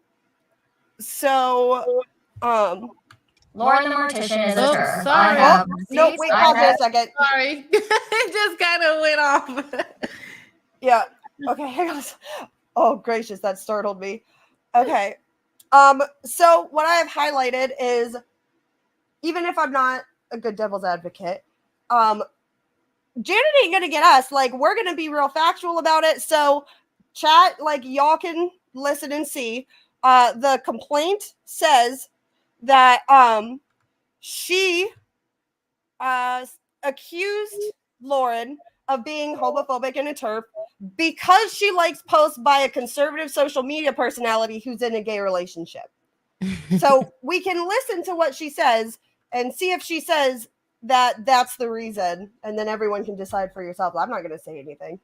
So, Lauren the Mortician is a turf. Sorry. No, wait, pause it a second. Sorry. It just kind of went off. Yeah. Okay, hang on. Oh, gracious, that startled me. Okay. So what I have highlighted is, even if I'm not a good devil's advocate, Janet ain't gonna get us. Like, we're gonna be real factual about it. So chat, like, y'all can listen and see. The complaint says that she accused Lauren of being homophobic and a TERF because she likes posts by a conservative social media personality who's in a gay relationship. So we can listen to what she says and see if she says that that's the reason, and then everyone can decide for yourself. I'm not going to say anything.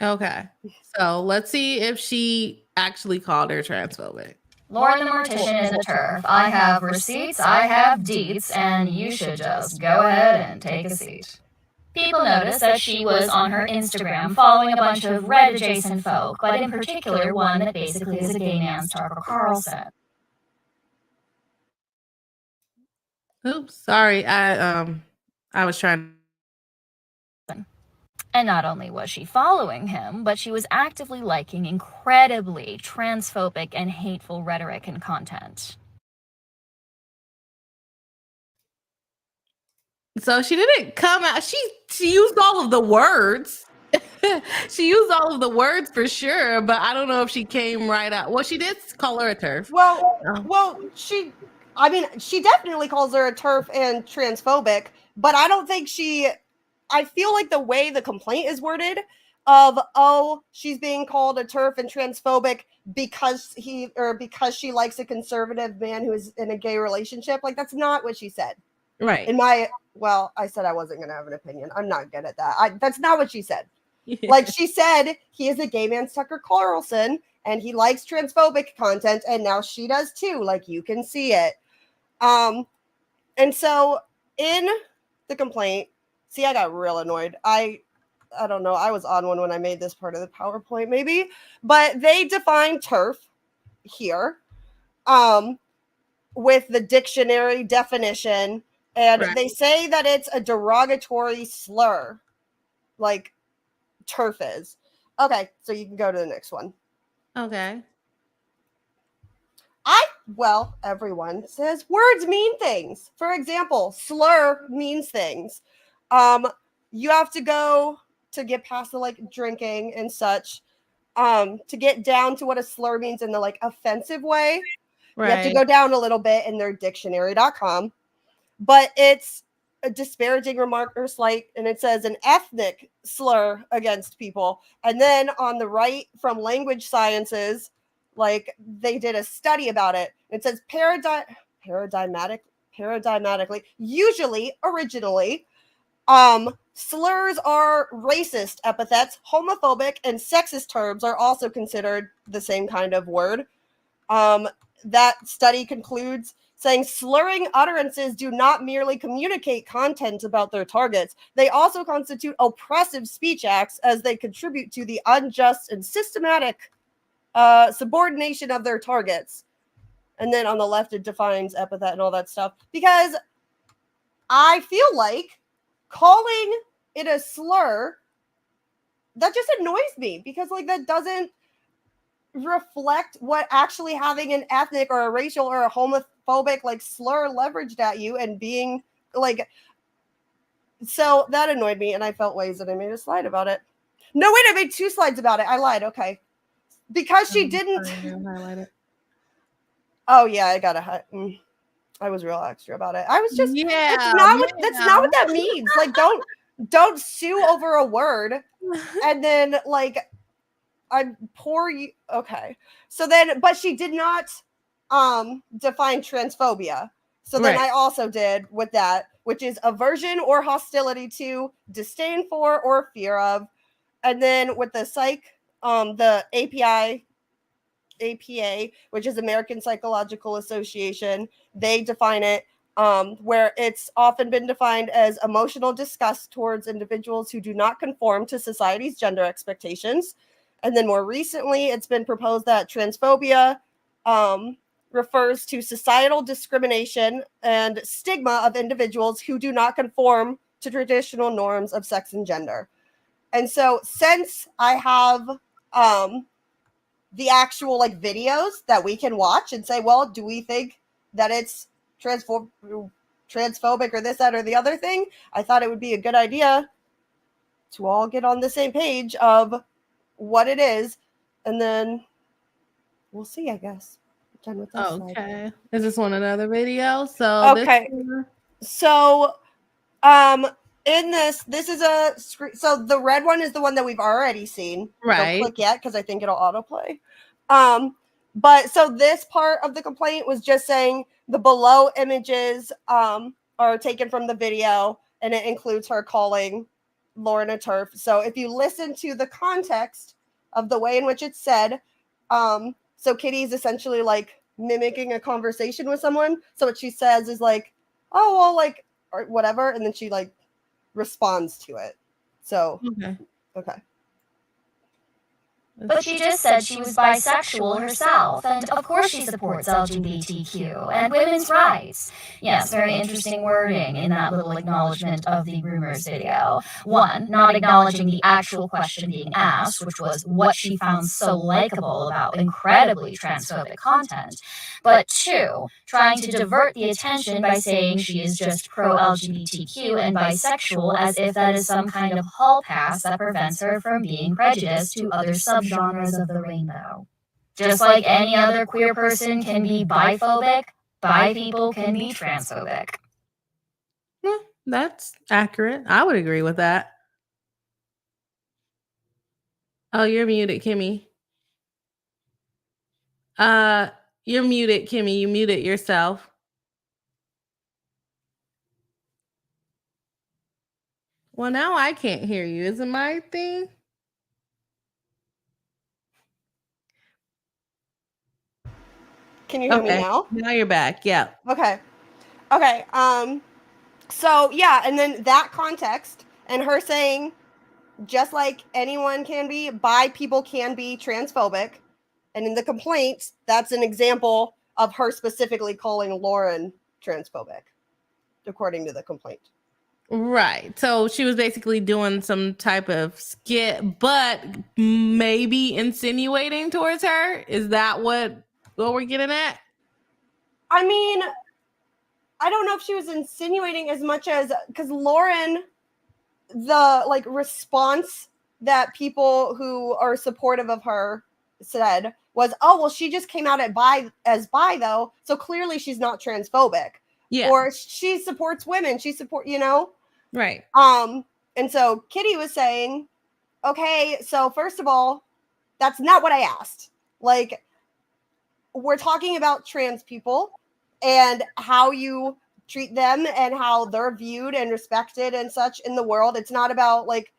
Okay. So let's see if she actually called her transphobic. Lauren the Mortician is a TERF. I have receipts, I have deets, and you should just go ahead and take a seat. People noticed that she was on her Instagram following a bunch of red adjacent folk, but in particular one that basically is a gay man's Tucker Carlson. Oops, sorry. I was trying. And not only was she following him, but she was actively liking incredibly transphobic and hateful rhetoric and content. So she didn't come out. She used all of the words. She used all of the words for sure, but I don't know if she came right out. Well, she did call her a TERF. Well, she definitely calls her a TERF and transphobic, but I don't think I feel like the way the complaint is worded, of, oh, she's being called a TERF and transphobic because because she likes a conservative man who is in a gay relationship. Like, that's not what she said. Right. I said I wasn't going to have an opinion. I'm not good at that. That's not what she said. Like, she said he is a gay man's Tucker Carlson and he likes transphobic content, and now she does too. Like, you can see it. And so in the complaint, see, I got real annoyed. I don't know. I was on one when I made this part of the PowerPoint, maybe, but they define TERF here, with the dictionary definition, and Right. they say that it's a derogatory slur, like TERF is. Okay, so you can go to the next one. Okay. Well, everyone says words mean things. For example, slur means things. You have to go to get past the like drinking and such, to get down to what a slur means in the like offensive way. Right. You have to go down a little bit in their dictionary.com. But it's a disparaging remark or slight, and it says an ethnic slur against people. And then on the right, from Language Sciences, like they did a study about it. It says paradigmatically, usually originally, slurs are racist epithets, homophobic and sexist terms are also considered the same kind of word. That study concludes saying slurring utterances do not merely communicate content about their targets. They also constitute oppressive speech acts as they contribute to the unjust and systematic subordination of their targets. And then on the left, it defines epithet and all that stuff. Because I feel like calling it a slur, that just annoys me. Because like that doesn't reflect what actually having an ethnic or a racial or a homophobic like slur leveraged at you and being like. So that annoyed me, and I felt ways that I made a slide about it. No, wait, I made 2 slides about it. I lied. Okay. Because she didn't highlight it. Oh yeah, I gotta I was real extra about it. I was just that's not what that means. Like don't sue over a word and then like I'm poor you. Okay. So then, but she did not define transphobia. So then Right. I also did with that, which is aversion or hostility to, disdain for, or fear of. And then with the the APA, which is American Psychological Association, they define it where it's often been defined as emotional disgust towards individuals who do not conform to society's gender expectations. And then more recently, it's been proposed that transphobia refers to societal discrimination and stigma of individuals who do not conform to traditional norms of sex and gender. And so since I have the actual like videos that we can watch and say, well, do we think that it's transphobic or this, that, or the other thing? I thought it would be a good idea to all get on the same page of what it is, and then we'll see, I guess. Done with that Okay. slide. Is this one another video? So okay. So in this is a screen. So the red one is the one that we've already seen. Right. Don't click yet because I think it'll autoplay. But so this part of the complaint was just saying the below images are taken from the video, and it includes her calling Lauren a TERF. So if you listen to the context of the way in which it's said, so Kitty's essentially like mimicking a conversation with someone. So what she says is like, oh, well, like, or whatever. And then she like responds to it. So, okay. But she just said she was bisexual herself, and of course she supports LGBTQ and women's rights. Yes, very interesting wording in that little acknowledgement of the rumors video. 1, not acknowledging the actual question being asked, which was what she found so likable about incredibly transphobic content. But 2, trying to divert the attention by saying she is just pro-LGBTQ and bisexual as if that is some kind of hall pass that prevents her from being prejudiced to other subgenres of the rainbow. Just like any other queer person can be biphobic, bi people can be transphobic. That's accurate. I would agree with that. Oh, you're muted, Kimmy. You're muted, Kimmy. You muted yourself. Well, now I can't hear you. Is it my thing? Can you hear me now? Now you're back. Yeah. Okay. So yeah, and then that context and her saying, just like anyone can be, bi people can be transphobic. And in the complaint, that's an example of her specifically calling Lauren transphobic, according to the complaint. Right. So she was basically doing some type of skit, but maybe insinuating towards her. Is that what we're getting at? I mean, I don't know if she was insinuating as much as, because Lauren, the like response that people who are supportive of her said was, oh, well, she just came out as bi though, so clearly she's not transphobic. Yeah. Or she supports women. She support, Right. And so Kitty was saying, okay, so first of all, that's not what I asked. Like, we're talking about trans people and how you treat them and how they're viewed and respected and such in the world. It's not about like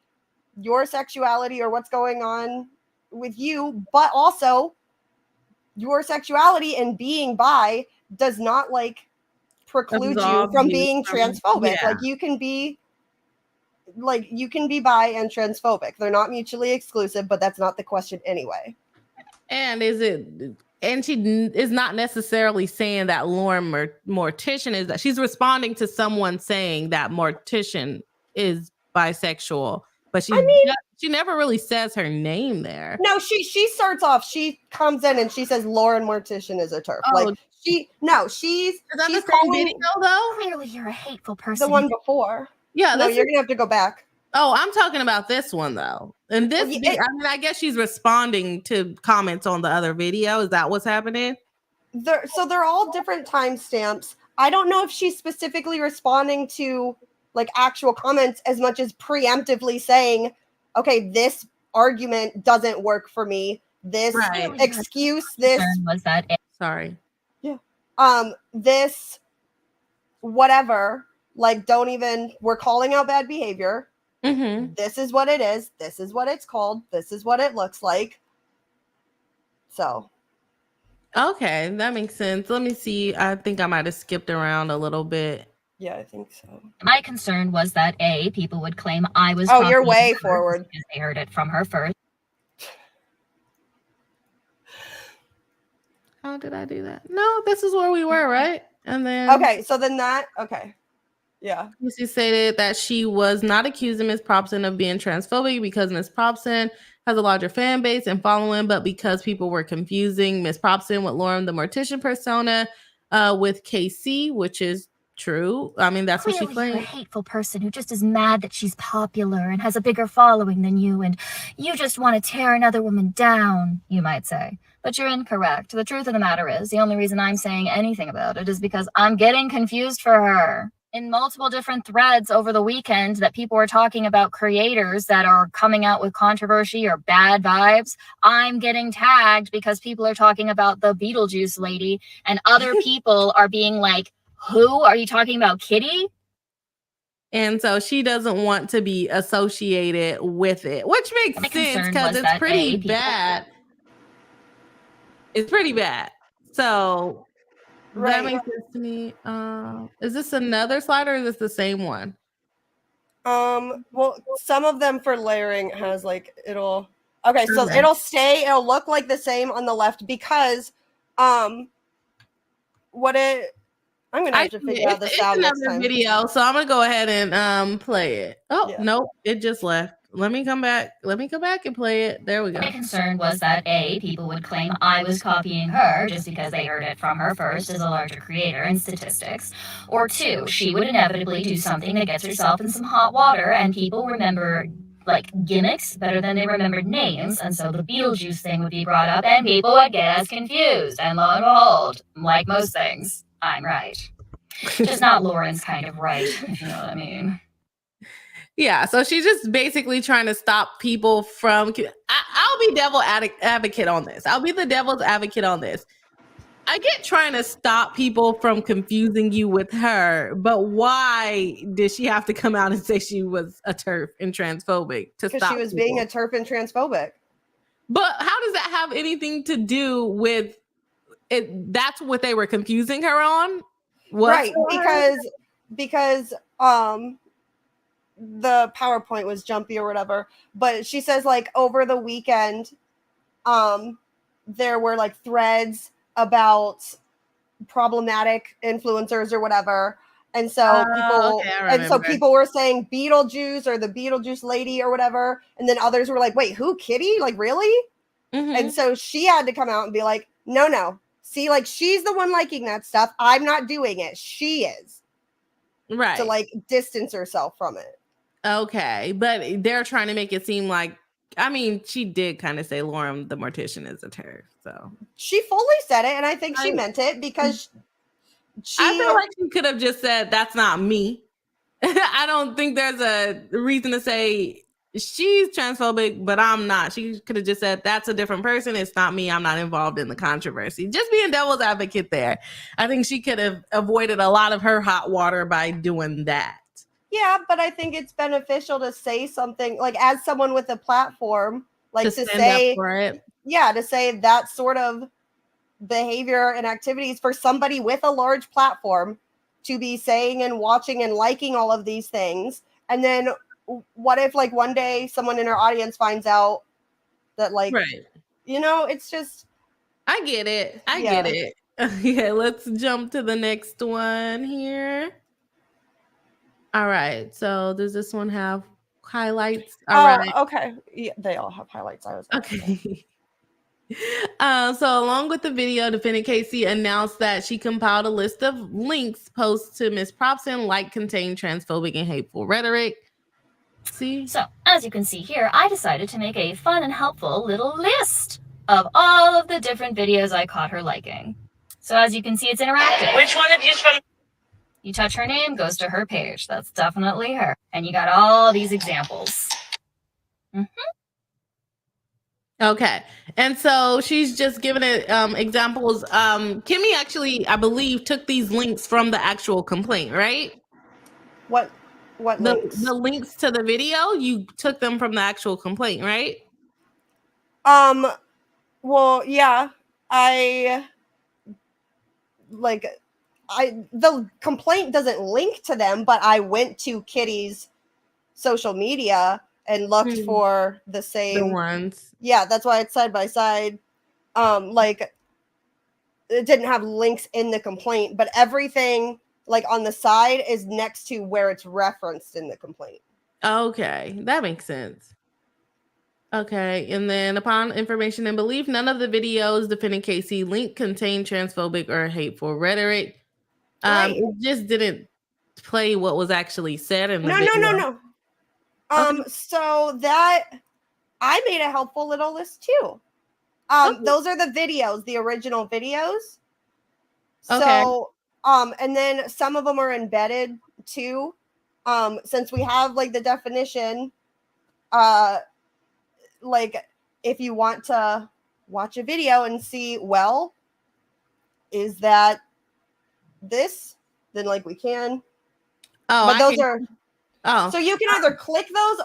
your sexuality or what's going on with you, but also your sexuality and being bi does not like preclude you from being transphobic. Yeah. Like you can be bi and transphobic. They're not mutually exclusive, but that's not the question anyway. And she is not necessarily saying that Lauren Mortician is that. She's responding to someone saying that Mortician is bisexual, but she never really says her name there. No, she starts off, she comes in and she says Lauren Mortician is a TERF. Oh. Like she's the same video though? Clearly you're a hateful person. The one before. Yeah, no, you're gonna have to go back. Oh, I'm talking about this one though. And this, I guess she's responding to comments on the other video. Is that what's happening? So they're all different timestamps. I don't know if she's specifically responding to like actual comments as much as preemptively saying, okay, this argument doesn't work for me. This excuse, this was that it? Sorry. Yeah. This whatever, like we're calling out bad behavior. Mm-hmm. This is what it is. This is what it's called. This is what it looks like. So. Okay, that makes sense. Let me see. I think I might have skipped around a little bit. Yeah, I think so. My concern was that people would claim I was. Oh, you're way forward. They heard it from her first. How did I do that? No, this is where we were, right? And then okay. Yeah. She stated that she was not accusing Ms. Probson of being transphobic because Ms. Probson has a larger fan base and following, but because people were confusing Ms. Probson with Lauren the Mortician persona with KC, which is true. I mean, that's Clearly what she claimed. You're a hateful person who just is mad that she's popular and has a bigger following than you, and you just want to tear another woman down, you might say. But you're incorrect. The truth of the matter is, the only reason I'm saying anything about it is because I'm getting confused for her. In multiple different threads over the weekend that people were talking about creators that are coming out with controversy or bad vibes, I'm getting tagged because people are talking about the Beetlejuice lady and other people are being like, who? Are you talking about Kitty? And so she doesn't want to be associated with it, which makes sense because it's pretty bad. It's pretty bad. So that makes sense to me. Is this another slide or is this the same one? Well, some of them for layering has like it'll look like the same on the left because I'm gonna have to figure out the sound next time. Video, so I'm gonna go ahead and play it. Oh nope, it just left. Let me come back and play it. There we go. My concern was that people would claim I was copying her just because they heard it from her first as a larger creator in statistics. Or 2, she would inevitably do something that gets herself in some hot water and people remember like gimmicks better than they remembered names, and so the Beetlejuice thing would be brought up and people would get as confused. And lo and behold, like most things, I'm right. Just not Lauren's kind of right, if you know what I mean. Yeah, so she's just basically trying to stop people from. I be devil advocate on this. I'll be the devil's advocate on this. I get trying to stop people from confusing you with her, but why did she have to come out and say she was a TERF and transphobic to Because stop she was people? being a TERF and transphobic. But how does that have anything to do with it? That's what they were confusing her on, right? Because the PowerPoint was jumpy or whatever. But she says like over the weekend, there were like threads about problematic influencers or whatever. And so people were saying Beetlejuice or the Beetlejuice lady or whatever. And then others were like, wait, who, Kitty? Like, really? Mm-hmm. And so she had to come out and be like, no. See, like, she's the one liking that stuff. I'm not doing it. She is. Right. To like distance herself from it. Okay. But they're trying to make it seem like, I mean, she did kind of say Lauren the Mortician is a TERF. So she fully said it. And I think she meant it because I feel like she could have just said, that's not me. I don't think there's a reason to say she's transphobic, but I'm not. She could have just said, that's a different person. It's not me. I'm not involved in the controversy. Just being devil's advocate there. I think she could have avoided a lot of her hot water by doing that. Yeah, but I think it's beneficial to say something like as someone with a platform, like to say, to say that sort of behavior and activities for somebody with a large platform to be saying and watching and liking all of these things. And then what if like one day someone in our audience finds out that like, it's just. I get it. I get it. Yeah, let's jump to the next one here. All right. So does this one have highlights? All right. Okay. Yeah, they all have highlights. I was okay. So along with the video, defendant Casey announced that she compiled a list of links posts to Ms. Propson like contain transphobic and hateful rhetoric. See? So as you can see here, I decided to make a fun and helpful little list of all of the different videos I caught her liking. So as you can see, it's interactive. Which one of you's from? You touch her name, goes to her page. That's definitely her. And you got all these examples. Okay. And so she's just giving it examples. Kimmy actually, I believe, took these links from the actual complaint, right? What links? The links to the video, you took them from the actual complaint, right? Well, yeah. The complaint doesn't link to them, but I went to Kitty's social media and looked for the same ones. Yeah, that's why it's side by side. Like it didn't have links in the complaint, but everything like on the side is next to where it's referenced in the complaint. Okay, that makes sense. Okay, and then upon information and belief, none of the videos defending Casey link contain transphobic or hateful rhetoric. It just didn't play what was actually said in the video. No. So that I made a helpful little list too. Those are the videos, the original videos. So, and then some of them are embedded too. Since we have like the definition, like if you want to watch a video and see, well, is that this? Then like we can. But those are. So you can either click those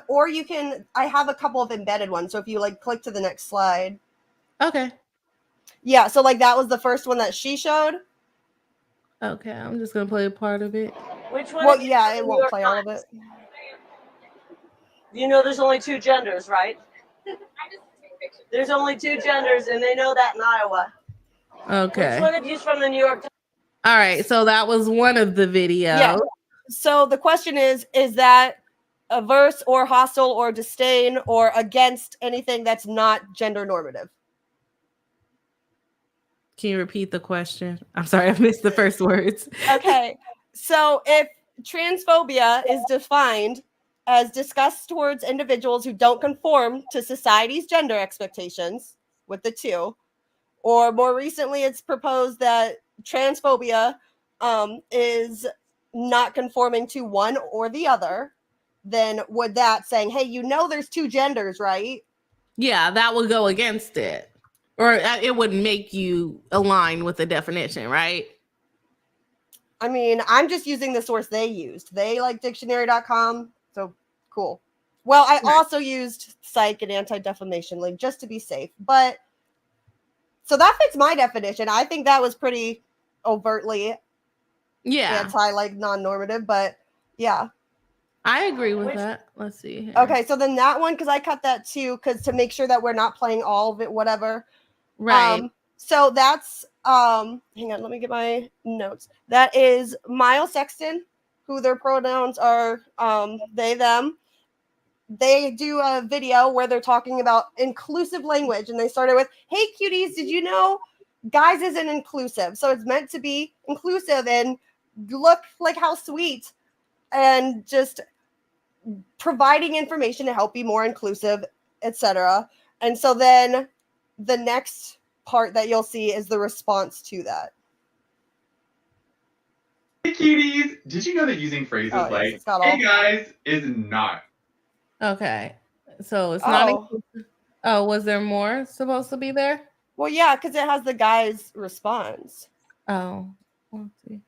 or you can. I have a couple of embedded ones. So if you like click to the next slide. Okay. Yeah. So like that was the first one that she showed. Okay, I'm just gonna play a part of it. Which one? Well, yeah, it won't play all of it. You know, there's only two genders, right? There's only two genders, and they know that in Iowa. Okay. Which one of you's from the New York Times? All right, so that was one of the videos. Yeah. So the question is that averse or hostile or disdain or against anything that's not gender normative? Can you repeat the question? I'm sorry, I missed the first words. Okay. So if transphobia is defined as disgust towards individuals who don't conform to society's gender expectations with the two, or more recently it's proposed that transphobia is not conforming to one or the other, then would that saying, hey, you know there's two genders, right? Yeah, that would go against it. Or it would make you align with the definition, right? I mean, I'm just using the source they used. They like dictionary.com. So cool. Well, I also used Psych and Anti-Defamation League just to be safe. But so that fits my definition. I think that was pretty overtly anti, like non-normative, but yeah. I agree with that. Let's see here. Okay, so then that one, because I cut that too, because to make sure that we're not playing all of it, whatever. Right. So that's hang on, let me get my notes. That is Miles Sexton, who their pronouns are they, them. They do a video where they're talking about inclusive language, and they started with, "Hey cuties, did you know guys isn't inclusive? So it's meant to be inclusive and look like how sweet," and just providing information to help be more inclusive, etc. And so then the next part that you'll see is the response to that. Hey cuties, did you know that using phrases like "Hey guys" is not? Okay, so it's not inclusive. Oh, was there more supposed to be there? Well, yeah, because it has the guy's response. Oh, let's see.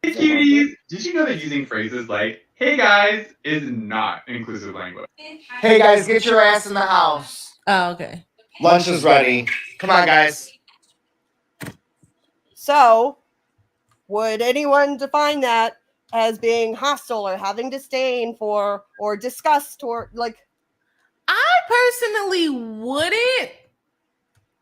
Hey cuties, did you know that using phrases like "Hey guys" is not inclusive language? Hey guys, get your ass in the house. Oh, okay. Lunch is ready. Come on, guys. So, would anyone define that as being hostile or having disdain for or disgust or like? I personally wouldn't,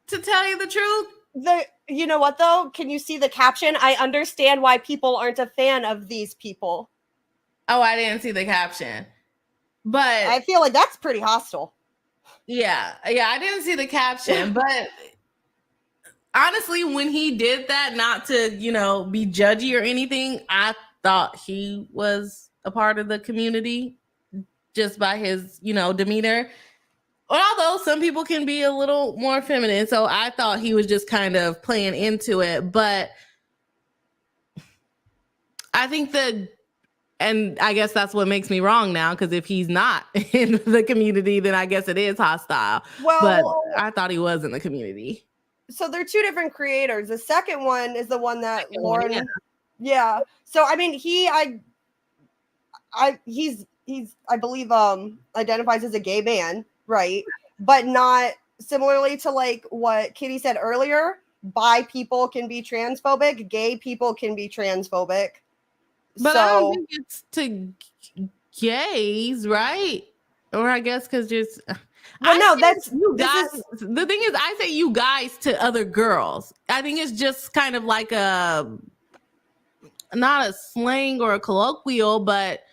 to tell you the truth. You know what though? Can you see the caption? I understand why people aren't a fan of these people. Oh, I didn't see the caption, but I feel like that's pretty hostile. Yeah, I didn't see the caption, but honestly, when he did that, not to, be judgy or anything, I thought he was a part of the community just by his, demeanor. Although some people can be a little more feminine, so I thought he was just kind of playing into it. But I think and I guess that's what makes me wrong now, because if he's not in the community, then I guess it is hostile. Well, but I thought he was in the community. So they're two different creators. The second one is the one that Lauren. Yeah. So I mean, he's I believe identifies as a gay man, right? But not similarly to like what Kitty said earlier. Bi people can be transphobic. Gay people can be transphobic. But I don't think it's to gays, right? Or I guess because just. Well, no, that's you guys. The thing is, I say you guys to other girls. I think it's just kind of like not a slang or a colloquial, but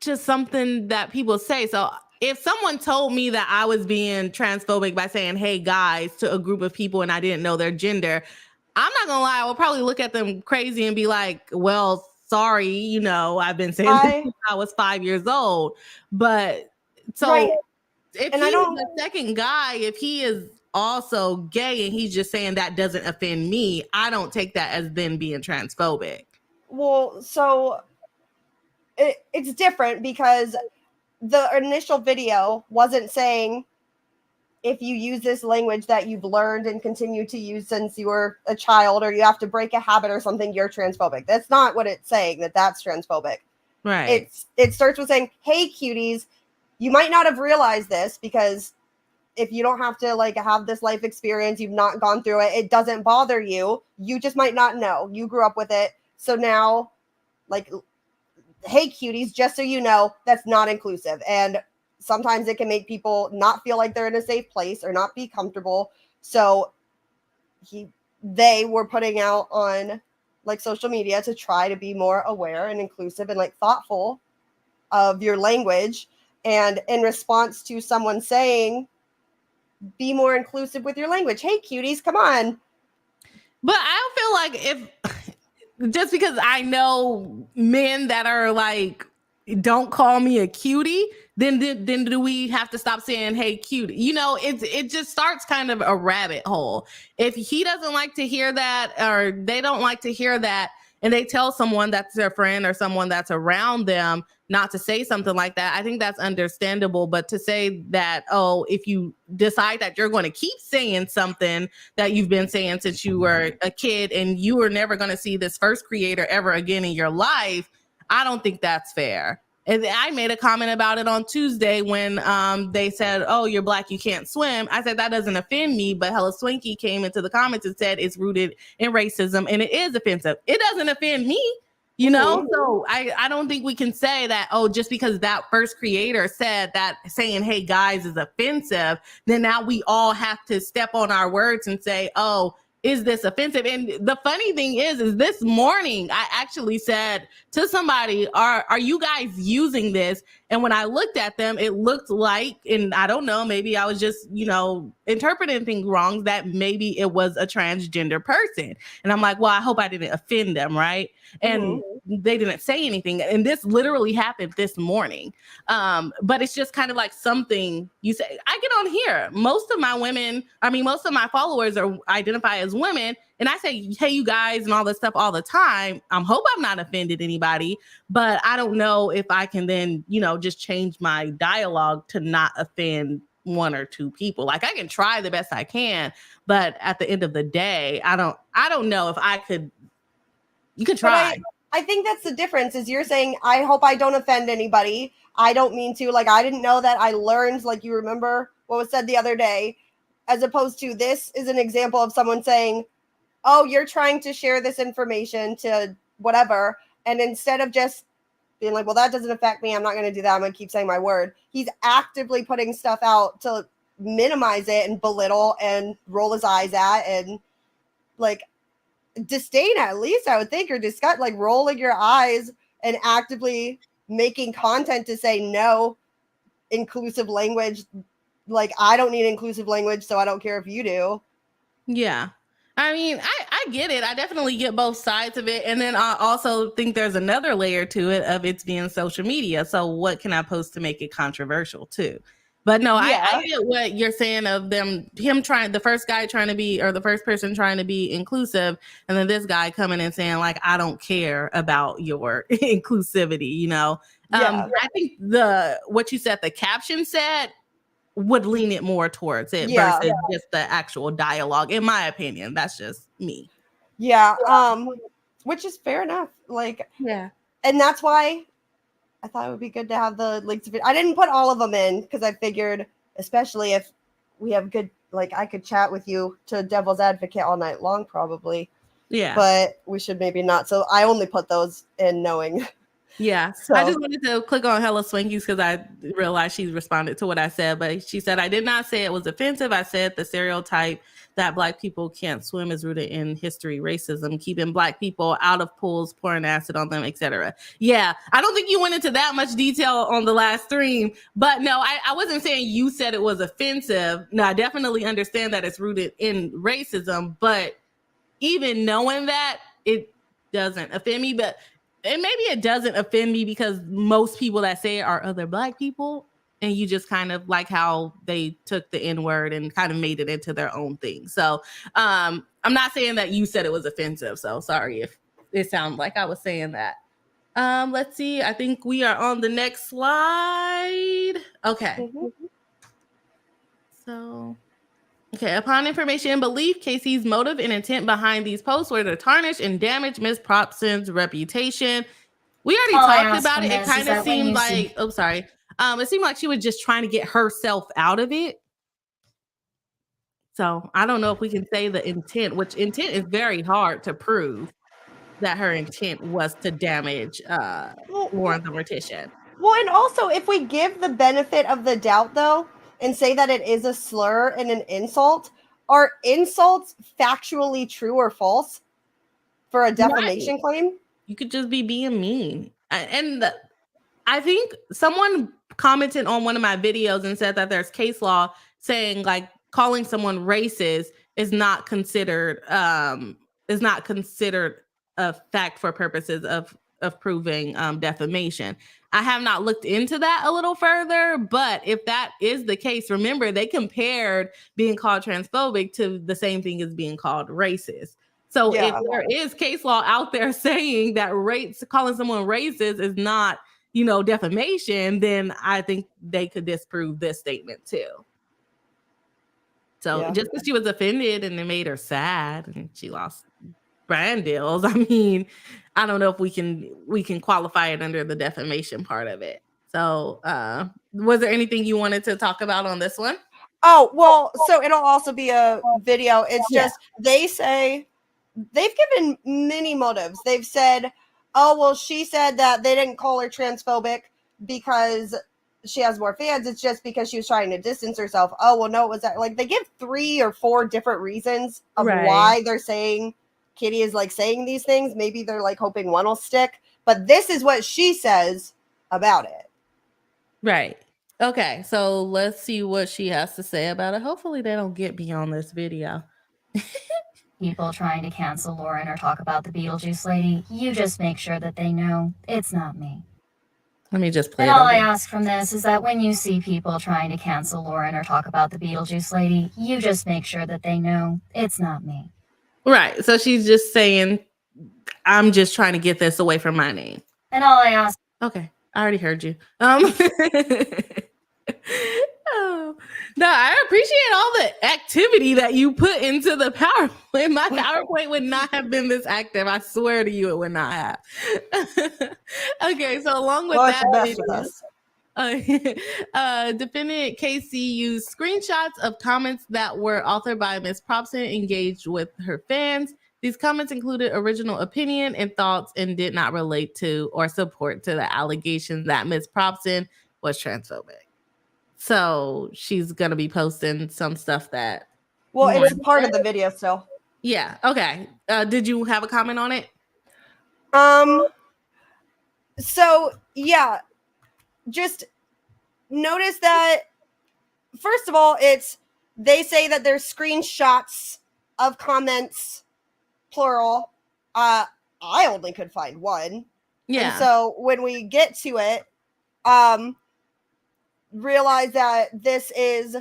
just something that people say. So if someone told me that I was being transphobic by saying, "Hey guys," to a group of people and I didn't know their gender, I'm not gonna lie, I will probably look at them crazy and be like, "Well, sorry, I've been saying this since I was 5 years old." But so if he's the second guy, if he is also gay and he's just saying that doesn't offend me, I don't take that as then being transphobic. Well, so it's different because the initial video wasn't saying if you use this language that you've learned and continue to use since you were a child, or you have to break a habit or something, you're transphobic. That's not what it's saying, that's transphobic. Right. It starts with saying, "Hey cuties, you might not have realized this because if you don't have to like have this life experience, you've not gone through it, it doesn't bother you. You just might not know. You grew up with it. So now, like, hey cuties, just so you know, that's not inclusive." And sometimes it can make people not feel like they're in a safe place or not be comfortable. So they were putting out on like social media to try to be more aware and inclusive and like thoughtful of your language. And in response to someone saying, "Be more inclusive with your language. Hey cuties, come on." But I feel like if just because I know men that are like, "Don't call me a cutie," then do we have to stop saying, "Hey cutie"? It just starts kind of a rabbit hole. If he doesn't like to hear that, or they don't like to hear that, and they tell someone that's their friend or someone that's around them, not to say something like that, I think that's understandable. But to say that, oh, if you decide that you're going to keep saying something that you've been saying since you were a kid and you were never going to see this first creator ever again in your life, I don't think that's fair. And I made a comment about it on Tuesday when they said, oh, you're Black, you can't swim. I said, that doesn't offend me. But Hella Swanky came into the comments and said it's rooted in racism and it is offensive. It doesn't offend me, you know? So I don't think we can say that, oh, just because that first creator said that saying, hey, guys, is offensive, then now we all have to step on our words and say, oh, is this offensive? And the funny thing is this morning I actually said to somebody, are you guys using this? And when I looked at them, it looked like, and I don't know, maybe I was just, you know, interpreting things wrong, that maybe it was a transgender person. And I'm like, well, I hope I didn't offend them, right? And they didn't say anything. And this literally happened this morning. But it's just kind of like something you say. I get on here. Most of my followers are identify as women. And I say, hey, you guys, and all this stuff all the time. I hope I'm not offended anybody, but I don't know if I can then, you know, just change my dialogue to not offend one or two people. Like I can try the best I can, but at the end of the day, I don't know if I could. You could try. I think that's the difference is you're saying, I hope I don't offend anybody. I don't mean to. Like, I didn't know that. I learned, like, you remember what was said the other day, as opposed to this is an example of someone saying, oh, you're trying to share this information to whatever. And instead of just being like, well, that doesn't affect me, I'm not going to do that, I'm going to keep saying my word. He's actively putting stuff out to minimize it and belittle and roll his eyes at and, like, disdain at least, I would think, or disgust, like rolling your eyes and actively making content to say no inclusive language. Like, I don't need inclusive language, so I don't care if you do. Yeah. I mean, I get it. I definitely get both sides of it. And then I also think there's another layer to it of it's being social media. So what can I post to make it controversial too? But no, yeah. I get what you're saying of him trying, the first guy trying to be, or the first person trying to be inclusive. And then this guy coming and saying like, I don't care about your inclusivity, you know? I think what you said, the caption said, would lean it more towards it versus just the actual dialogue, in my opinion. That's just me. Yeah. Which is fair enough. Like, yeah. And that's why I thought it would be good to have the links. I didn't put all of them in because I figured, especially if we have good, like I could chat with you to devil's advocate all night long, probably. Yeah. But we should maybe not. So I only put those in knowing. Yeah. So I just wanted to click on Hella Swankies because I realized she responded to what I said. But she said, I did not say it was offensive. I said the stereotype that Black people can't swim is rooted in history, racism, keeping Black people out of pools, pouring acid on them, etc. Yeah. I don't think you went into that much detail on the last stream. But no, I wasn't saying you said it was offensive. No, I definitely understand that it's rooted in racism. But even knowing that, it doesn't offend me. And maybe it doesn't offend me because most people that say it are other Black people. And you just kind of like how they took the N-word and kind of made it into their own thing. So I'm not saying that you said it was offensive. So sorry if it sounded like I was saying that. Let's see. I think we are on the next slide. Okay. So... Okay, upon information and belief, Casey's motive and intent behind these posts were to tarnish and damage Ms. Propson's reputation. We already talked about it. It kind of seemed like, it seemed like she was just trying to get herself out of it. So I don't know if we can say the intent, which intent is very hard to prove that her intent was to damage Warren the Mortician. Well, and also if we give the benefit of the doubt, though, and say that it is a slur and an insult, are insults factually true or false for a defamation claim? You could just be being mean. And I think someone commented on one of my videos and said that there's case law saying like calling someone racist is not considered a fact for purposes of proving defamation. I have not looked into that a little further, but if that is the case, remember they compared being called transphobic to the same thing as being called racist. So if there is case law out there saying that calling someone racist is not defamation, then I think they could disprove this statement too. So just because she was offended and it made her sad and she lost brand deals, I mean, I don't know if we can qualify it under the defamation part of it. So was there anything you wanted to talk about on this one? Oh, well, so it'll also be a video. It's just, they say, they've given many motives. They've said, oh, well, she said that they didn't call her transphobic because she has more fans. It's just because she was trying to distance herself. Oh, well, no, it was that. Like, they give 3 or 4 different reasons of why they're saying Kitty is, like, saying these things. Maybe they're, like, hoping one will stick. But this is what she says about it. Right. Okay, so let's see what she has to say about it. Hopefully they don't get beyond this video. People trying to cancel Lauren or talk about the Beetlejuice lady, you just make sure that they know it's not me. Let me just play and it. all I ask from this is that when you see people trying to cancel Lauren or talk about the Beetlejuice lady, you just make sure that they know it's not me. Right, so she's just saying, I'm just trying to get this away from my name. And all I ask... Okay, I already heard you. Oh, no, I appreciate all the activity that you put into the PowerPoint. My PowerPoint would not have been this active. I swear to you, it would not have. Okay, so along with that, defendant Casey used screenshots of comments that were authored by Ms. Probson engaged with her fans. These comments included original opinion and thoughts and did not relate to or support to the allegations that Ms. Probson was transphobic. So she's going to be posting some stuff that... Well, it's part of the video still. Yeah, okay. Did you have a comment on it? So, yeah. Just notice that, first of all, they say that there's screenshots of comments, plural. I only could find one. Yeah. And so when we get to it, realize that this is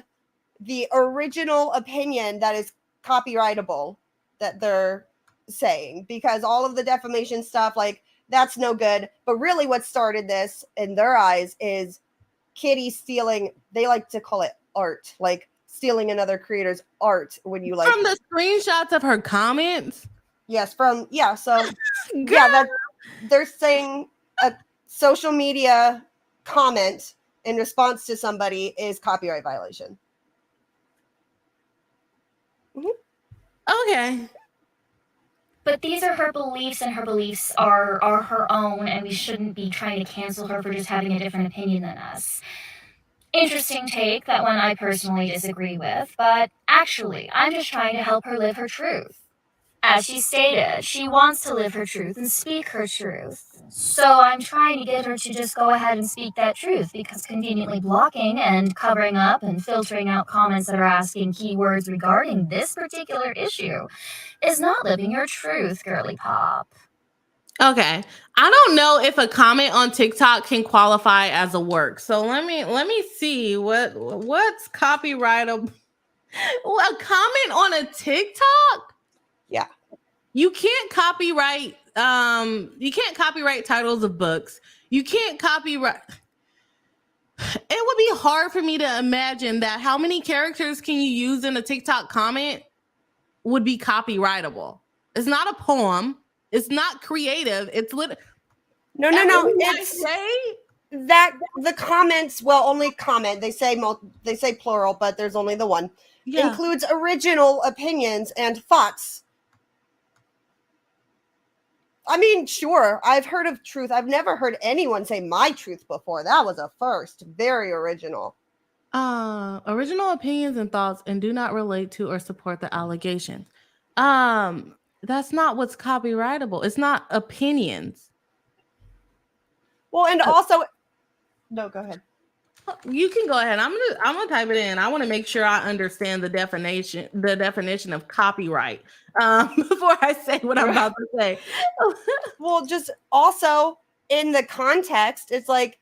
the original opinion that is copyrightable that they're saying, because all of the defamation stuff, like, that's no good. But really what started this in their eyes is Kitty stealing, they like to call it art, like stealing another creator's art when you like... From the screenshots of her comments? Yes, so yeah, that they're saying a social media comment in response to somebody is copyright violation. Okay. But these are her beliefs, and her beliefs are her own, and we shouldn't be trying to cancel her for just having a different opinion than us. Interesting take, that one I personally disagree with, but actually, I'm just trying to help her live her truth. As she stated, she wants to live her truth and speak her truth. So I'm trying to get her to just go ahead and speak that truth, because conveniently blocking and covering up and filtering out comments that are asking keywords regarding this particular issue is not living your truth, girly pop. Okay. I don't know if a comment on TikTok can qualify as a work. So let me see what's copyrightable. A comment on a TikTok? Yeah. You can't copyright titles of books. You can't copyright. It would be hard for me to imagine that how many characters can you use in a TikTok comment would be copyrightable. It's not a poem. It's not creative. It's No. It's that the comments, well, only comment. They say plural, but there's only the one. Yeah. Includes original opinions and thoughts. I mean, sure, I've heard of truth. I've never heard anyone say my truth before. That was a first. Very original. Original opinions and thoughts and do not relate to or support the allegations. That's not what's copyrightable. It's not opinions. Well, and also, no, go ahead. You can go ahead. I'm gonna type it in. I want to make sure I understand the definition of copyright before I say what I'm about to say. Well, just also in the context, it's like,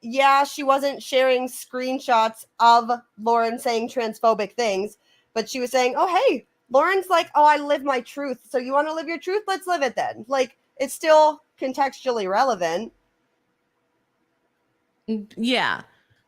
yeah, she wasn't sharing screenshots of Lauren saying transphobic things, but she was saying, oh, hey, Lauren's like, oh, I live my truth. So you want to live your truth? Let's live it then. Like, it's still contextually relevant. Yeah.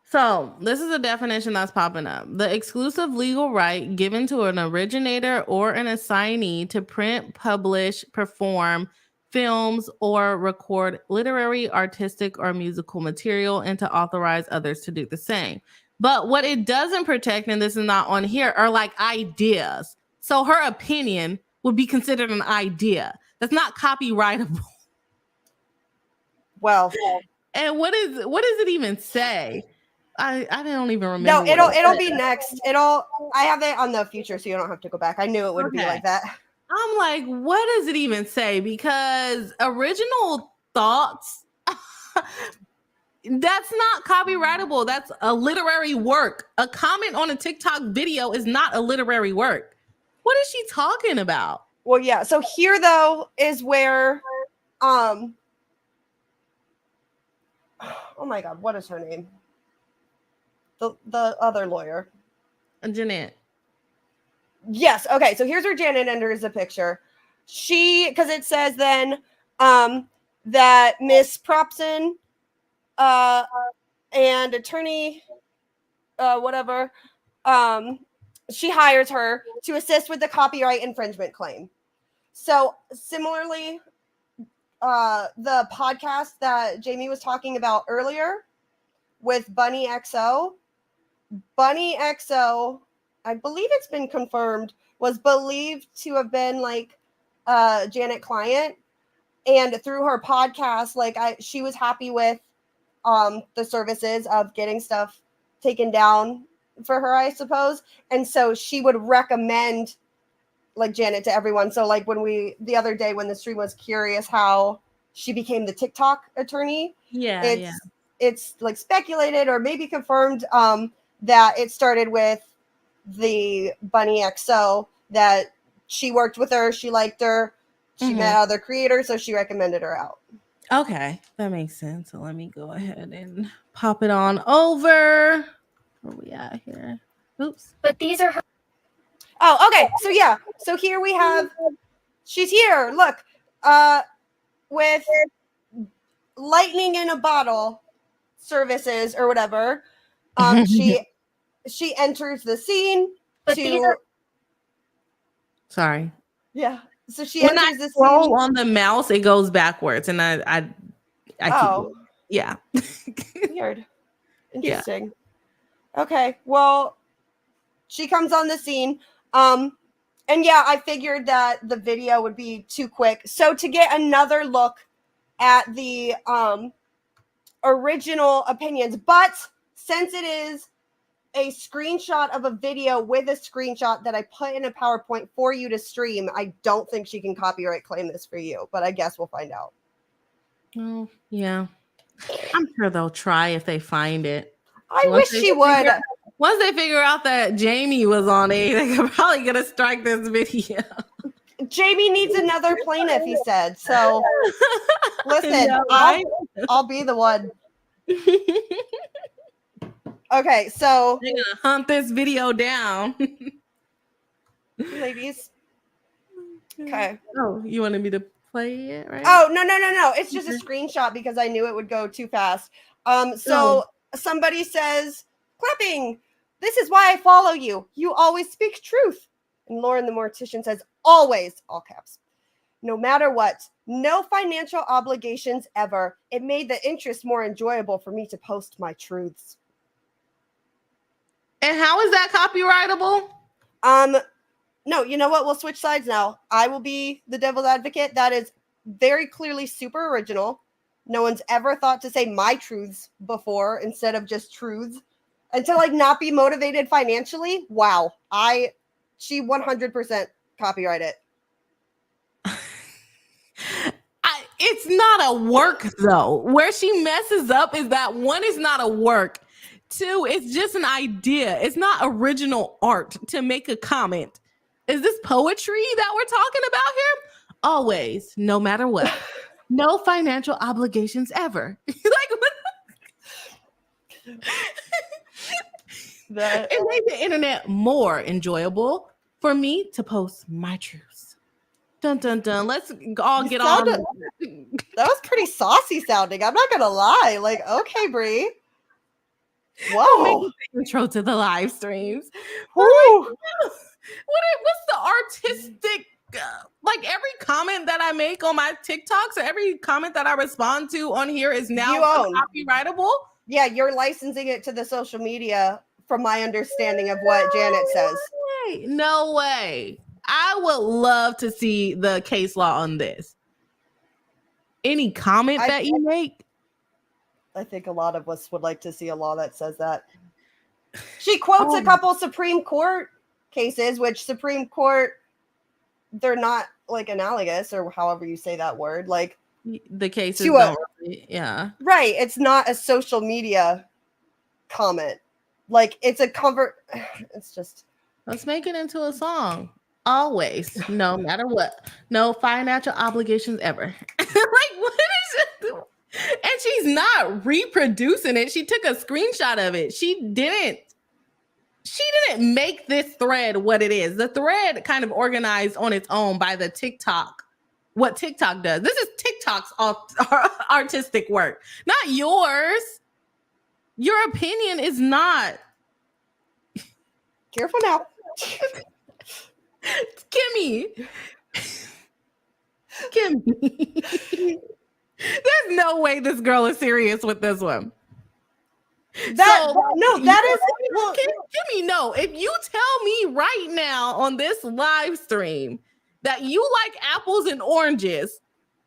So this is a definition that's popping up. The exclusive legal right given to an originator or an assignee to print, publish, perform films, or record literary, artistic, or musical material, and to authorize others to do the same. But what it doesn't protect, and this is not on here, are like ideas. So her opinion would be considered an idea. That's not copyrightable. Well, and what does it even say? I don't even remember. No, it'll be next. I have it on the future, so you don't have to go back. I knew it would be like that. I'm like, what does it even say? Because original thoughts, that's not copyrightable. That's a literary work. A comment on a TikTok video is not a literary work. What is she talking about? Well, yeah. So here though is where, oh my God, what is her name? The other lawyer. Jeanette. Yes. Okay. So here's where Janet enters the picture. Because it says then that Miss Propson and attorney whatever, she hires her to assist with the copyright infringement claim. So similarly, the podcast that Jamie was talking about earlier with Bunny XO, I believe it's been confirmed, was believed to have been like Janet client, and through her podcast, like she was happy with the services of getting stuff taken down for her, I suppose, and so she would recommend like Janet to everyone. So like the other day when the stream was curious how she became the TikTok attorney, it's like speculated or maybe confirmed that it started with the Bunny XO, that she worked with her, she liked her, she met other creators, so she recommended her out. Okay, that makes sense. So let me go ahead and pop it on over. Where we at here? Oops. But these are her. Oh, okay. So yeah. So here we have, she's here. Look, with lightning in a bottle services or whatever. She enters the scene Sorry. Yeah. So she when enters I the scroll scene on the mouse, it goes backwards, and I oh, yeah. Weird. Interesting. Yeah. Okay. Well, she comes on the scene. And yeah, I figured that the video would be too quick. So to get another look at the original opinions, but since it is a screenshot of a video with a screenshot that I put in a PowerPoint for you to stream, I don't think she can copyright claim this for you, but I guess we'll find out. Oh, yeah. I'm sure they'll try if they find it. I wish she would. Once they figure out that Jamie was on it, they're probably going to strike this video. Jamie needs another plaintiff, he said. So, listen, I'll be the one. Okay, so they're gonna hunt this video down. Ladies. Okay. Oh, you wanted me to play it, right? Oh, no. It's just a screenshot because I knew it would go too fast. Somebody says, clapping, this is why I follow you. You always speak truth. And Lauren the Mortician says, always, all caps. No matter what, no financial obligations ever. It made the interest more enjoyable for me to post my truths. And how is that copyrightable? No, you know what? We'll switch sides now. I will be the devil's advocate. That is very clearly super original. No one's ever thought to say my truths before instead of just truths. And to like not be motivated financially. Wow. She 100% copyright it. It's not a work though. Where she messes up is that one is not a work. Two, it's just an idea. It's not original art to make a comment. Is this poetry that we're talking about here? Always, no matter what. No financial obligations ever. It made the internet more enjoyable for me to post my truths. Dun dun dun. Let's all get on. That was pretty saucy sounding. I'm not gonna lie. Like, okay, Brie. Whoa. The intro to the live streams. Woo. What's the artistic, like every comment that I make on my TikToks, or every comment that I respond to on here is now You own. copyrightable? Yeah, you're licensing it to the social media from my understanding of what Janet says. No way. I would love to see the case law on this. Any comment that you make? I think a lot of us would like to see a law that says that. She quotes a couple Supreme Court cases, which Supreme Court, they're not like analogous, or however you say that word. Like the cases don't really, yeah. Right. It's not a social media comment. Like it's a comfort. It's just. Let's make it into a song. Always, no matter what. No financial obligations ever. Like, what is it? And she's not reproducing it. She took a screenshot of it. She didn't make this thread what it is. The thread kind of organized on its own by the TikTok. What TikTok does. This is TikTok's artistic work, not yours. Your opinion is not. Careful now. Kimmy. There's no way this girl is serious with this one. Kimmy, no. If you tell me right now on this live stream that you like apples and oranges,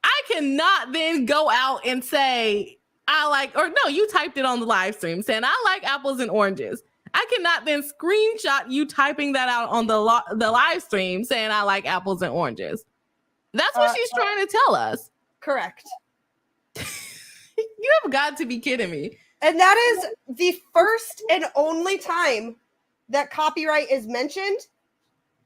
I cannot then go out and say you typed it on the live stream saying I like apples and oranges. I cannot then screenshot you typing that out on the live stream saying I like apples and oranges. That's what she's trying to tell us. Correct. You have got to be kidding me. And that is the first and only time that copyright is mentioned.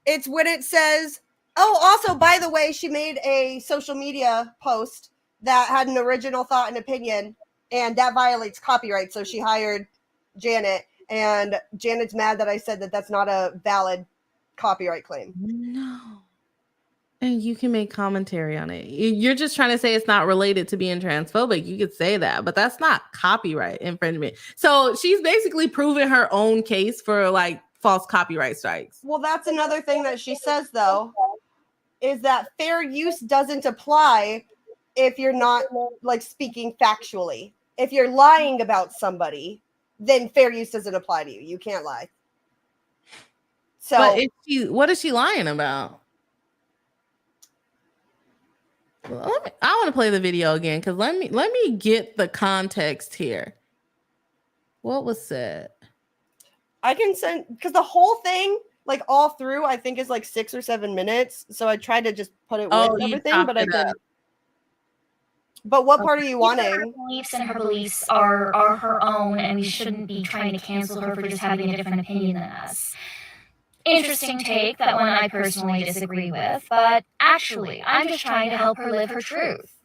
It's when it says, also, by the way, she made a social media post that had an original thought and opinion, and that violates copyright. So she hired Janet. And Janet's mad that I said that that's not a valid copyright claim. No. And you can make commentary on it. You're just trying to say it's not related to being transphobic. You could say that, but that's not copyright infringement. So she's basically proven her own case for like false copyright strikes. Well, that's another thing that she says, though, is that fair use doesn't apply if you're not like speaking factually. If you're lying about somebody, then fair use doesn't apply to you. You can't lie. So, but what is she lying about? Well, I want to play the video again because let me get the context here. What was said? I can send because the whole thing, like all through, I think is like 6 or 7 minutes. So I tried to just put it with everything, but I didn't. But what part are you wanting? Her beliefs and her beliefs are her own, and we shouldn't be trying to cancel her for just having a different opinion than us. Interesting take, that one I personally disagree with, but actually, I'm just trying to help her live her truth.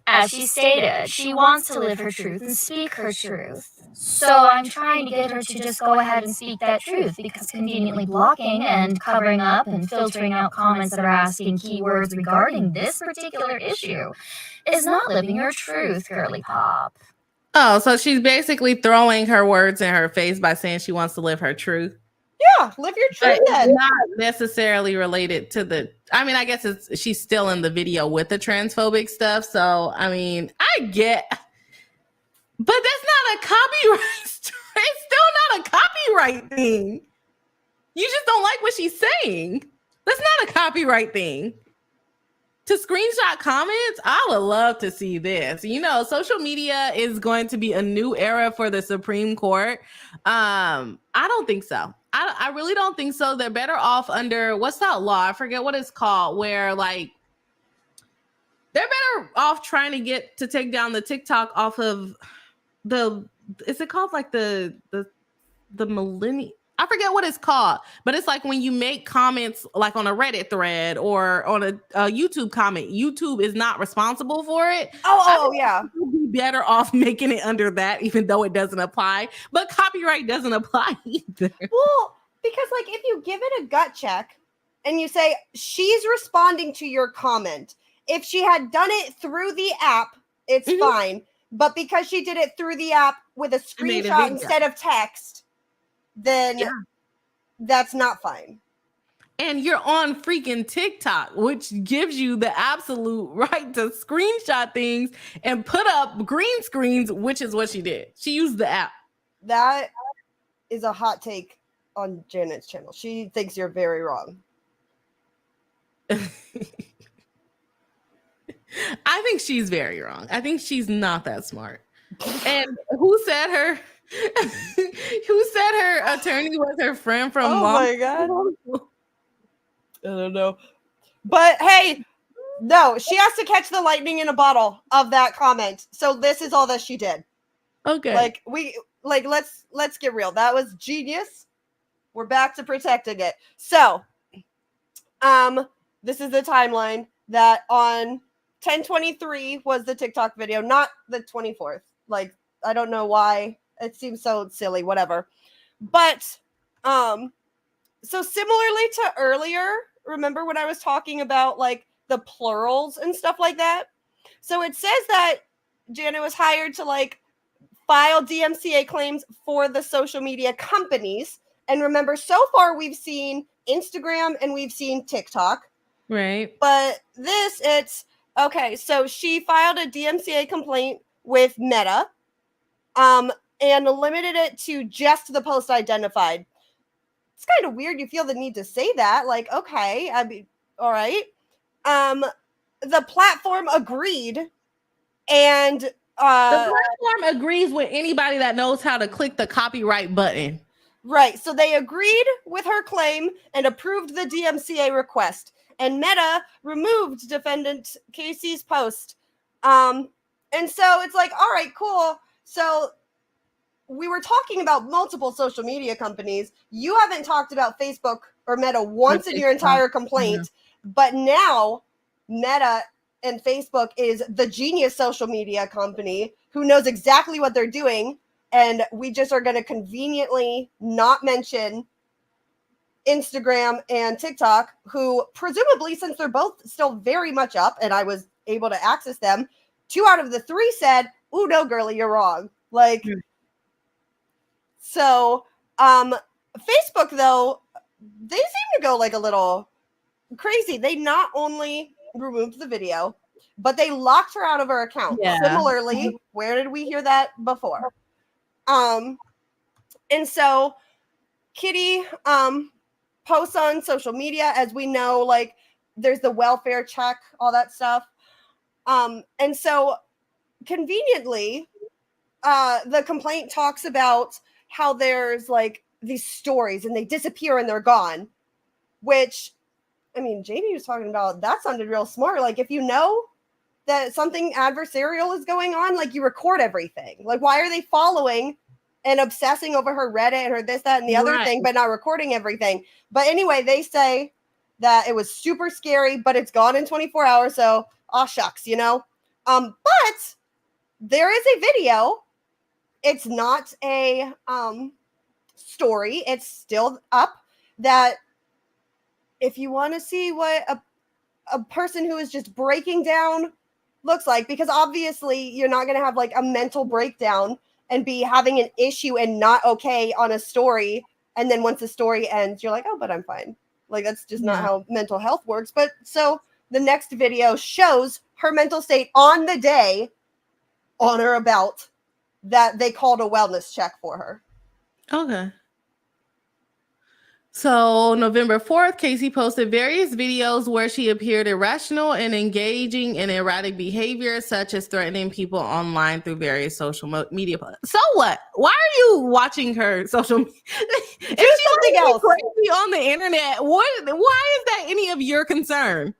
As she stated, she wants to live her truth and speak her truth. So I'm trying to get her to just go ahead and speak that truth, because conveniently blocking and covering up and filtering out comments that are asking keywords regarding this particular issue is not living her truth, girly pop. Oh, so she's basically throwing her words in her face by saying she wants to live her truth. Yeah, live your truth. But it's not necessarily related to the. I mean, I guess she's still in the video with the transphobic stuff. So I mean, I get, but that's not a copyright. It's still not a copyright thing. You just don't like what she's saying. That's not a copyright thing. To screenshot comments, I would love to see this. You know, social media is going to be a new era for the Supreme Court. I don't think so. I really don't think so. They're better off under, what's that law? I forget what it's called, where like they're better off trying to get to take down the TikTok off of is it called like the millennium? I forget what it's called, but it's like when you make comments like on a Reddit thread or on a YouTube comment, YouTube is not responsible for it. Yeah. You'd be better off making it under that, even though it doesn't apply. But copyright doesn't apply either. Well, because like if you give it a gut check and you say she's responding to your comment, if she had done it through the app, it's fine. But because she did it through the app with a made a screenshot video. instead of text, then that's not fine. And you're on freaking TikTok, which gives you the absolute right to screenshot things and put up green screens, which is what she did. She used the app. That is a hot take on Janet's channel. She thinks you're very wrong. I think she's very wrong. I think she's not that smart. And who said her attorney was her friend from Oh my God. I don't know. But hey, no, she has to catch the lightning in a bottle of that comment. So this is all that she did. Okay. Let's get real. That was genius. We're back to protecting it. So this is the timeline that on 10/23 was the TikTok video, not the 24th. Like, I don't know why. It seems so silly, whatever. But so similarly to earlier, remember when I was talking about like the plurals and stuff like that? So it says that Janet was hired to like file DMCA claims for the social media companies. And remember, so far we've seen Instagram and we've seen TikTok. Right. But it's okay. So she filed a DMCA complaint with Meta and limited it to just the post identified. It's kind of weird. You feel the need to say that. Like, okay, I mean, all right. The platform agreed, and the platform agrees with anybody that knows how to click the copyright button. Right. So they agreed with her claim and approved the DMCA request. And Meta removed defendant Casey's post. And so it's like, all right, cool. So we were talking about multiple social media companies. You haven't talked about Facebook or Meta once in your entire complaint. But now Meta and Facebook is the genius social media company who knows exactly what they're doing. And we just are going to conveniently not mention Instagram and TikTok, who presumably, since they're both still very much up and I was able to access them, 2 out of the 3 said, "Ooh, no, girlie, you're wrong." Like, so Facebook, though, they seem to go like a little crazy. They not only removed the video, but they locked her out of her account. Yeah. Similarly, where did we hear that before? And so Kitty posts on social media, as we know, like there's the welfare check, all that stuff. And so conveniently, the complaint talks about how there's like these stories and they disappear and they're gone, which, I mean, Jamie was talking about, that sounded real smart. Like, if you know that something adversarial is going on, like, you record everything. Like, why are they following and obsessing over her Reddit and her this, that, and the other thing, but not recording everything? But anyway, they say that it was super scary, but it's gone in 24 hours. So, aw shucks, you know? But there is a video. It's not a story. It's still up, that if you want to see what a person who is just breaking down looks like, because obviously you're not going to have like a mental breakdown and be having an issue and not okay on a story. And then once the story ends, you're like, oh, but I'm fine. Like, that's just not how mental health works. But so the next video shows her mental state on the day, on or about, that they called a wellness check for her. Okay. So November 4th, Casey posted various videos where she appeared irrational and engaging in erratic behavior, such as threatening people online through various social media. So what? Why are you watching her social media? If she's something else crazy on the internet, why is that any of your concern?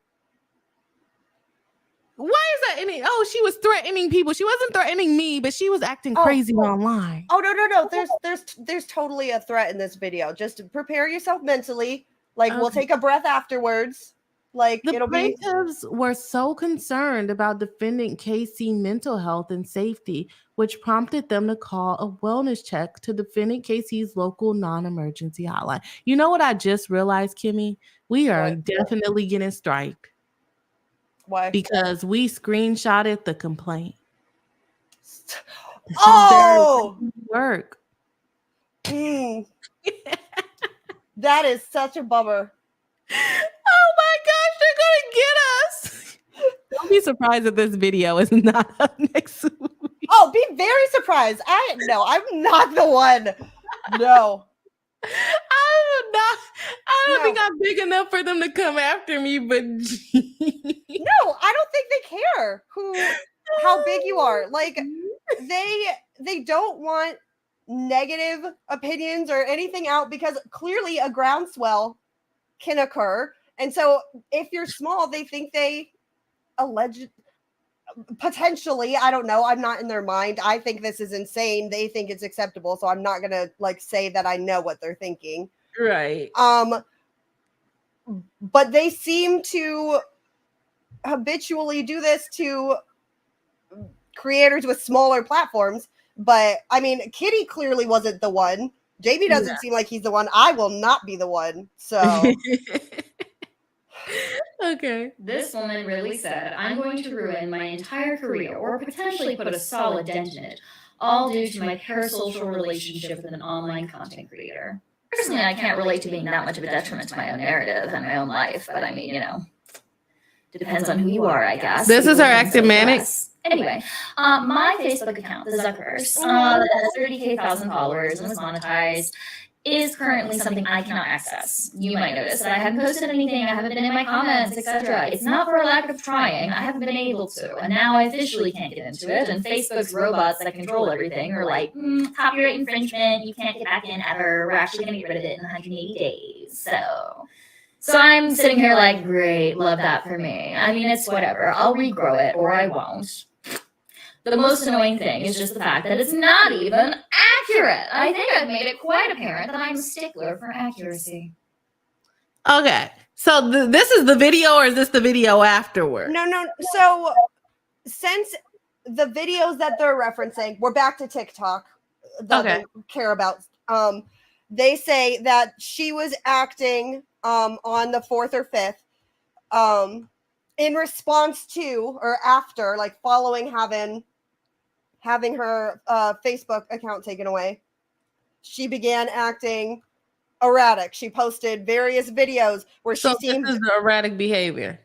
Why is that any? Oh, she was threatening people. She wasn't threatening me, but she was acting crazy online. Oh, no. There's totally a threat in this video. Just prepare yourself mentally. Like, we'll take a breath afterwards. Like, the plaintiffs were so concerned about defending Casey's mental health and safety, which prompted them to call a wellness check to defendant Casey's local non-emergency hotline. You know what I just realized, Kimmy? We are definitely getting striked. Why? Because we screenshotted the complaint. Oh, Work. That is such a bummer. Oh my gosh, they're gonna get us. Don't be surprised if this video is not up next week. Oh, be very surprised. I'm not the one. No. I don't think I'm big enough for them to come after me, but No, I don't think they care how big you are. Like they don't want negative opinions or anything out because clearly a groundswell can occur. And so if you're small, they think they potentially, I don't know, I'm not in their mind. I think this is insane. They think it's acceptable, so I'm not going to like say that I know what they're thinking. Right. But they seem to habitually do this to creators with smaller platforms. But I mean, Kitty clearly wasn't the one. Jamie doesn't seem like he's the one. I will not be the one. So okay. This woman really said, I'm going to ruin my entire career or potentially put a solid dent in it, all due to my parasocial relationship with an online content creator. Personally, I can't relate to being that much of a detriment to my own narrative and my own life, but I mean, depends on who you are, I guess. This is her acting manic. Anyway, my Facebook account, the Zuckers, that has 30,000 followers and was monetized, is currently something I cannot access. You might notice that I haven't posted anything, I haven't been in my comments, etc. It's not for a lack of trying, I haven't been able to, and now I officially can't get into it, and Facebook's robots that control everything are like, copyright infringement, you can't get back in ever, we're actually going to get rid of it in 180 days, So I'm sitting here like, great, love that for me. I mean, it's whatever, I'll regrow it, or I won't. The most annoying thing is just the fact that it's not even accurate. I think I've made it quite apparent that I'm a stickler for accuracy. Okay. So this is the video, or is this the video afterward? No. So since the videos that they're referencing, we're back to TikTok that they care about. They say that she was acting on the 4th or 5th in response to or after, like following having her Facebook account taken away. She began acting erratic. She posted various videos where she seemed... This is the erratic behavior.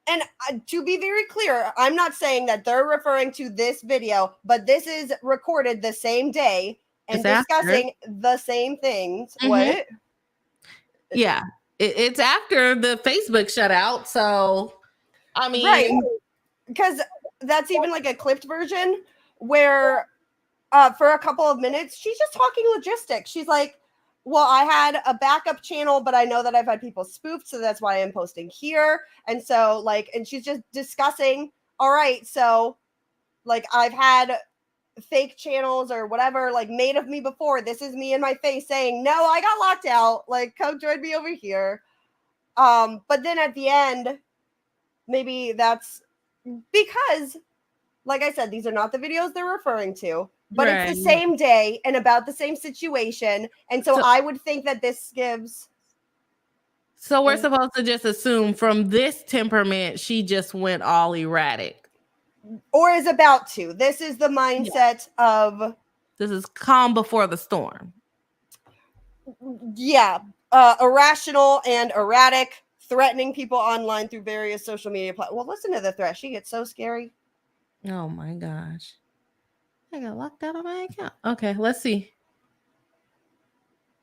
And to be very clear, I'm not saying that they're referring to this video, but this is recorded the same day and discussing the same things. Mm-hmm. What? Yeah. It's after the Facebook shutout. So, I mean... Right. Because that's even like a clipped version where for a couple of minutes, she's just talking logistics. She's like, well, I had a backup channel, but I know that I've had people spoofed, so that's why I'm posting here. And so, like, and she's just discussing, all right, so, like, I've had fake channels or whatever, like, made of me before. This is me in my face saying, no, I got locked out. Like, come join me over here. But then at the end, maybe that's because... Like I said, these are not the videos they're referring to, but it's the same day and about the same situation. And so I would think that this gives... So we're supposed to just assume from this temperament, she just went all erratic. Or is about to. This is the mindset of... This is calm before the storm. Yeah. Irrational and erratic, threatening people online through various social media platforms. Well, listen to the threat. She gets so scary. Oh my gosh. I got locked out of my account. Okay, let's see.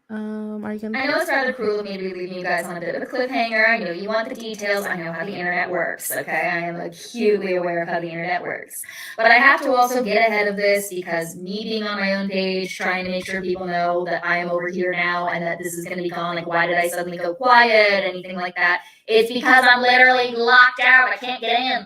Are you gonna... I know it's rather cruel of me to be leaving you guys on a bit of a cliffhanger. I know you want the details. I know how the internet works, okay? I am acutely aware of how the internet works. But I have to also get ahead of this because me being on my own page, trying to make sure people know that I am over here now and that this is going to be gone. Like, why did I suddenly go quiet? Anything like that. It's because I'm literally locked out. I can't get in.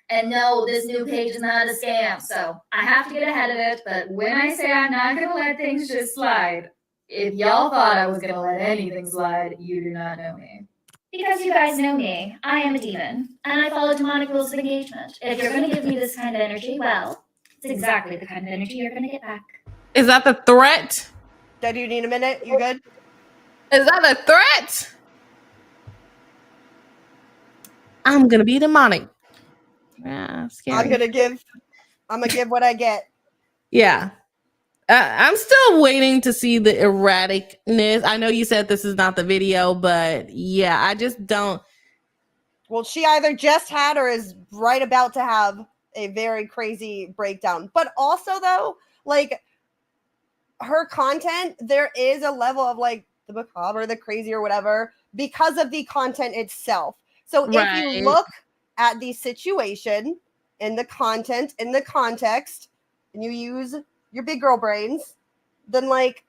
And no, this new page is not a scam. So I have to get ahead of it. But when I say I'm not going to let things just slide, if y'all thought I was going to let anything slide, you do not know me. Because you guys know me. I am a demon. And I follow demonic rules of engagement. If you're going to give me this kind of energy, well, it's exactly the kind of energy you're going to get back. Is that the threat? Do you need a minute? You good? Is that a threat? I'm going to be demonic. Yeah, scary. I'm gonna give what I get. Yeah. I'm still waiting to see the erraticness. I know you said this is not the video, but yeah, I just don't. Well, she either just had or is right about to have a very crazy breakdown. But also, though, like her content, there is a level of like the macabre, the crazy, or whatever, because of the content itself. So if you Right. look at the situation and the content in the context, and you use your big girl brains, then like.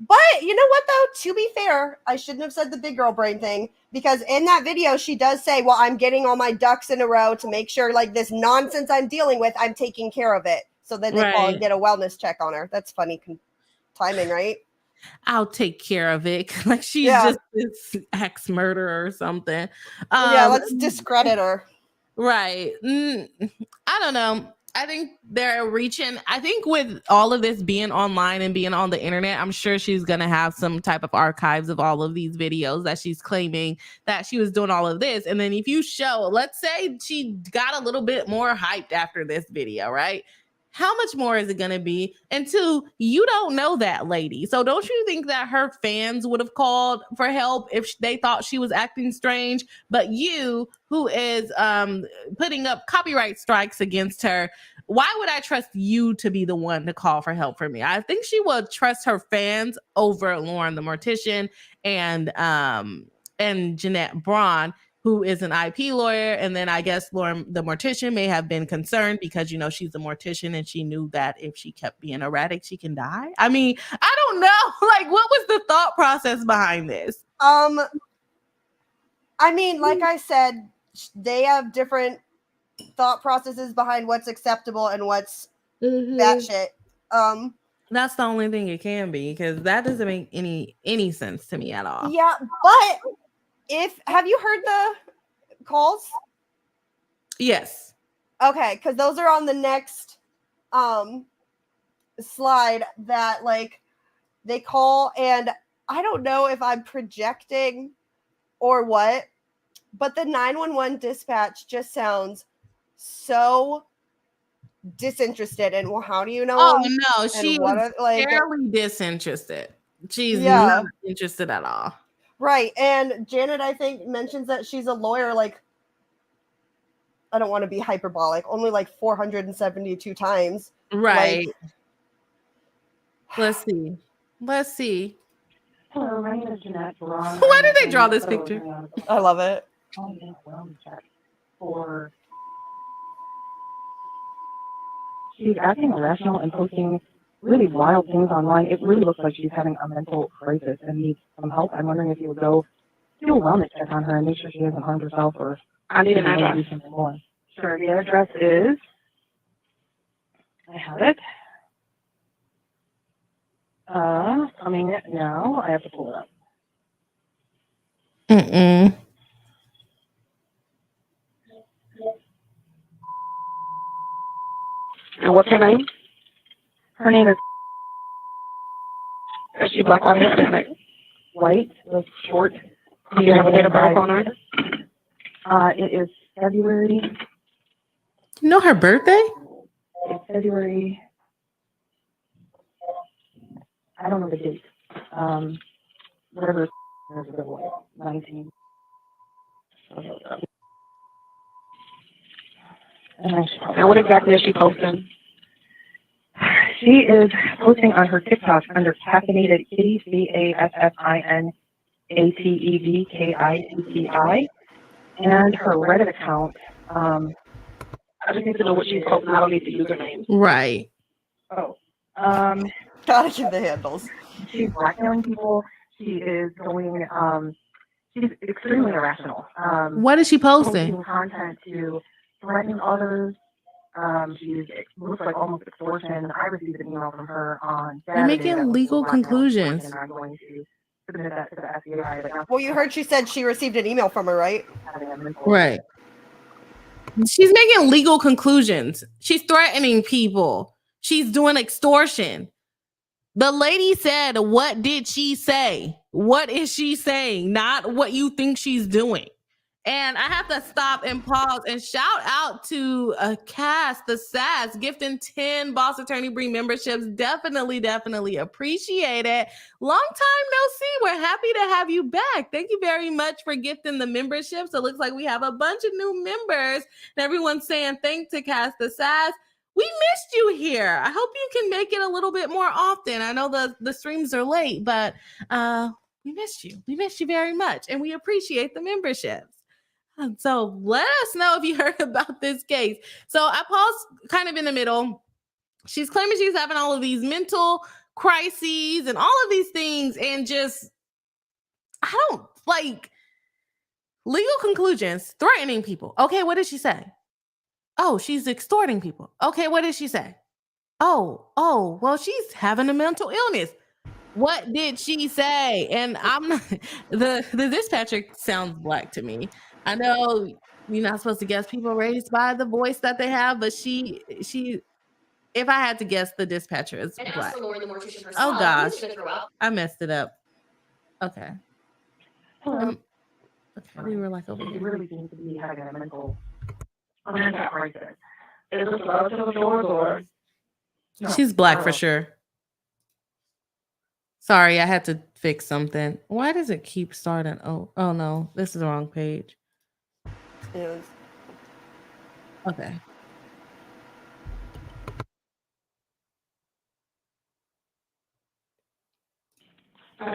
But you know what, though? To be fair, I shouldn't have said the big girl brain thing, because in that video, she does say, well, I'm getting all my ducks in a row to make sure, like, this nonsense I'm dealing with, I'm taking care of it. So then they call and Right. get a wellness check on her. That's funny timing, right? I'll take care of it. Like she's Yeah. just this ex murderer or something. Yeah, let's discredit her. Right. I don't know. I think they're reaching. I think with all of this being online and being on the internet, I'm sure she's going to have some type of archives of all of these videos that she's claiming that she was doing all of this. And then if you show, let's say she got a little bit more hyped after this video, right? How much more is it going to be? And two, you don't know that lady. So don't you think that her fans would have called for help if they thought she was acting strange? But you, who is putting up copyright strikes against her, why would I trust you to be the one to call for help for me? I think she would trust her fans over Lauren the Mortician and Jeanette Braun, who is an IP lawyer. And then I guess Lauren the Mortician may have been concerned because, you know, she's a mortician and she knew that if she kept being erratic, she can die. I mean, I don't know. Like, what was the thought process behind this? I mean, like I said, they have different thought processes behind what's acceptable and what's batshit. That's the only thing it can be, because that doesn't make any sense to me at all. Yeah, but have you heard the calls? Yes. Okay, because those are on the next slide that like they call, and I don't know if I'm projecting or what, but the 911 dispatch just sounds so disinterested. And well, how do you know? Oh no, she was like fairly disinterested. She's Yeah. not interested at all. right. And Janet, I think, mentions that she's a lawyer, like, I don't want to be hyperbolic, only like 472 times. Right. Like, Let's see. Hello, my name is Jeanette. Braun. Why did they draw this picture? I love it. She's acting irrational and posting really wild things online. It really looks like she's having a mental crisis and needs some help. I'm wondering if you would go do a wellness check on her and make sure she hasn't harmed herself, or I need an address. do something more. Sure, the address is, I have it. Coming now. I have to pull it up. Mm-mm. and what's her name? Her name is Is she black or Hispanic? White, with short. Do you have a date of birth on her? It is February. You know her birthday? It's February. I don't know the date. Whatever is a good one. 19. And what exactly is she posting? She is posting on her TikTok under Caffeinated Kitty, CAFFINATEDKITTI, and her Reddit account. I just need to know what she's posting. I don't need the username. Right. Gotta give the handles. She's blackmailing people. She is going. She's extremely irrational. What is she posting? Posting content to threaten others. It looks like almost extortion. I received an email from her on Saturday. You're making legal conclusions. And I'm going to submit that to the FBI. But now Well, you heard she said she received an email from her, right? having a mental Right. She's making legal conclusions. She's threatening people. She's doing extortion. The lady said, what did she say? What is she saying? Not what you think she's doing. And I have to stop and pause and shout out to Cass, the Sass, gifting 10 Boss Attorney Bree memberships. Definitely appreciate it. Long time no see. We're happy to have you back. Thank you very much for gifting the memberships. It looks like we have a bunch of new members, and everyone's saying thanks to Cass, the Sass. We missed you here. I hope you can make it a little bit more often. I know the streams are late, but we missed you. We missed you very much, and we appreciate the memberships. So let us know if you heard about this case. So I paused kind of in the middle. She's claiming she's having all of these mental crises and all of these things, and just, I don't like legal conclusions, threatening people. Okay, what did she say? Oh, she's extorting people. Okay, what did she say? Oh, well, she's having a mental illness. What did she say? And I'm not, the dispatcher sounds black to me. I know you're not supposed to guess people raised by the voice that they have, but she, if I had to guess, the dispatcher is And black. asked Lauren, the mortician herself, Oh gosh, who's gonna throw out. I messed it up. Okay. Hello. Okay, we were like over She here. really seems to be having a mental crisis. Is this relative of yours or? No, She's black I for don't know. sure. Sorry, I had to fix something. Why does it keep starting? Oh no, this is the wrong page. Yes. Okay. I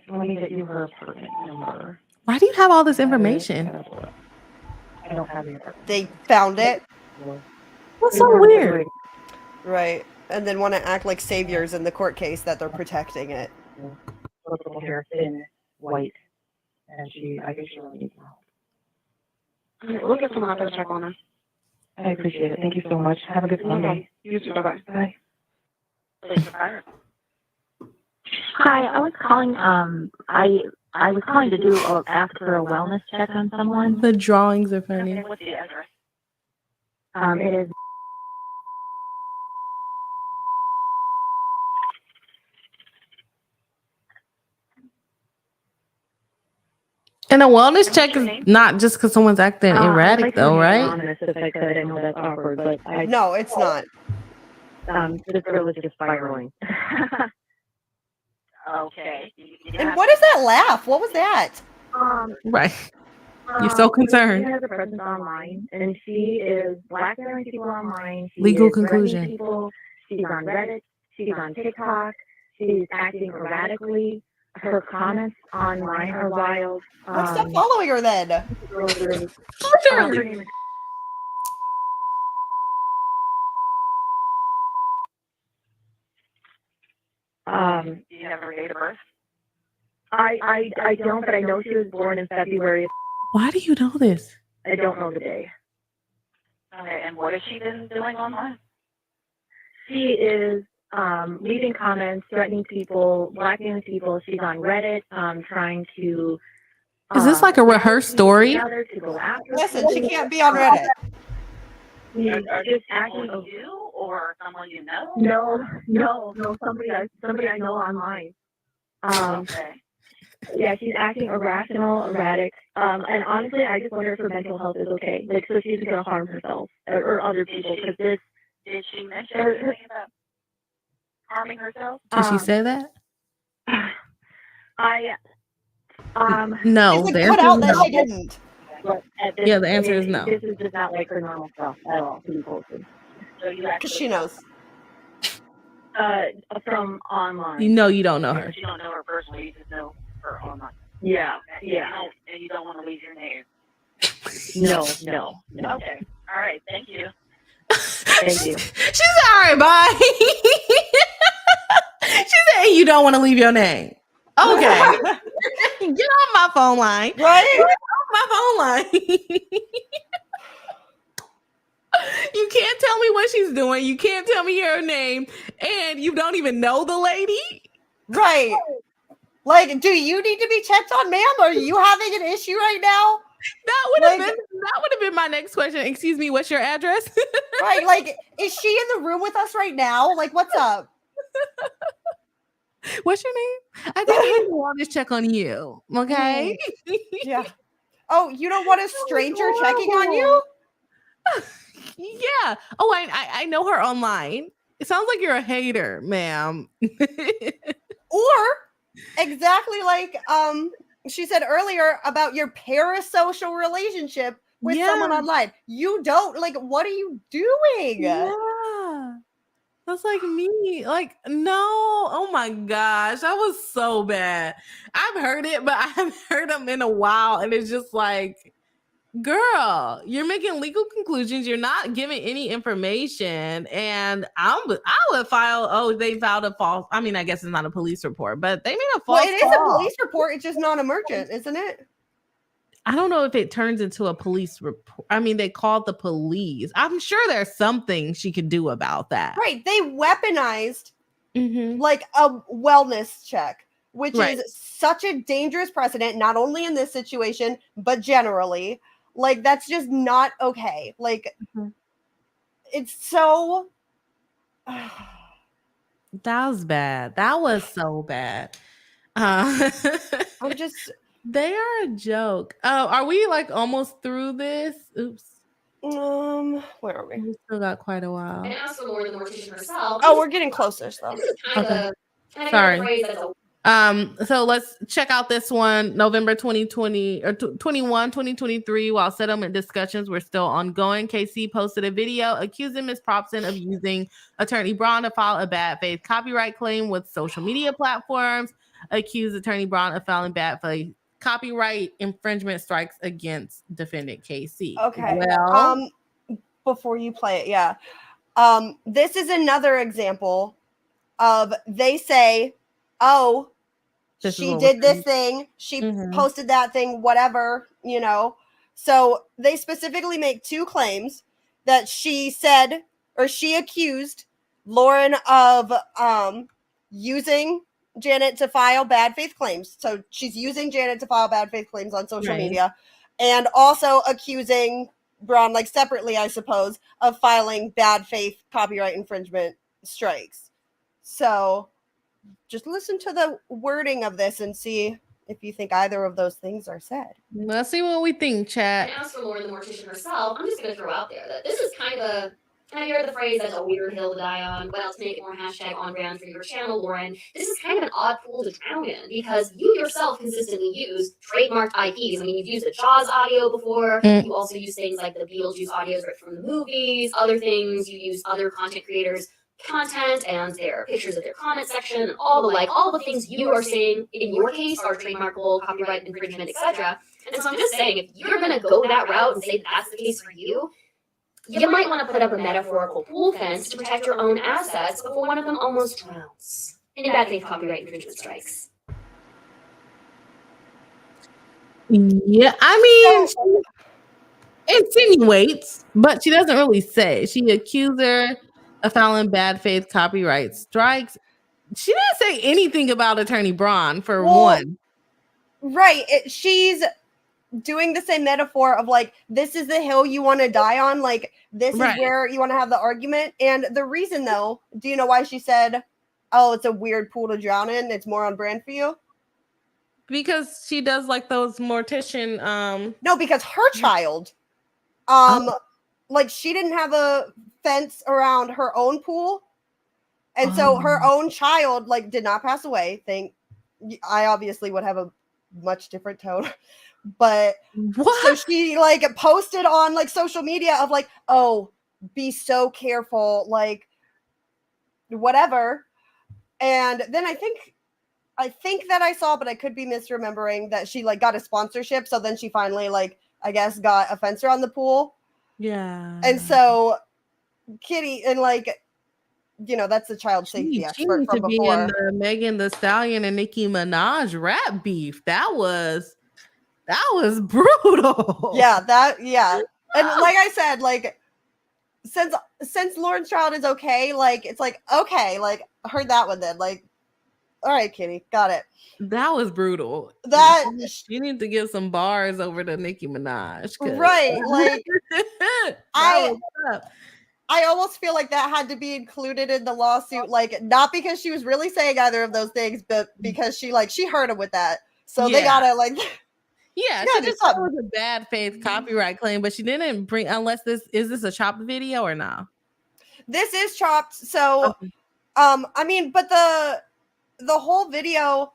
still need to get you her apartment number. Why do you have all this information? I don't have the apartment. They found it. What's so weird? Right. And then want to act like saviors in the court case that they're protecting it. Little hair, thin, white, and I think she really needs help. Okay, we'll get someone out there to check on her. I appreciate it. Thank you so much. Have a good Sunday. You too. Bye-bye. Bye. Hi, I was calling. I was calling to do ask for a wellness check on someone. The drawings are funny. What's the address? It is. And a wellness check is not just because someone's acting erratic, I'd like to though, remain right? anonymous if I could. I know that's awkward, but No, it's not. this girl is just spiraling. Okay. And what is that laugh? What was that? Right. You're so concerned. She has a presence online, and she is blackmailing people online. She Legal is threatening conclusion. people. She's on Reddit. She's on TikTok. She's acting erratically. Her comments online are wild. Stop following her then. Her name is Do you have her date of birth? I don't, but I know she was born in February. Why do you know this? I don't know the day. Okay, and what has she been doing online? She is leaving comments, threatening people, blackmailing people. She's on Reddit, trying to. Is this like a rehearsed story? To go after Listen, she can't be on Reddit. Just acting. You or someone you know? No. Somebody I know online. Okay. Yeah, she's acting irrational, erratic. And honestly, I just wonder if her mental health is okay. Like, so she's gonna harm herself or other people because this. Did she mention anything about harming herself? Did she say that? No. She's The like, put answer out is that no. she didn't. But at this Yeah, the answer is no. This is just not like her normal stuff at all to be posted. So you Because actually she knows. From online. You know you don't know her. You don't know her personally, you just know her online. Yeah, Okay, and you don't want to leave your name. No. Okay. All right. Thank you. Thank you. She said, all right, bye. She said, you don't want to leave your name. Okay. Get off my phone line. Right? Get off my phone line. You can't tell me what she's doing. You can't tell me her name. And you don't even know the lady. Right. Like, do you need to be checked on, ma'am? Are you having an issue right now? That would have been my next question. Excuse me, what's your address? Right. Like, is she in the room with us right now? Like, what's up? What's your name? I think we need to wellness check on you. Okay. Yeah. Oh, you don't want a stranger checking on you? Yeah. Oh, I know her online. It sounds like you're a hater, ma'am. Or exactly like she said earlier about your parasocial relationship with someone online. You don't like, what are you doing? Yeah. That's like me. Like, no. Oh my gosh. That was so bad. I've heard it, but I haven't heard them in a while. And it's just like, girl, you're making legal conclusions. You're not giving any information. And I would file, they filed a false, I mean, I guess it's not a police report, but they made a false Well, it is a police report. It's just not emergent, isn't it? I don't know if it turns into a police report. I mean, they called the police. I'm sure there's something she could do about that. Right. They weaponized like a wellness check, which is such a dangerous precedent, not only in this situation, but generally. Like, that's just not okay. Like, it's so... That was bad. That was so bad. I'm just... They are a joke. Oh, are we like almost through this? Oops. Where are we? We still got quite a while. And as for Laura the Mortician herself, Oh, we're getting closer, though. This is kind of Sorry. the phrase that's a So let's check out this one. November 2020 or 2023, while settlement discussions were still ongoing, KC posted a video accusing Ms. Propson of using attorney Braun to file a bad faith copyright claim with social media platforms. Accused attorney Braun of filing bad faith copyright infringement strikes against defendant KC. Okay. Well, before you play it, this is another example of, they say, oh, she did this thing, she posted that thing, whatever, you know. So they specifically make two claims that she said, or she accused Lauren of using Janet to file bad faith claims. So she's using Janet to file bad faith claims on social media, and also accusing Braun, like separately, I suppose, of filing bad faith copyright infringement strikes. So just listen to the wording of this and see if you think either of those things are said. Let's see what we think, chat. And as for Laura the Mortician herself, I'm just going to throw out there that this is kind of you heard the phrase that's a weird hill to die on. Well, to make it more hashtag on brand for your channel, Lauren, this is kind of an odd pool to drown in because you yourself consistently use trademarked IPs. I mean, you've used the Jaws audio before. You also use things like the Beetlejuice audios right from the movies, other things. You use other content creators' content and their pictures of their comment section and all the things you are saying in your case are trademarkable, copyright infringement, etc. And so I'm just saying, if you're going to go that route and say that's the case for you, you might want to put up a metaphorical pool fence to protect your own assets before one of them almost drowns in bad faith copyright infringement strikes. Yeah, I mean, she insinuates, but she doesn't really say. She accused her of filing bad faith copyright strikes. She didn't say anything about attorney Braun for one. Right. She's doing the same metaphor of like, this is the hill you want to die on. Like, this is where you want to have the argument. And the reason, though, do you know why she said, oh, it's a weird pool to drown in? It's more on brand for you? Because she does like those Mortician. No, because her child, like, she didn't have a fence around her own pool. And so her own child, like, did not pass away. I obviously would have a much different tone. But so she like posted on like social media of like, oh, be so careful, like whatever. And then I think that I saw, but I could be misremembering, that she like got a sponsorship. So then she finally like, I guess, got a fence around the pool. Yeah. And so Kitty, and like, you know, that's the child safety expert from before. Be in the Megan Thee Stallion and Nicki Minaj rap beef. That was brutal. Yeah. And like I said, like, since Lauren's child is okay, like, it's like, okay, like, I heard that one then. Like, all right, Kitty, got it. That was brutal. You need to give some bars over to Nicki Minaj. Right. Like, I I almost feel like that had to be included in the lawsuit, like not because she was really saying either of those things, but because she heard him with that. So they gotta like yeah, she just thought it was a bad faith copyright claim, but she didn't bring unless this a chopped video or not? This is chopped. So I mean, but the whole video,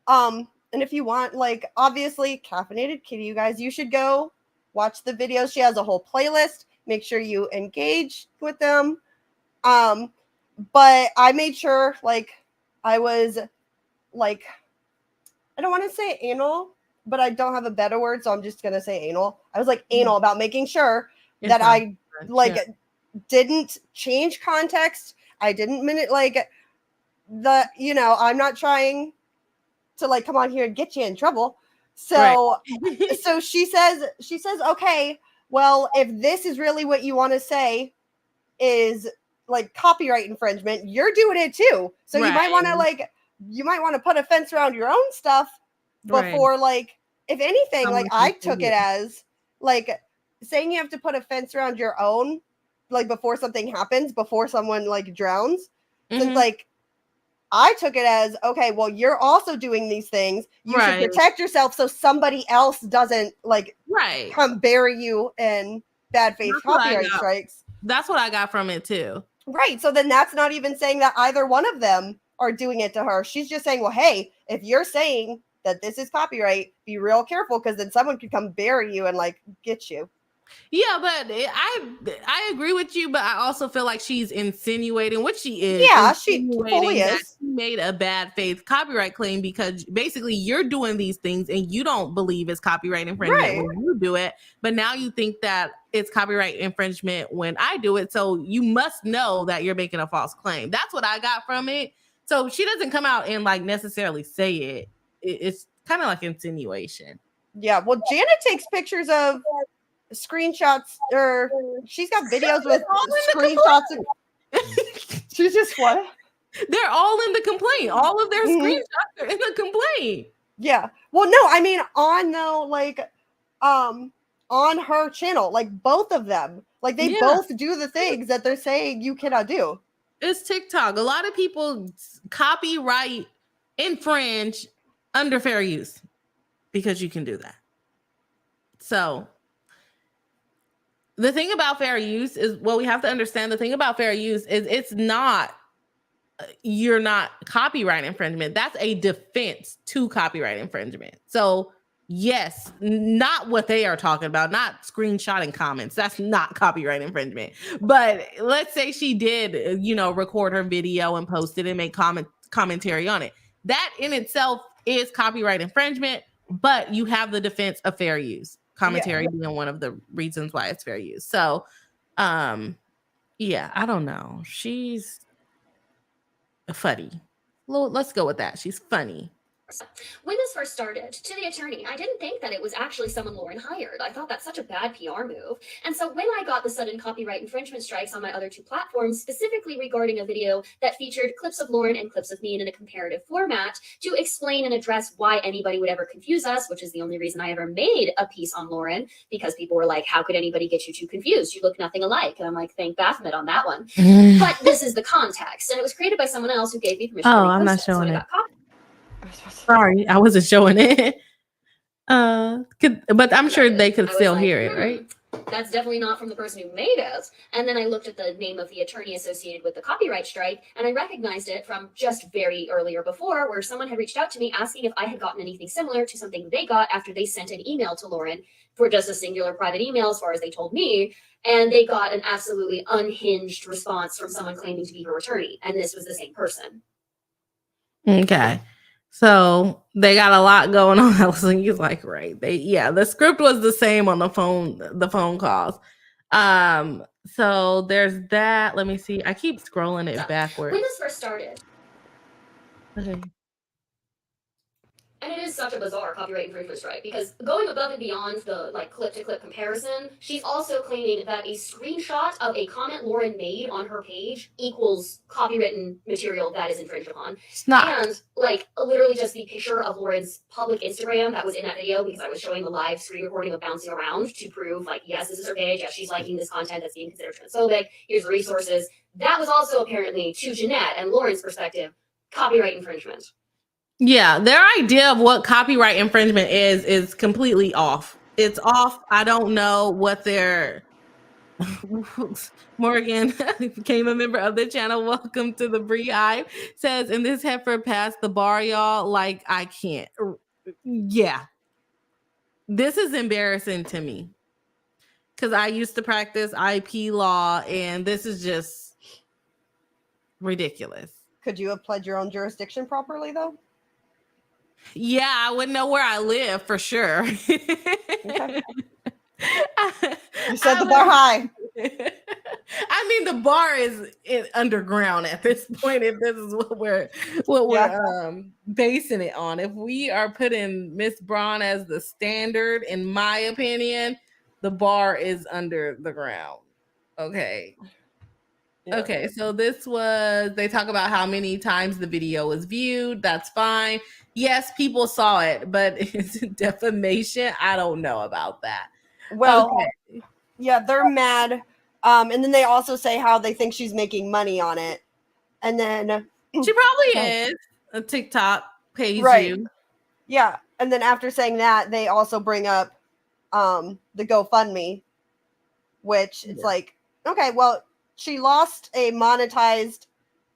and if you want, like obviously Caffeinated Kitty, you guys, you should go watch the videos. She has a whole playlist. Make sure you engage with them. But I made sure like I was like, I don't want to say anal, but I don't have a better word, so I'm just gonna say anal. I was like anal about making sure that I like didn't change context. I didn't like the, you know, I'm not trying to like come on here and get you in trouble. So so she says, okay, well, if this is really what you want to say is like copyright infringement, you're doing it too. So you might want to put a fence around your own stuff before like, if anything, like I took it as like saying you have to put a fence around your own, like before something happens, before someone like drowns. So like I took it as, okay, well, you're also doing these things. You should protect yourself so somebody else doesn't like come bury you in bad faith copyright strikes. That's what I got from it too. Right. So then that's not even saying that either one of them are doing it to her. She's just saying, well, hey, if you're saying that this is copyright, be real careful because then someone could come bury you and like get you. Yeah, but I agree with you, but I also feel like she's insinuating, which she is. Yeah, she fully is. She made a bad faith copyright claim because basically you're doing these things and you don't believe it's copyright infringement when you do it, but now you think that it's copyright infringement when I do it. So you must know that you're making a false claim. That's what I got from it. So she doesn't come out and like necessarily say it. It's kind of like insinuation. Yeah. Well, Janet takes pictures of screenshots, or she's got videos with screenshots. She's just what? They're all in the complaint. All of their screenshots are in the complaint. Yeah. Well, no, I mean on her channel, like both of them, like they both do the things that they're saying you cannot do. It's TikTok. A lot of people copyright infringe under fair use because you can do that. So the thing about fair use is, well, we have to understand the thing about fair use is it's not, you're not copyright infringement. That's a defense to copyright infringement. So yes, not what they are talking about, not screenshotting comments. That's not copyright infringement. But let's say she did, you know, record her video and post it and make commentary on it. That in itself is copyright infringement, but you have the defense of fair use. Commentary being one of the reasons why it's fair use. So, yeah, I don't know. She's funny. Let's go with that. She's funny. When this first started, to the attorney, I didn't think that it was actually someone Lauren hired. I thought that's such a bad PR move. And so when I got the sudden copyright infringement strikes on my other two platforms, specifically regarding a video that featured clips of Lauren and clips of me in a comparative format to explain and address why anybody would ever confuse us, which is the only reason I ever made a piece on Lauren, because people were like, how could anybody get you too confused? You look nothing alike. And I'm like, thank Baphomet on that one. But this is the context. And it was created by someone else who gave me permission to repost I'm not showing it. Sorry, I wasn't showing it. But I'm sure they could still hear it, right? That's definitely not from the person who made it. And then I looked at the name of the attorney associated with the copyright strike, and I recognized it from just very earlier before, where someone had reached out to me asking if I had gotten anything similar to something they got after they sent an email to Lauren for just a singular private email, as far as they told me. And they got an absolutely unhinged response from someone claiming to be her attorney. And this was the same person. Okay. So they got a lot going on. He's like, right. The script was the same on the phone calls. So there's that. Let me see. I keep scrolling it backwards. When this first started. Okay. And it is such a bizarre copyright infringement strike because going above and beyond the like clip to clip comparison, she's also claiming that a screenshot of a comment Lauren made on her page equals copywritten material that is infringed upon. It's not. And like literally just the picture of Lauren's public Instagram that was in that video because I was showing the live screen recording of bouncing around to prove like, yes, this is her page. Yes, she's liking this content that's being considered transphobic. Here's the resources. That was also apparently, to Jeanette and Lauren's perspective, copyright infringement. Yeah, their idea of what copyright infringement is completely off. It's off. I don't know what their Morgan became a member of the channel. Welcome to the Bree Hive. Says, and this heifer passed the bar, y'all. Like, I can't. Yeah. This is embarrassing to me. Because I used to practice IP law, and this is just ridiculous. Could you have pled your own jurisdiction properly, though? Yeah, I would know where I live for sure. Okay. You set the bar high. I mean, the bar is underground at this point. If this is what we're basing it on, if we are putting Miss Braun as the standard, in my opinion, the bar is under the ground. Okay. Yeah. Okay, so this was, they talk about how many times the video was viewed. That's fine. Yes, people saw it, but is it defamation? I don't know about that. Well, okay. Yeah, they're mad. And then they also say how they think she's making money on it. And then she probably is. A TikTok pays you. Yeah. And then after saying that, they also bring up the GoFundMe, which it's like, okay, well, she lost a monetized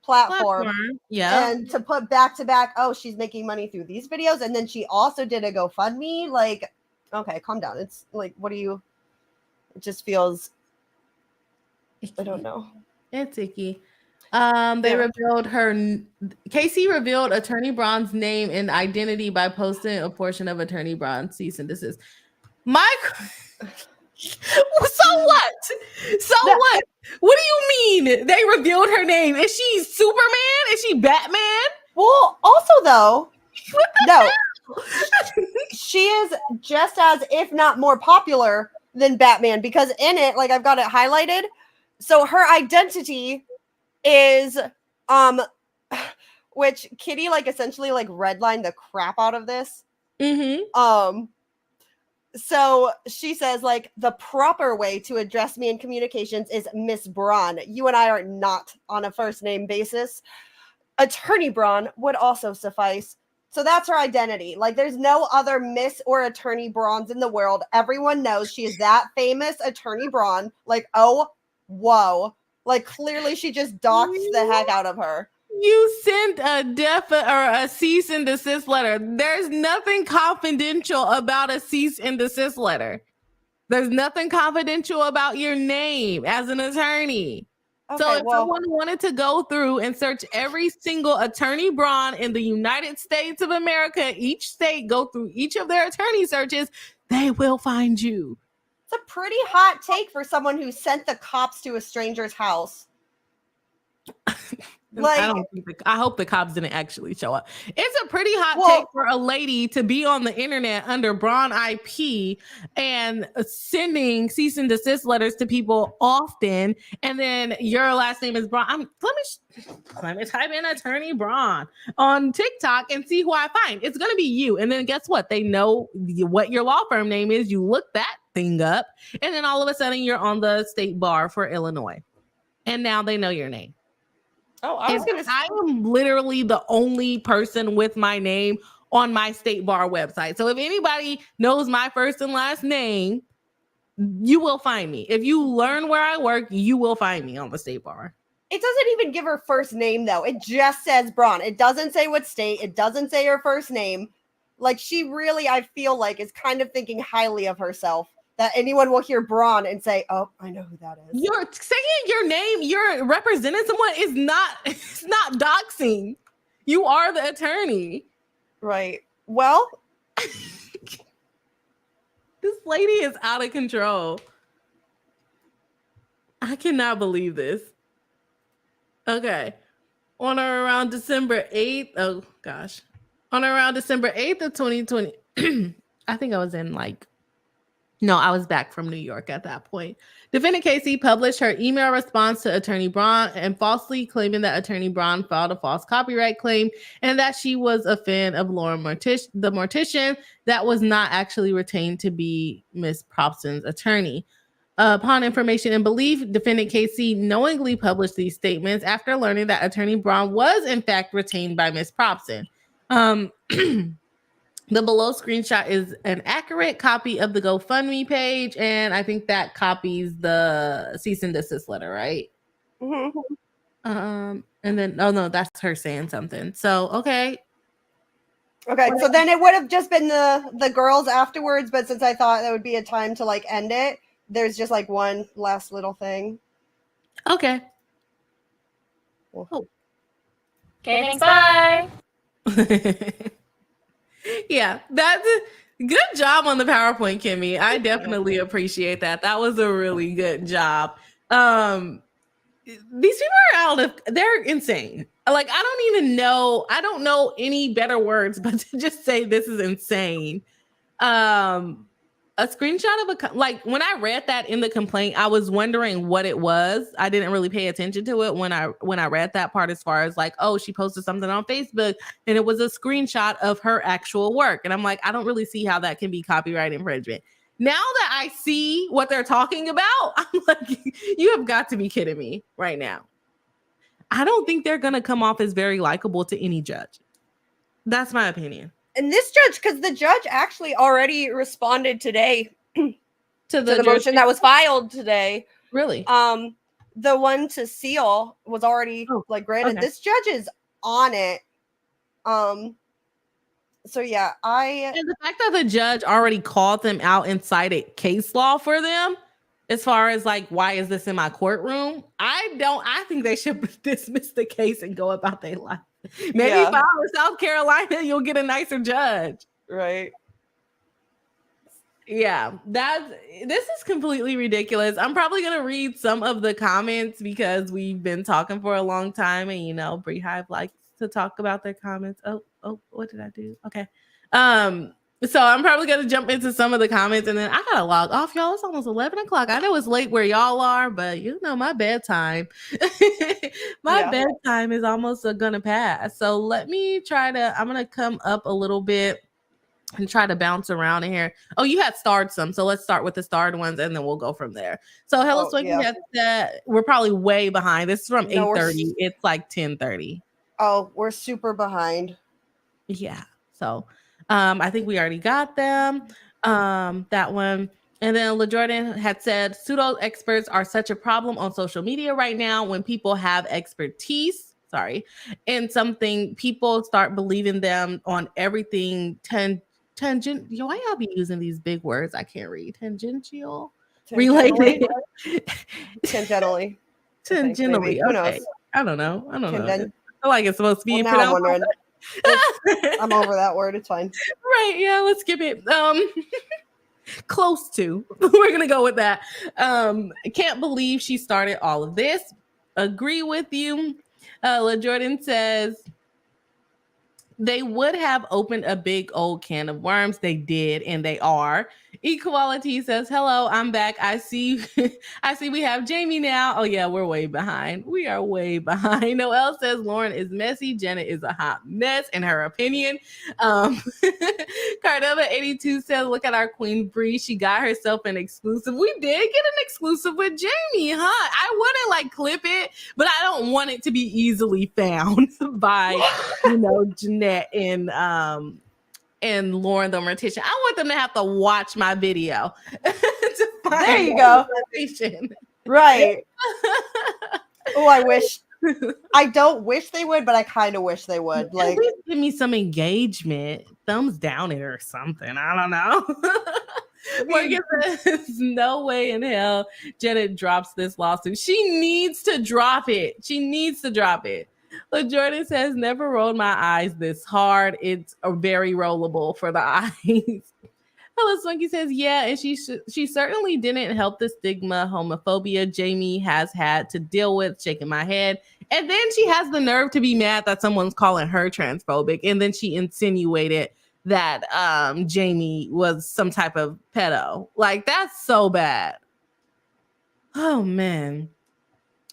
platform. Yeah. And to put back to back, oh, she's making money through these videos. And then she also did a GoFundMe. Like, okay, calm down. It's like, what do you, it just feels, I don't know. It's icky. They revealed Casey revealed Attorney Braun's name and identity by posting a portion of Attorney Braun's cease and desist. So what? What? What do you mean they revealed her name? Is she Superman? Is she Batman? Well, also though, she is just as, if not more popular than Batman, because in it, like I've got it highlighted. So her identity is, which Kitty like essentially like redlined the crap out of this. Mm-hmm. So she says, like, the proper way to address me in communications is Miss Braun. You and I are not on a first name basis. Attorney Braun would also suffice. So that's her identity. Like, there's no other Miss or Attorney Brauns in the world. Everyone knows she is that famous Attorney Braun. Like, oh, whoa. Like, clearly she just doxed the heck out of her. You sent a cease and desist letter. There's nothing confidential about a cease and desist letter. There's nothing confidential about your name as an attorney. Okay, so if someone wanted to go through and search every single Attorney Braun in the United States of America, each state, go through each of their attorney searches, they will find you. It's a pretty hot take for someone who sent the cops to a stranger's house. Like, I hope the cops didn't actually show up. It's a pretty hot take for a lady to be on the internet under Braun IP and sending cease and desist letters to people often, and then your last name is Braun. Let me type in Attorney Braun on TikTok and see who I find. It's gonna be you, and then guess what? They know what your law firm name is. You look that thing up, and then all of a sudden you're on the state bar for Illinois, and now they know your name. Oh, I am literally the only person with my name on my state bar website. So if anybody knows my first and last name, you will find me. If you learn where I work, you will find me on the state bar. It doesn't even give her first name, though. It just says Braun. It doesn't say what state. It doesn't say her first name. Like, she really, I feel like, is kind of thinking highly of herself. That anyone will hear Braun and say, oh, I know who that is. You're saying your name, you're representing someone, it's not doxing. You are the attorney. Right. Well, this lady is out of control. I cannot believe this. Okay. On or around December 8th. Oh, gosh. On around December 8th of 2020, I think I was in I was back from New York at that point. Defendant Casey published her email response to Attorney Braun and falsely claiming that Attorney Braun filed a false copyright claim and that she was a fan of Lauren the Mortician that was not actually retained to be Ms. Propson's attorney. Upon information and belief, Defendant Casey knowingly published these statements after learning that Attorney Braun was in fact retained by Ms. Propson. The below screenshot is an accurate copy of the GoFundMe page, and I think that copies the cease and desist letter, right? Mm-hmm. And then, oh no, that's her saying something. So, okay. Okay, so then it would have just been the girls afterwards, but since I thought that would be a time to end it, there's just one last little thing. Okay. Cool. Oh. Okay, thanks, bye. Yeah, that's a good job on the PowerPoint, Kimmy. I definitely appreciate that. That was a really good job. These people are they're insane. I don't know any better words but to just say this is insane. A screenshot of when I read that in the complaint, I was wondering what it was. I didn't really pay attention to it when I read that part, as far as she posted something on Facebook and it was a screenshot of her actual work. And I'm like, I don't really see how that can be copyright infringement. Now that I see what they're talking about, I'm like, you have got to be kidding me right now. I don't think they're going to come off as very likable to any judge. That's my opinion. And this judge, because the judge actually already responded today to the motion that was filed today. Really? The one to seal was already granted. Okay. This judge is on it. So yeah, and the fact that the judge already called them out and cited case law for them, as far as why is this in my courtroom? I think they should dismiss the case and go about their life. Maybe if I were South Carolina, you'll get a nicer judge. Right. Yeah, this is completely ridiculous. I'm probably going to read some of the comments because we've been talking for a long time and, Bree Hive likes to talk about their comments. Oh, what did I do? Okay. So I'm probably going to jump into some of the comments and then I got to log off, y'all. It's almost 11 o'clock. I know it's late where y'all are, but my bedtime. Bedtime is almost going to pass. So let me I'm going to come up a little bit and try to bounce around in here. Oh, you had starred some. So let's start with the starred ones and then we'll go from there. So Hello Swanky has said we're probably way behind. This is from 8:30. It's 10:30. Oh, we're super behind. Yeah. So I think we already got them. That one. And then LaJordan had said pseudo experts are such a problem on social media right now. When people have expertise, in something, people start believing them on everything tangent. Why y'all be using these big words? I can't read. Tangential, related, tangentially. Tangentially. Who knows? I don't know. I feel like it's supposed to be pronounced. I'm over that word. It's fine. Right. Yeah. Let's skip it. Close to. We're going to go with that. Can't believe she started all of this. Agree with you. LaJordan says they would have opened a big old can of worms. They did, and they are. Equality says, hello, I'm back. I see we have Jamie now. Oh yeah, we're way behind. We are way behind. Noelle says Lauren is messy. Janet is a hot mess in her opinion. Cardova 82 says, look at our queen Bree. She got herself an exclusive. We did get an exclusive with Jamie, huh? I wouldn't clip it, but I don't want it to be easily found by, Jeanette and Lauren the Mortician. I want them to have to watch my video. There you go. Right. Oh, I wish. I don't wish they would, but I kind of wish they would. At least give me some engagement. Thumbs down it or something. I don't know. Morgan says, no way in hell Janet drops this lawsuit. She needs to drop it. LaJordan says, never rolled my eyes this hard. It's very rollable for the eyes. Hello Swanky says, yeah, and she certainly didn't help the stigma homophobia Jamie has had to deal with. Shaking my head. And then she has the nerve to be mad that someone's calling her transphobic. And then she insinuated that Jamie was some type of pedo. Like, that's so bad. Oh, man.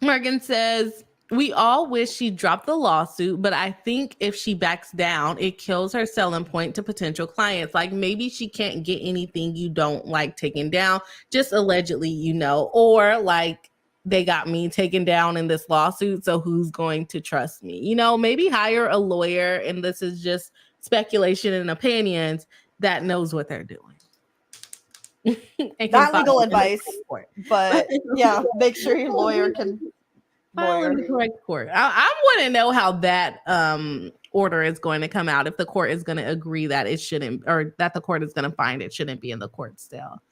Morgan says, we all wish she dropped the lawsuit, but I think if she backs down, it kills her selling point to potential clients. Like, maybe she can't get anything you don't like taken down, just allegedly, you know, or like they got me taken down in this lawsuit, so who's going to trust me? You know, maybe hire a lawyer, and this is just speculation and opinions, that knows what they're doing. Not legal advice, but yeah, make sure your lawyer can file in the correct court. I want to know how that order is going to come out, if the court is going to agree that it shouldn't, or that the court is going to find it shouldn't be in the court still.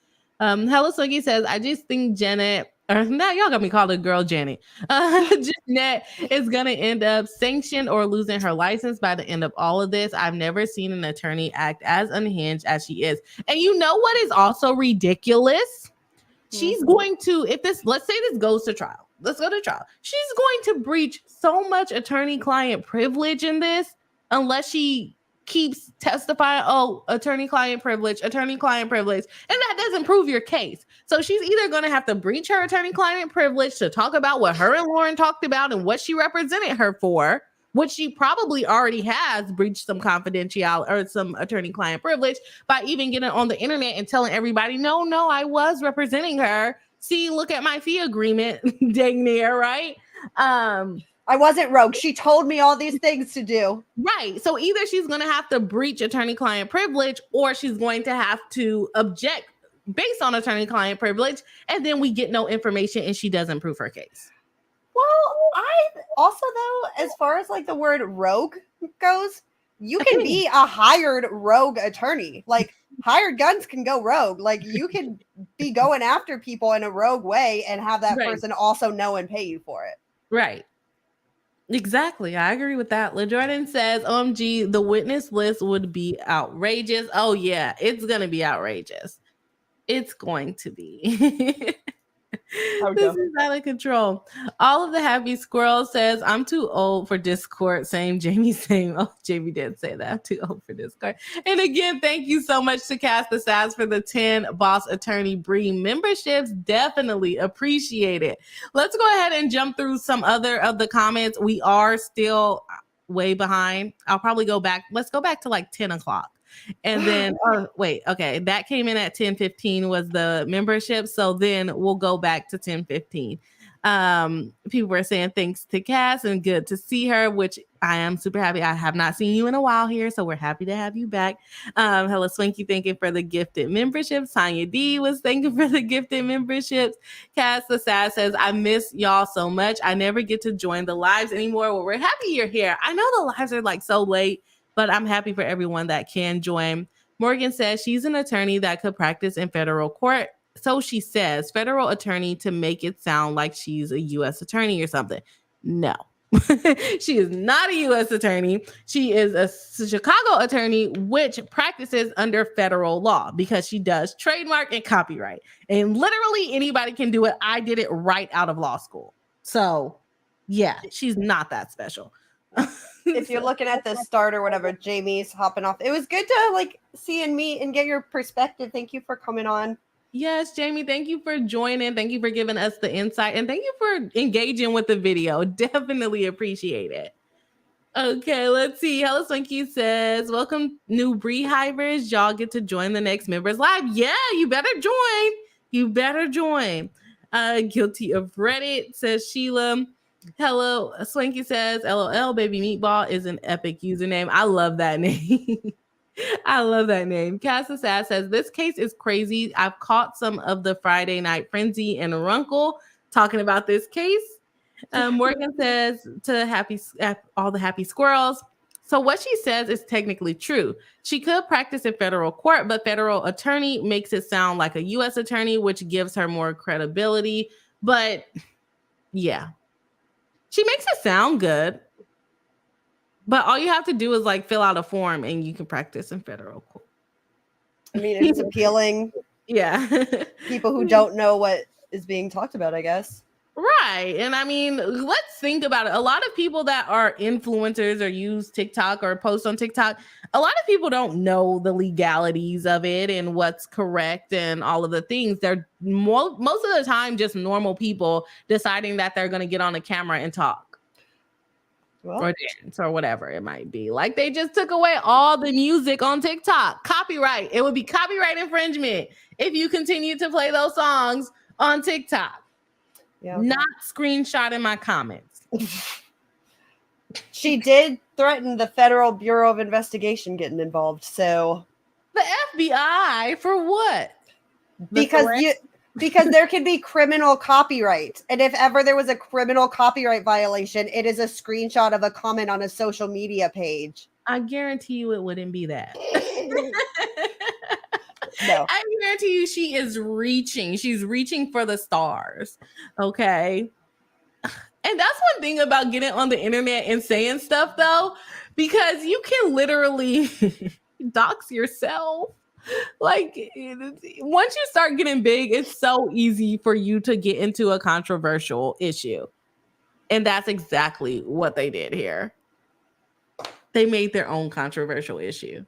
Hello Swiggy says, I just think Jeanette, or now y'all got me called a girl Janet. Jeanette is going to end up sanctioned or losing her license by the end of all of this. I've never seen an attorney act as unhinged as she is. And you know what is also ridiculous? She's going to, if this, let's say this goes to trial. Let's go to trial. She's going to breach so much attorney-client privilege in this unless she keeps testifying, oh, attorney-client privilege, and that doesn't prove your case. So she's either going to have to breach her attorney-client privilege to talk about what her and Lauren talked about and what she represented her for, which she probably already has breached some confidentiality or some attorney-client privilege by even getting on the internet and telling everybody, no, I was representing her. See, look at my fee agreement, dang near, right? I wasn't rogue. She told me all these things to do. Right. So either she's going to have to breach attorney-client privilege, or she's going to have to object based on attorney-client privilege, and then we get no information and she doesn't prove her case. Well, I also, though, as far as like the word rogue goes, you can be a hired rogue attorney. Like, hired guns can go rogue. Like, you can be going after people in a rogue way and have that person also know and pay you for it. Right. Exactly. I agree with that. LaJordan says, OMG, the witness list would be outrageous. Oh, yeah, it's going to be outrageous. It's going to be. This is out of control. All of the happy squirrel says, I'm too old for Discord. Same, Jamie, same. Oh, Jamie did say that. I'm too old for Discord. And again, thank you so much to Cast the Sass for the 10 Boss Attorney Bree memberships. Definitely appreciate it. Let's go ahead and jump through some other of the comments. We are still way behind. I'll probably go back. Let's go back to like 10 o'clock. And then, oh, wait, okay, that came in at 10:15 was the membership. So then we'll go back to 10:15. People were saying thanks to Cass and good to see her, which I am super happy. I have not seen you in a while here, so we're happy to have you back. Hello, Swanky, thank you for the gifted memberships. Tanya D was thanking for the gifted memberships. Cass the Sad says, I miss y'all so much. I never get to join the lives anymore. Well, we're happy you're here. I know the lives are like so late, but I'm happy for everyone that can join. Morgan says she's an attorney that could practice in federal court. So she says, federal attorney to make it sound like she's a U.S. attorney or something. No, she is not a U.S. attorney. She is a Chicago attorney, which practices under federal law because she does trademark and copyright. And literally anybody can do it. I did it right out of law school. So yeah, she's not that special. If you're looking at the start or whatever, Jamie's hopping off. It was good to like see and meet and get your perspective. Thank you for coming on. Yes, Jamie, thank you for joining. Thank you for giving us the insight. And thank you for engaging with the video. Definitely appreciate it. Okay, let's see. Hello Swanky says, welcome new Bree Hivers. Y'all get to join the next members live. Yeah, you better join. You better join. Guilty of Reddit, says Sheila. Hello, Swanky says, LOL, baby meatball is an epic username. I love that name. I love that name. Casa Sass says, this case is crazy. I've caught some of the Friday Night Frenzy and Runkle talking about this case. Morgan says to all the happy squirrels. So what she says is technically true. She could practice in federal court, but federal attorney makes it sound like a U.S. attorney, which gives her more credibility. But yeah. She makes it sound good, but all you have to do is like fill out a form and you can practice in federal court. I mean, it's appealing. Yeah. People who don't know what is being talked about, I guess. Right. And I mean, let's think about it. A lot of people that are influencers or use TikTok or post on TikTok, a lot of people don't know the legalities of it and what's correct and all of the things. They're most of the time just normal people deciding that they're going to get on a camera and talk. Or dance or whatever it might be. Like they just took away all the music on TikTok. Copyright. It would be copyright infringement if you continue to play those songs on TikTok. Yeah. Not screenshotting my comments. She did threaten the Federal Bureau of Investigation getting involved. So the FBI for what? Because there can be criminal copyright. And if ever there was a criminal copyright violation, it is a screenshot of a comment on a social media page. I guarantee you it wouldn't be that. No. I guarantee you she is reaching. She's reaching for the stars. Okay. And that's one thing about getting on the internet and saying stuff, though, because you can literally dox yourself. Like once you start getting big, it's so easy for you to get into a controversial issue. And that's exactly what they did here. They made their own controversial issue.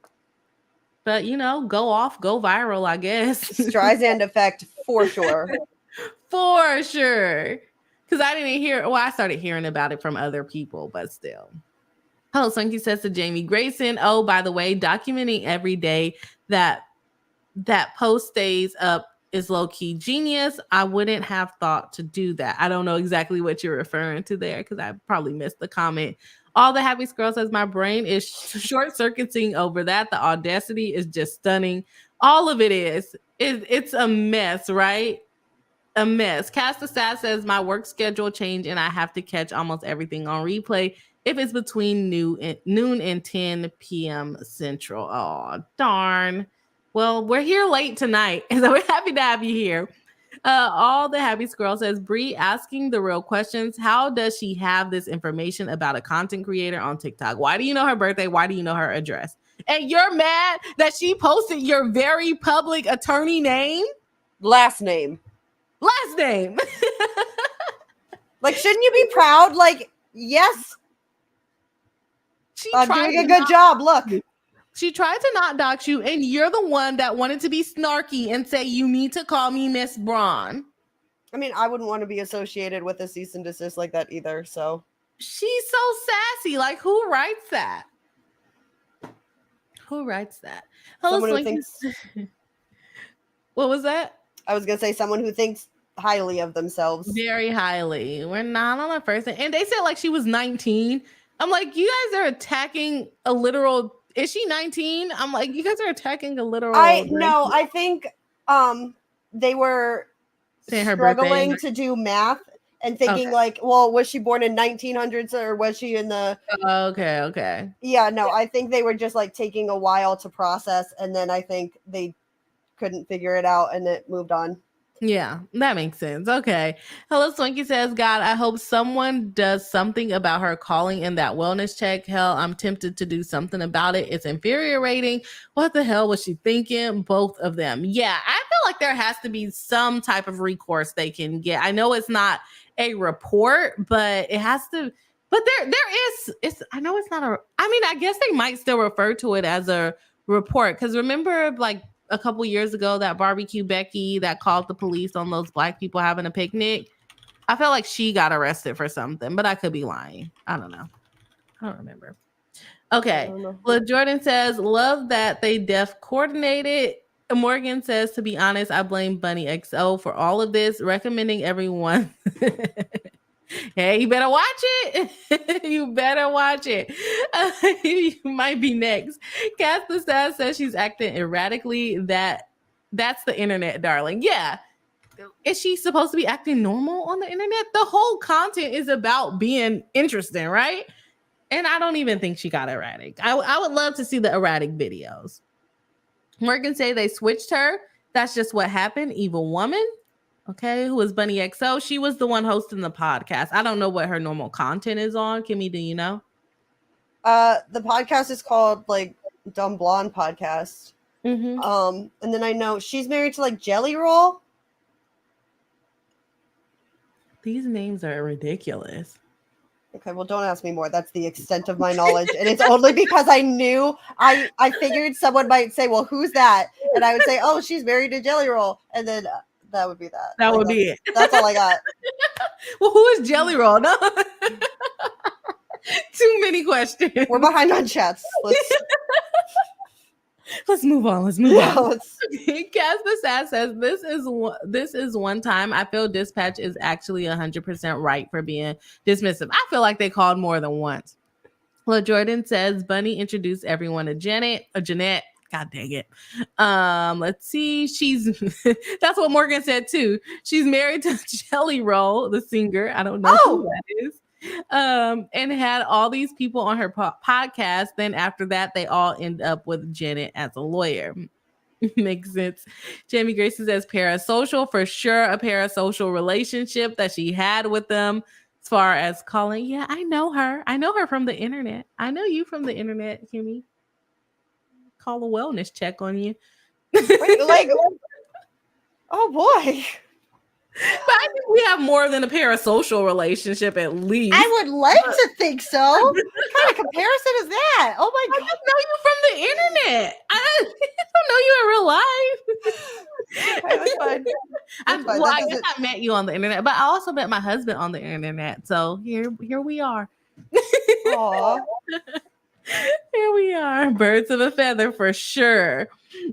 But, you know, go off, go viral, I guess. Streisand effect for sure. For sure. Because I started hearing about it from other people, but still. Hello, Sunky says to Jamie Grayson, oh, by the way, documenting every day that post stays up is low-key genius. I wouldn't have thought to do that. I don't know exactly what you're referring to there because I probably missed the comment. All the happy girl says my brain is short-circuiting over that. The audacity is just stunning. All of it is. It's a mess, right? A mess. Cast the Stat says my work schedule changed and I have to catch almost everything on replay if it's between noon and 10 p.m. Central. Oh, darn. Well, we're here late tonight, so we're happy to have you here. All the happy squirrel says, Bree asking the real questions. How does she have this information about a content creator on TikTok? Why do you know her birthday? Why do you know her address? And you're mad that she posted your very public attorney name? Last name. Like, shouldn't you be proud? Like, yes. I'm doing a good job. Look. She tried to not dox you, and you're the one that wanted to be snarky and say, you need to call me Miss Braun. I mean, I wouldn't want to be associated with a cease and desist like that either, so. She's so sassy. Like, who writes that? Who writes that? Someone who thinks... What was that? I was going to say someone who thinks highly of themselves. Very highly. We're not on a person. And they said, like, she was 19. I'm like, you guys are attacking a literal... Is she 19? I'm like, you guys are attacking a literal... No, I think they were struggling to do math and thinking like, well, was she born in 1900s or was she in the... Okay. Yeah, no, I think they were just like taking a while to process and then I think they couldn't figure it out and it moved on. Yeah, that makes sense. Okay. Hello, Swanky says, God, I hope someone does something about her calling in that wellness check. Hell, I'm tempted to do something about it. It's infuriating. What the hell was she thinking? Both of them. Yeah, I feel like there has to be some type of recourse they can get. I know it's not a report, but it has to. But there is. I know it's not a. I mean, I guess they might still refer to it as a report because remember, like, a couple years ago, that barbecue Becky that called the police on those black people having a picnic. I felt like she got arrested for something, but I could be lying. I don't know. I don't remember. Okay. Well, Jordan says, love that they def coordinated. Morgan says, to be honest, I blame Bunny XO for all of this, recommending everyone. Hey, you better watch it. You better watch it. You might be next. Cass the Stat says she's acting erratically. That's the internet, darling. Yeah. Is she supposed to be acting normal on the internet? The whole content is about being interesting, right? And I don't even think she got erratic. I would love to see the erratic videos. Morgan say they switched her. That's just what happened. Evil woman. Okay, who is Bunny XO? She was the one hosting the podcast. I don't know what her normal content is on. Kimmy, do you know? The podcast is called like Dumb Blonde Podcast. Mm-hmm. And then I know she's married to like Jelly Roll. These names are ridiculous. Okay, well, don't ask me more. That's the extent of my knowledge, and it's only because I knew I figured someone might say, "Well, who's that?" And I would say, "Oh, she's married to Jelly Roll," and then that would be that. That would be it. That's all I got. Well, who is Jelly Roll? No. Too many questions. We're behind on chats. Let's move on. Let's move on. Let's... Cass the Sass says this is one time I feel Dispatch is actually 100% right for being dismissive. I feel like they called more than once. Well, Jordan says Bunny introduced everyone to Jeanette. God dang it. Let's see. That's what Morgan said too. She's married to Jelly Roll, the singer. I don't know who that is. And had all these people on her podcast. Then after that, they all end up with Janet as a lawyer. Makes sense. Jamie Grayson says parasocial, for sure a parasocial relationship that she had with them. As far as calling, yeah, I know her. I know her from the internet. I know you from the internet, Kimmy. Call a wellness check on you. Wait, like, oh boy. But I think we have more than a parasocial relationship, at least. I would like to think so. What kind of comparison is that? Oh my God. I just know you from the internet. I don't know you in real life. Okay, that's fine. That's fine. Well, I guess I met you on the internet, but I also met my husband on the internet. So here we are. Aww. Here we are. Birds of a feather for sure.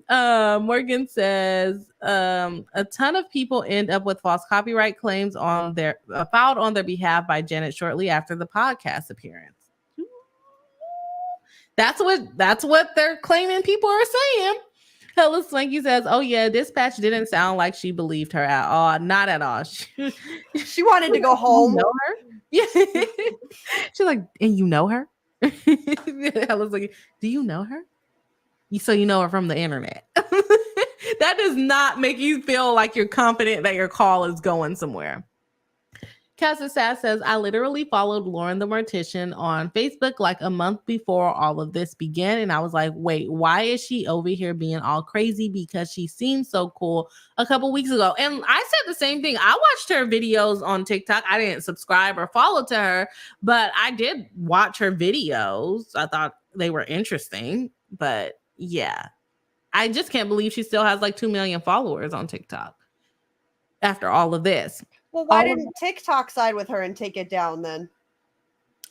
Morgan says a ton of people end up with false copyright claims on their filed on their behalf by Janet shortly after the podcast appearance. That's what they're claiming people are saying. Hella Swanky says, oh yeah, Dispatch didn't sound like she believed her at all. Not at all. She wanted to go home. You know her? Yeah. She's like, and you know her? Hella's like, do you know her? So you know her from the internet. That does not make you feel like you're confident that your call is going somewhere. Casa Sass says, I literally followed Lauren the Mortician on Facebook like a month before all of this began. And I was like, wait, why is she over here being all crazy? Because she seemed so cool a couple weeks ago. And I said the same thing. I watched her videos on TikTok. I didn't subscribe or follow to her, but I did watch her videos. I thought they were interesting, but yeah, I just can't believe she still has like 2 million followers on TikTok after all of this. Well, why didn't TikTok side with her and take it down then?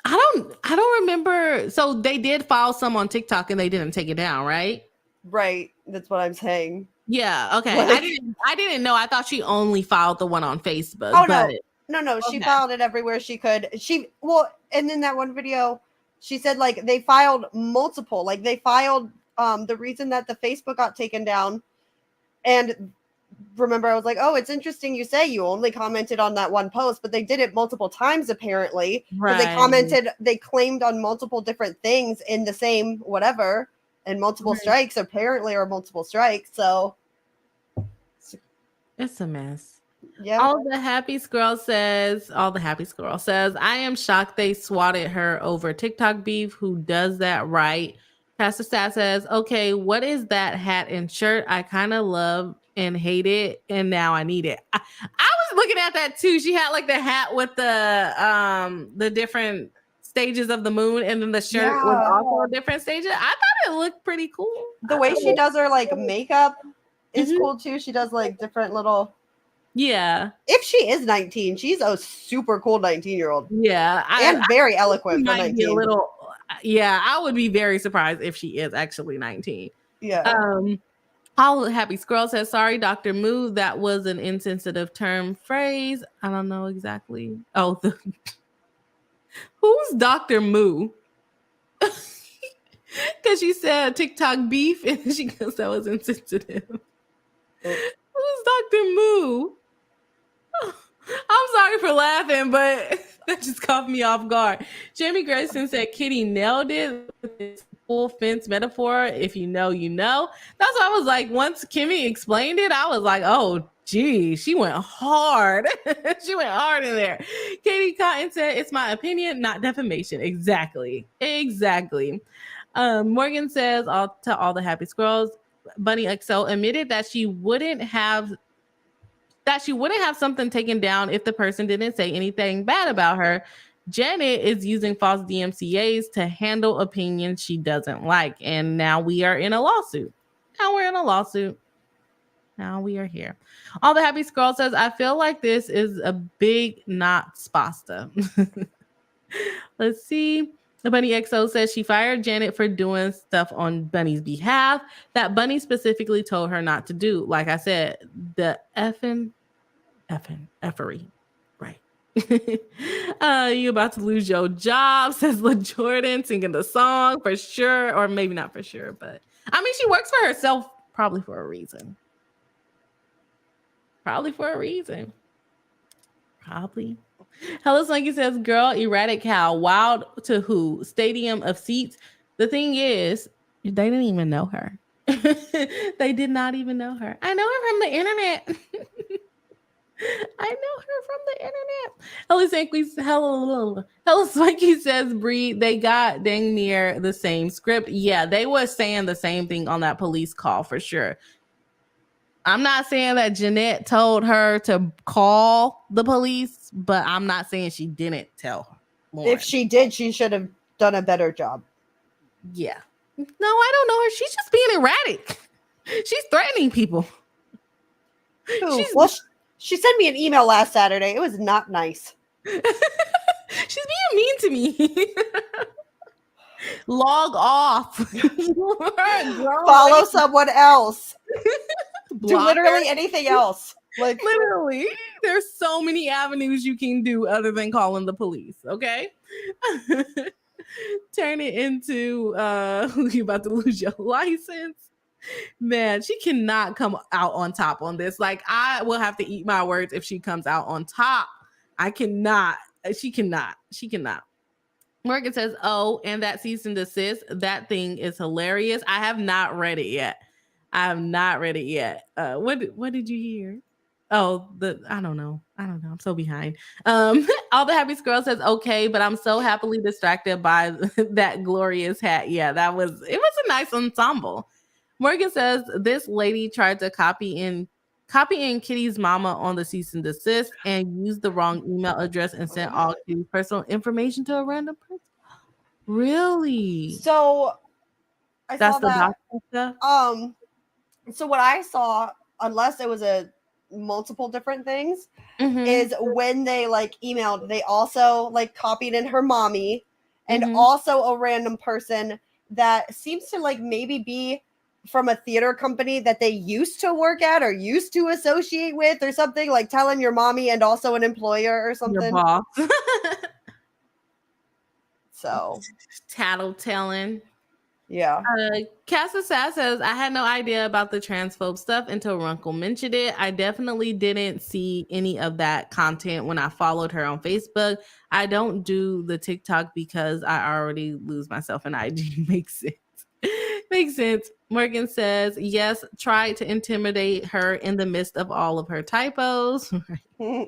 I don't remember. So they did file some on TikTok and they didn't take it down, right? Right. That's what I'm saying. Yeah. Okay. Like, I didn't know. I thought she only filed the one on Facebook. Oh but... no. She filed it everywhere she could. And in that one video, she said like they filed multiple. Like they filed the reason that the Facebook got taken down. And remember, I was like, oh, it's interesting you say you only commented on that one post, but they did it multiple times apparently. Right. They claimed on multiple different things in the same whatever, and multiple strikes apparently are multiple strikes. So it's a mess. Yeah. All the happy squirrel says, I am shocked they swatted her over TikTok beef. Who does that right? Pastor Stat says, okay, what is that hat and shirt? I kind of love and hate it, and now I need it. I was looking at that too. She had like the hat with the different stages of the moon, and then the shirt was also different stages. I thought it looked pretty cool. The way she does her like makeup is cool too. She does like different little. Yeah. If she is 19, she's a super cool 19-year-old. Yeah. And very eloquent for 19. I would be very surprised if she is actually 19. Yeah. All Happy Squirrel says, sorry, Dr. Moo, that was an insensitive term phrase. I don't know exactly. Oh, who's Dr. Moo? Because she said TikTok beef, and she goes, that was insensitive. Who's Dr. Moo? I'm sorry for laughing, but that just caught me off guard. Jamie Grayson said Kitty nailed it with this full fence metaphor. If you know, you know. That's why I was like, once Kimmy explained it, I was like, oh, gee, she went hard. She went hard in there. Katie Cotton said, it's my opinion, not defamation. Exactly. Morgan says, to all the happy squirrels, Bunny XO admitted that she wouldn't have that she wouldn't have something taken down if the person didn't say anything bad about her. Janet is using false DMCAs to handle opinions she doesn't like. And now we are in a lawsuit. Now we are here. All the happy scroll says, I feel like this is a big not spasta. Let's see. The Bunny XO says she fired Janet for doing stuff on Bunny's behalf that Bunny specifically told her not to do. Like I said, the effery. Right. You about to lose your job, says LaJordan, singing the song for sure. Or maybe not for sure, but I mean, she works for herself, probably for a reason. Probably. Hello Slinky says, girl, erratic cow, wild to who? Stadium of seats. The thing is, they didn't even know her. They did not even know her. I know her from the internet. Hello Slinky says, Bree, they got dang near the same script. Yeah, they were saying the same thing on that police call for sure. I'm not saying that Jeanette told her to call the police, but I'm not saying she didn't tell her. Lauren. If she did, she should have done a better job. Yeah. No, I don't know her. She's just being erratic. She's threatening people. Well, she sent me an email last Saturday. It was not nice. She's being mean to me. Log off. Follow someone else. Do Block literally her. anything else. Like literally, there's so many avenues you can do other than calling the police. Okay. Turn it into you about to lose your license. Man, she cannot come out on top on this. Like, I will have to eat my words if she comes out on top. I cannot. She cannot. Morgan says, oh, and that cease and desist, that thing is hilarious. I have not read it yet. What did you hear? Oh, I don't know. I'm so behind. All the happy squirrel says, okay, but I'm so happily distracted by that glorious hat. Yeah, it was a nice ensemble. Morgan says this lady tried to copy in Kitty's mama on the cease and desist and used the wrong email address and sent all Kitty's personal information to a random person. Really? So That's the document stuff? So what I saw, unless it was multiple different things, is when they like emailed, they also like copied in her mommy and also a random person that seems to like maybe be from a theater company that they used to work at or used to associate with or something, like telling your mommy and also an employer or something. Your boss. So tattletelling. Yeah. Casa Sass says, I had no idea about the transphobe stuff until Runkle mentioned it. I definitely didn't see any of that content when I followed her on Facebook. I don't do the TikTok because I already lose myself in IG. Makes sense. Morgan says, yes, try to intimidate her in the midst of all of her typos. Oh,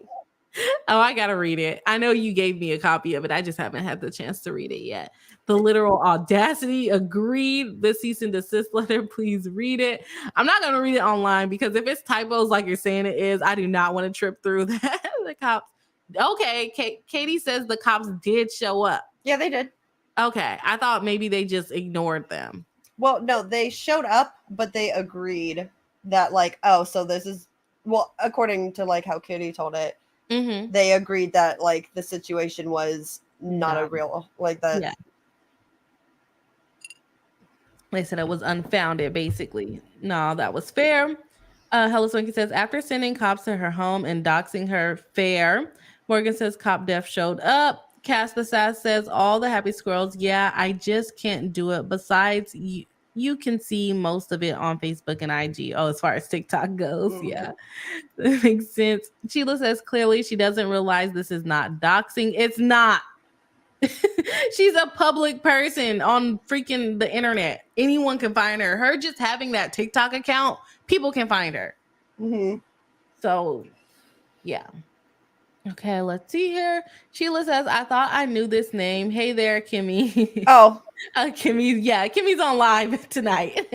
I gotta read it. I know you gave me a copy of it. I just haven't had the chance to read it yet. The literal audacity. Agreed. The cease and desist letter. Please read it. I'm not gonna read it online because if it's typos like you're saying it is, I do not want to trip through that. The cops. Okay, Katie says the cops did show up. Yeah, they did. Okay, I thought maybe they just ignored them. Well, no, they showed up, but they agreed that like, oh, so this is, well, according to like how Kitty told it, they agreed that like the situation was not a real, like that. Yeah. They said it was unfounded, basically. No, that was fair. Hello Swinky says, after sending cops to her home and doxing her, fair. Morgan says, cop def showed up. Cass the Sass says, all the happy squirrels. Yeah, I just can't do it. Besides, you can see most of it on Facebook and IG. Oh, as far as TikTok goes. Yeah, that makes sense. Sheila says, clearly she doesn't realize this is not doxing. It's not. She's a public person on freaking the internet. Anyone can find her. Her just having that TikTok account, people can find her. So, yeah. Okay, let's see here. Sheila says, I thought I knew this name. Hey there, Kimmy. Oh. Kimmy's on live tonight.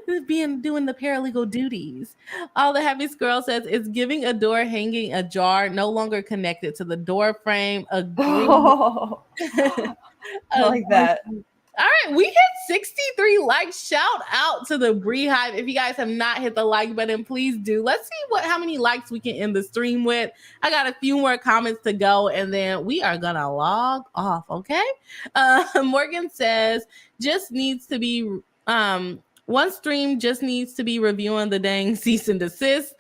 Doing the paralegal duties. All the happiest girl says is giving a door hanging ajar, no longer connected to the door frame. Agree. I like that. All right, we hit 63 likes. Shout out to the Bree Hive. If you guys have not hit the like button, please do. Let's see how many likes we can end the stream with. I got a few more comments to go, and then we are gonna log off. Okay. Morgan says just needs to be one stream just needs to be reviewing the dang cease and desist.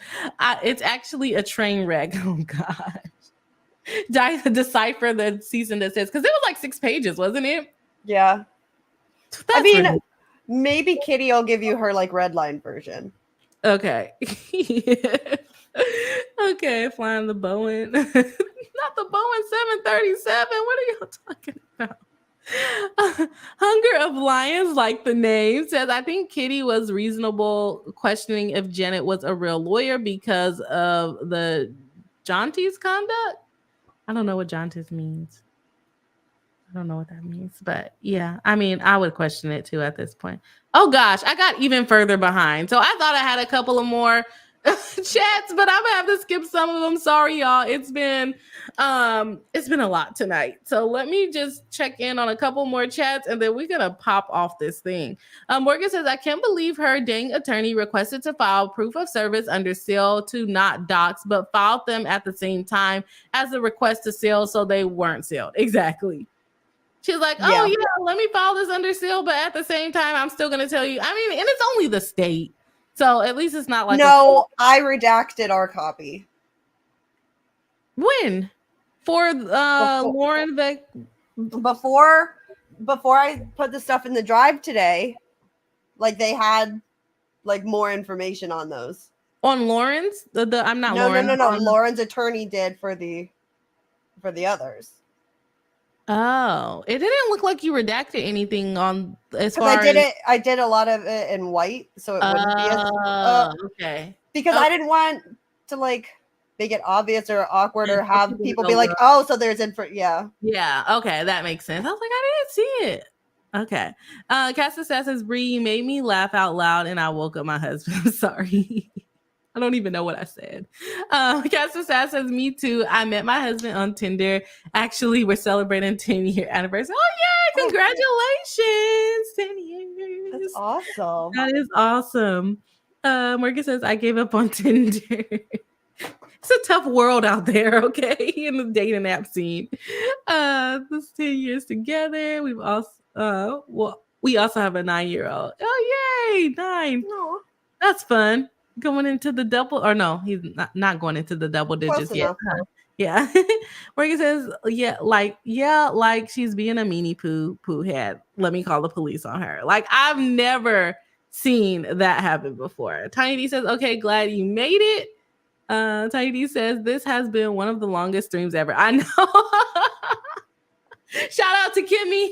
It's actually a train wreck. Oh gosh. Decipher the cease and desist because it was like 6 pages, wasn't it? Yeah. I mean, maybe Kitty will give you her like red line version. Okay. Okay, flying the Boeing. Not the Boeing 737. What are y'all talking about? Hunger of Lions, like the name, says, I think Kitty was reasonable questioning if Janet was a real lawyer because of the Jaunty's conduct. I don't know what Jaunty's means. I don't know what that means, but yeah, I mean, I would question it too at this point. Oh gosh, I got even further behind. So I thought I had a couple of more chats, but I'm gonna have to skip some of them. Sorry, y'all. It's been a lot tonight. So let me just check in on a couple more chats, and then we're gonna pop off this thing. Morgan says, I can't believe her dang attorney requested to file proof of service under seal to not docs, but filed them at the same time as a request to seal, so they weren't sealed. Exactly. She's like, oh yeah, let me file this under seal, but at the same time, I'm still gonna tell you. I mean, and it's only the state. So at least it's not like I redacted our copy. When? For Lauren before I put the stuff in the drive today, like they had like more information on those. On Lauren's? I'm not no, Lauren. No. Lauren's attorney did for the others. Oh, it didn't look like you redacted anything on as far I did a lot of it in white, so it wouldn't be as okay. Because I didn't want to like make it obvious or awkward or have people be like, oh, so there's Yeah, okay, that makes sense. I was like, I didn't see it. Okay. Cassie says, Bree, you made me laugh out loud and I woke up my husband. I'm sorry. I don't even know what I said. Casper Sass says, me too. I met my husband on Tinder. Actually, we're celebrating 10-year anniversary. Oh, yeah. Congratulations. 10 years. That's awesome. That is awesome. Morgan says, I gave up on Tinder. It's a tough world out there, okay? In the dating app scene. This 10 years together. We've also, we also have a 9-year-old. Oh, yay. 9. No. That's fun. Going into the double, or no, he's not going into the double digits yet. Yeah. Morgan says, like she's being a meanie poo head. Let me call the police on her. Like, I've never seen that happen before. Tiny D says, okay, glad you made it. Tiny D says, this has been one of the longest streams ever. I know. Shout out to Kimmy.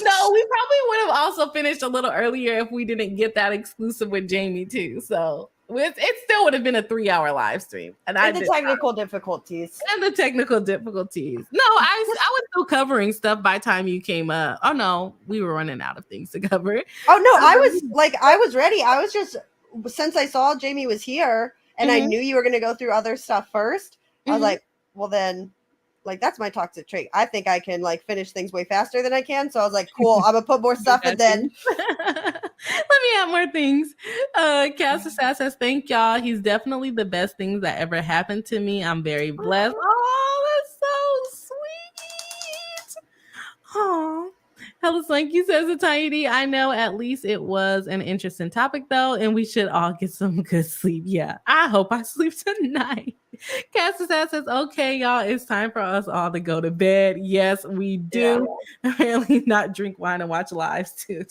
No, we probably would have also finished a little earlier if we didn't get that exclusive with Jamie too. So it still would have been a 3-hour live stream. And the technical difficulties. No, I was still covering stuff by the time you came up. Oh no, we were running out of things to cover. Oh no, I was ready. I was just, since I saw Jamie was here and I knew you were going to go through other stuff first, I was like, well then, like, that's my toxic trait. I think I can like finish things way faster than I can. So I was like, cool, I'm gonna put more stuff and then let me add more things. Cassie Sass says, thank y'all. He's definitely the best things that ever happened to me. I'm very blessed. Oh, that's so sweet. Oh. Hella Slanky says to Tiny, I know at least it was an interesting topic though, and we should all get some good sleep. Yeah, I hope I sleep tonight. Cassie says, okay, y'all, it's time for us all to go to bed. Yes, we do. Yeah. Apparently not drink wine and watch lives too.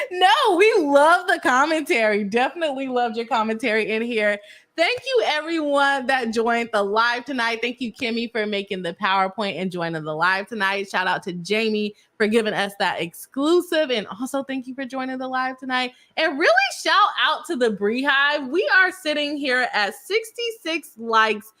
No, we love the commentary. Definitely loved your commentary in here. Thank you, everyone that joined the live tonight. Thank you, Kimmy, for making the PowerPoint and joining the live tonight. Shout out to Jamie for giving us that exclusive. And also thank you for joining the live tonight. And really shout out to the Bree Hive. We are sitting here at 66 likes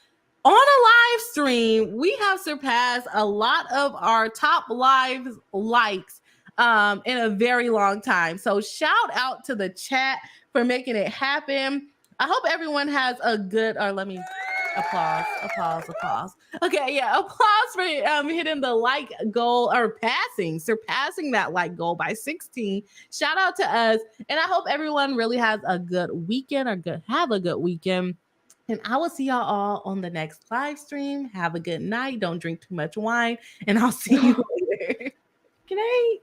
on a live stream. We have surpassed a lot of our top live likes in a very long time. So shout out to the chat for making it happen. I hope everyone has a good, or let me applause. Okay, yeah, applause for hitting the like goal or surpassing that like goal by 16. Shout out to us. And I hope everyone really has a good weekend have a good weekend. And I will see y'all all on the next live stream. Have a good night. Don't drink too much wine. And I'll see you later. Good night.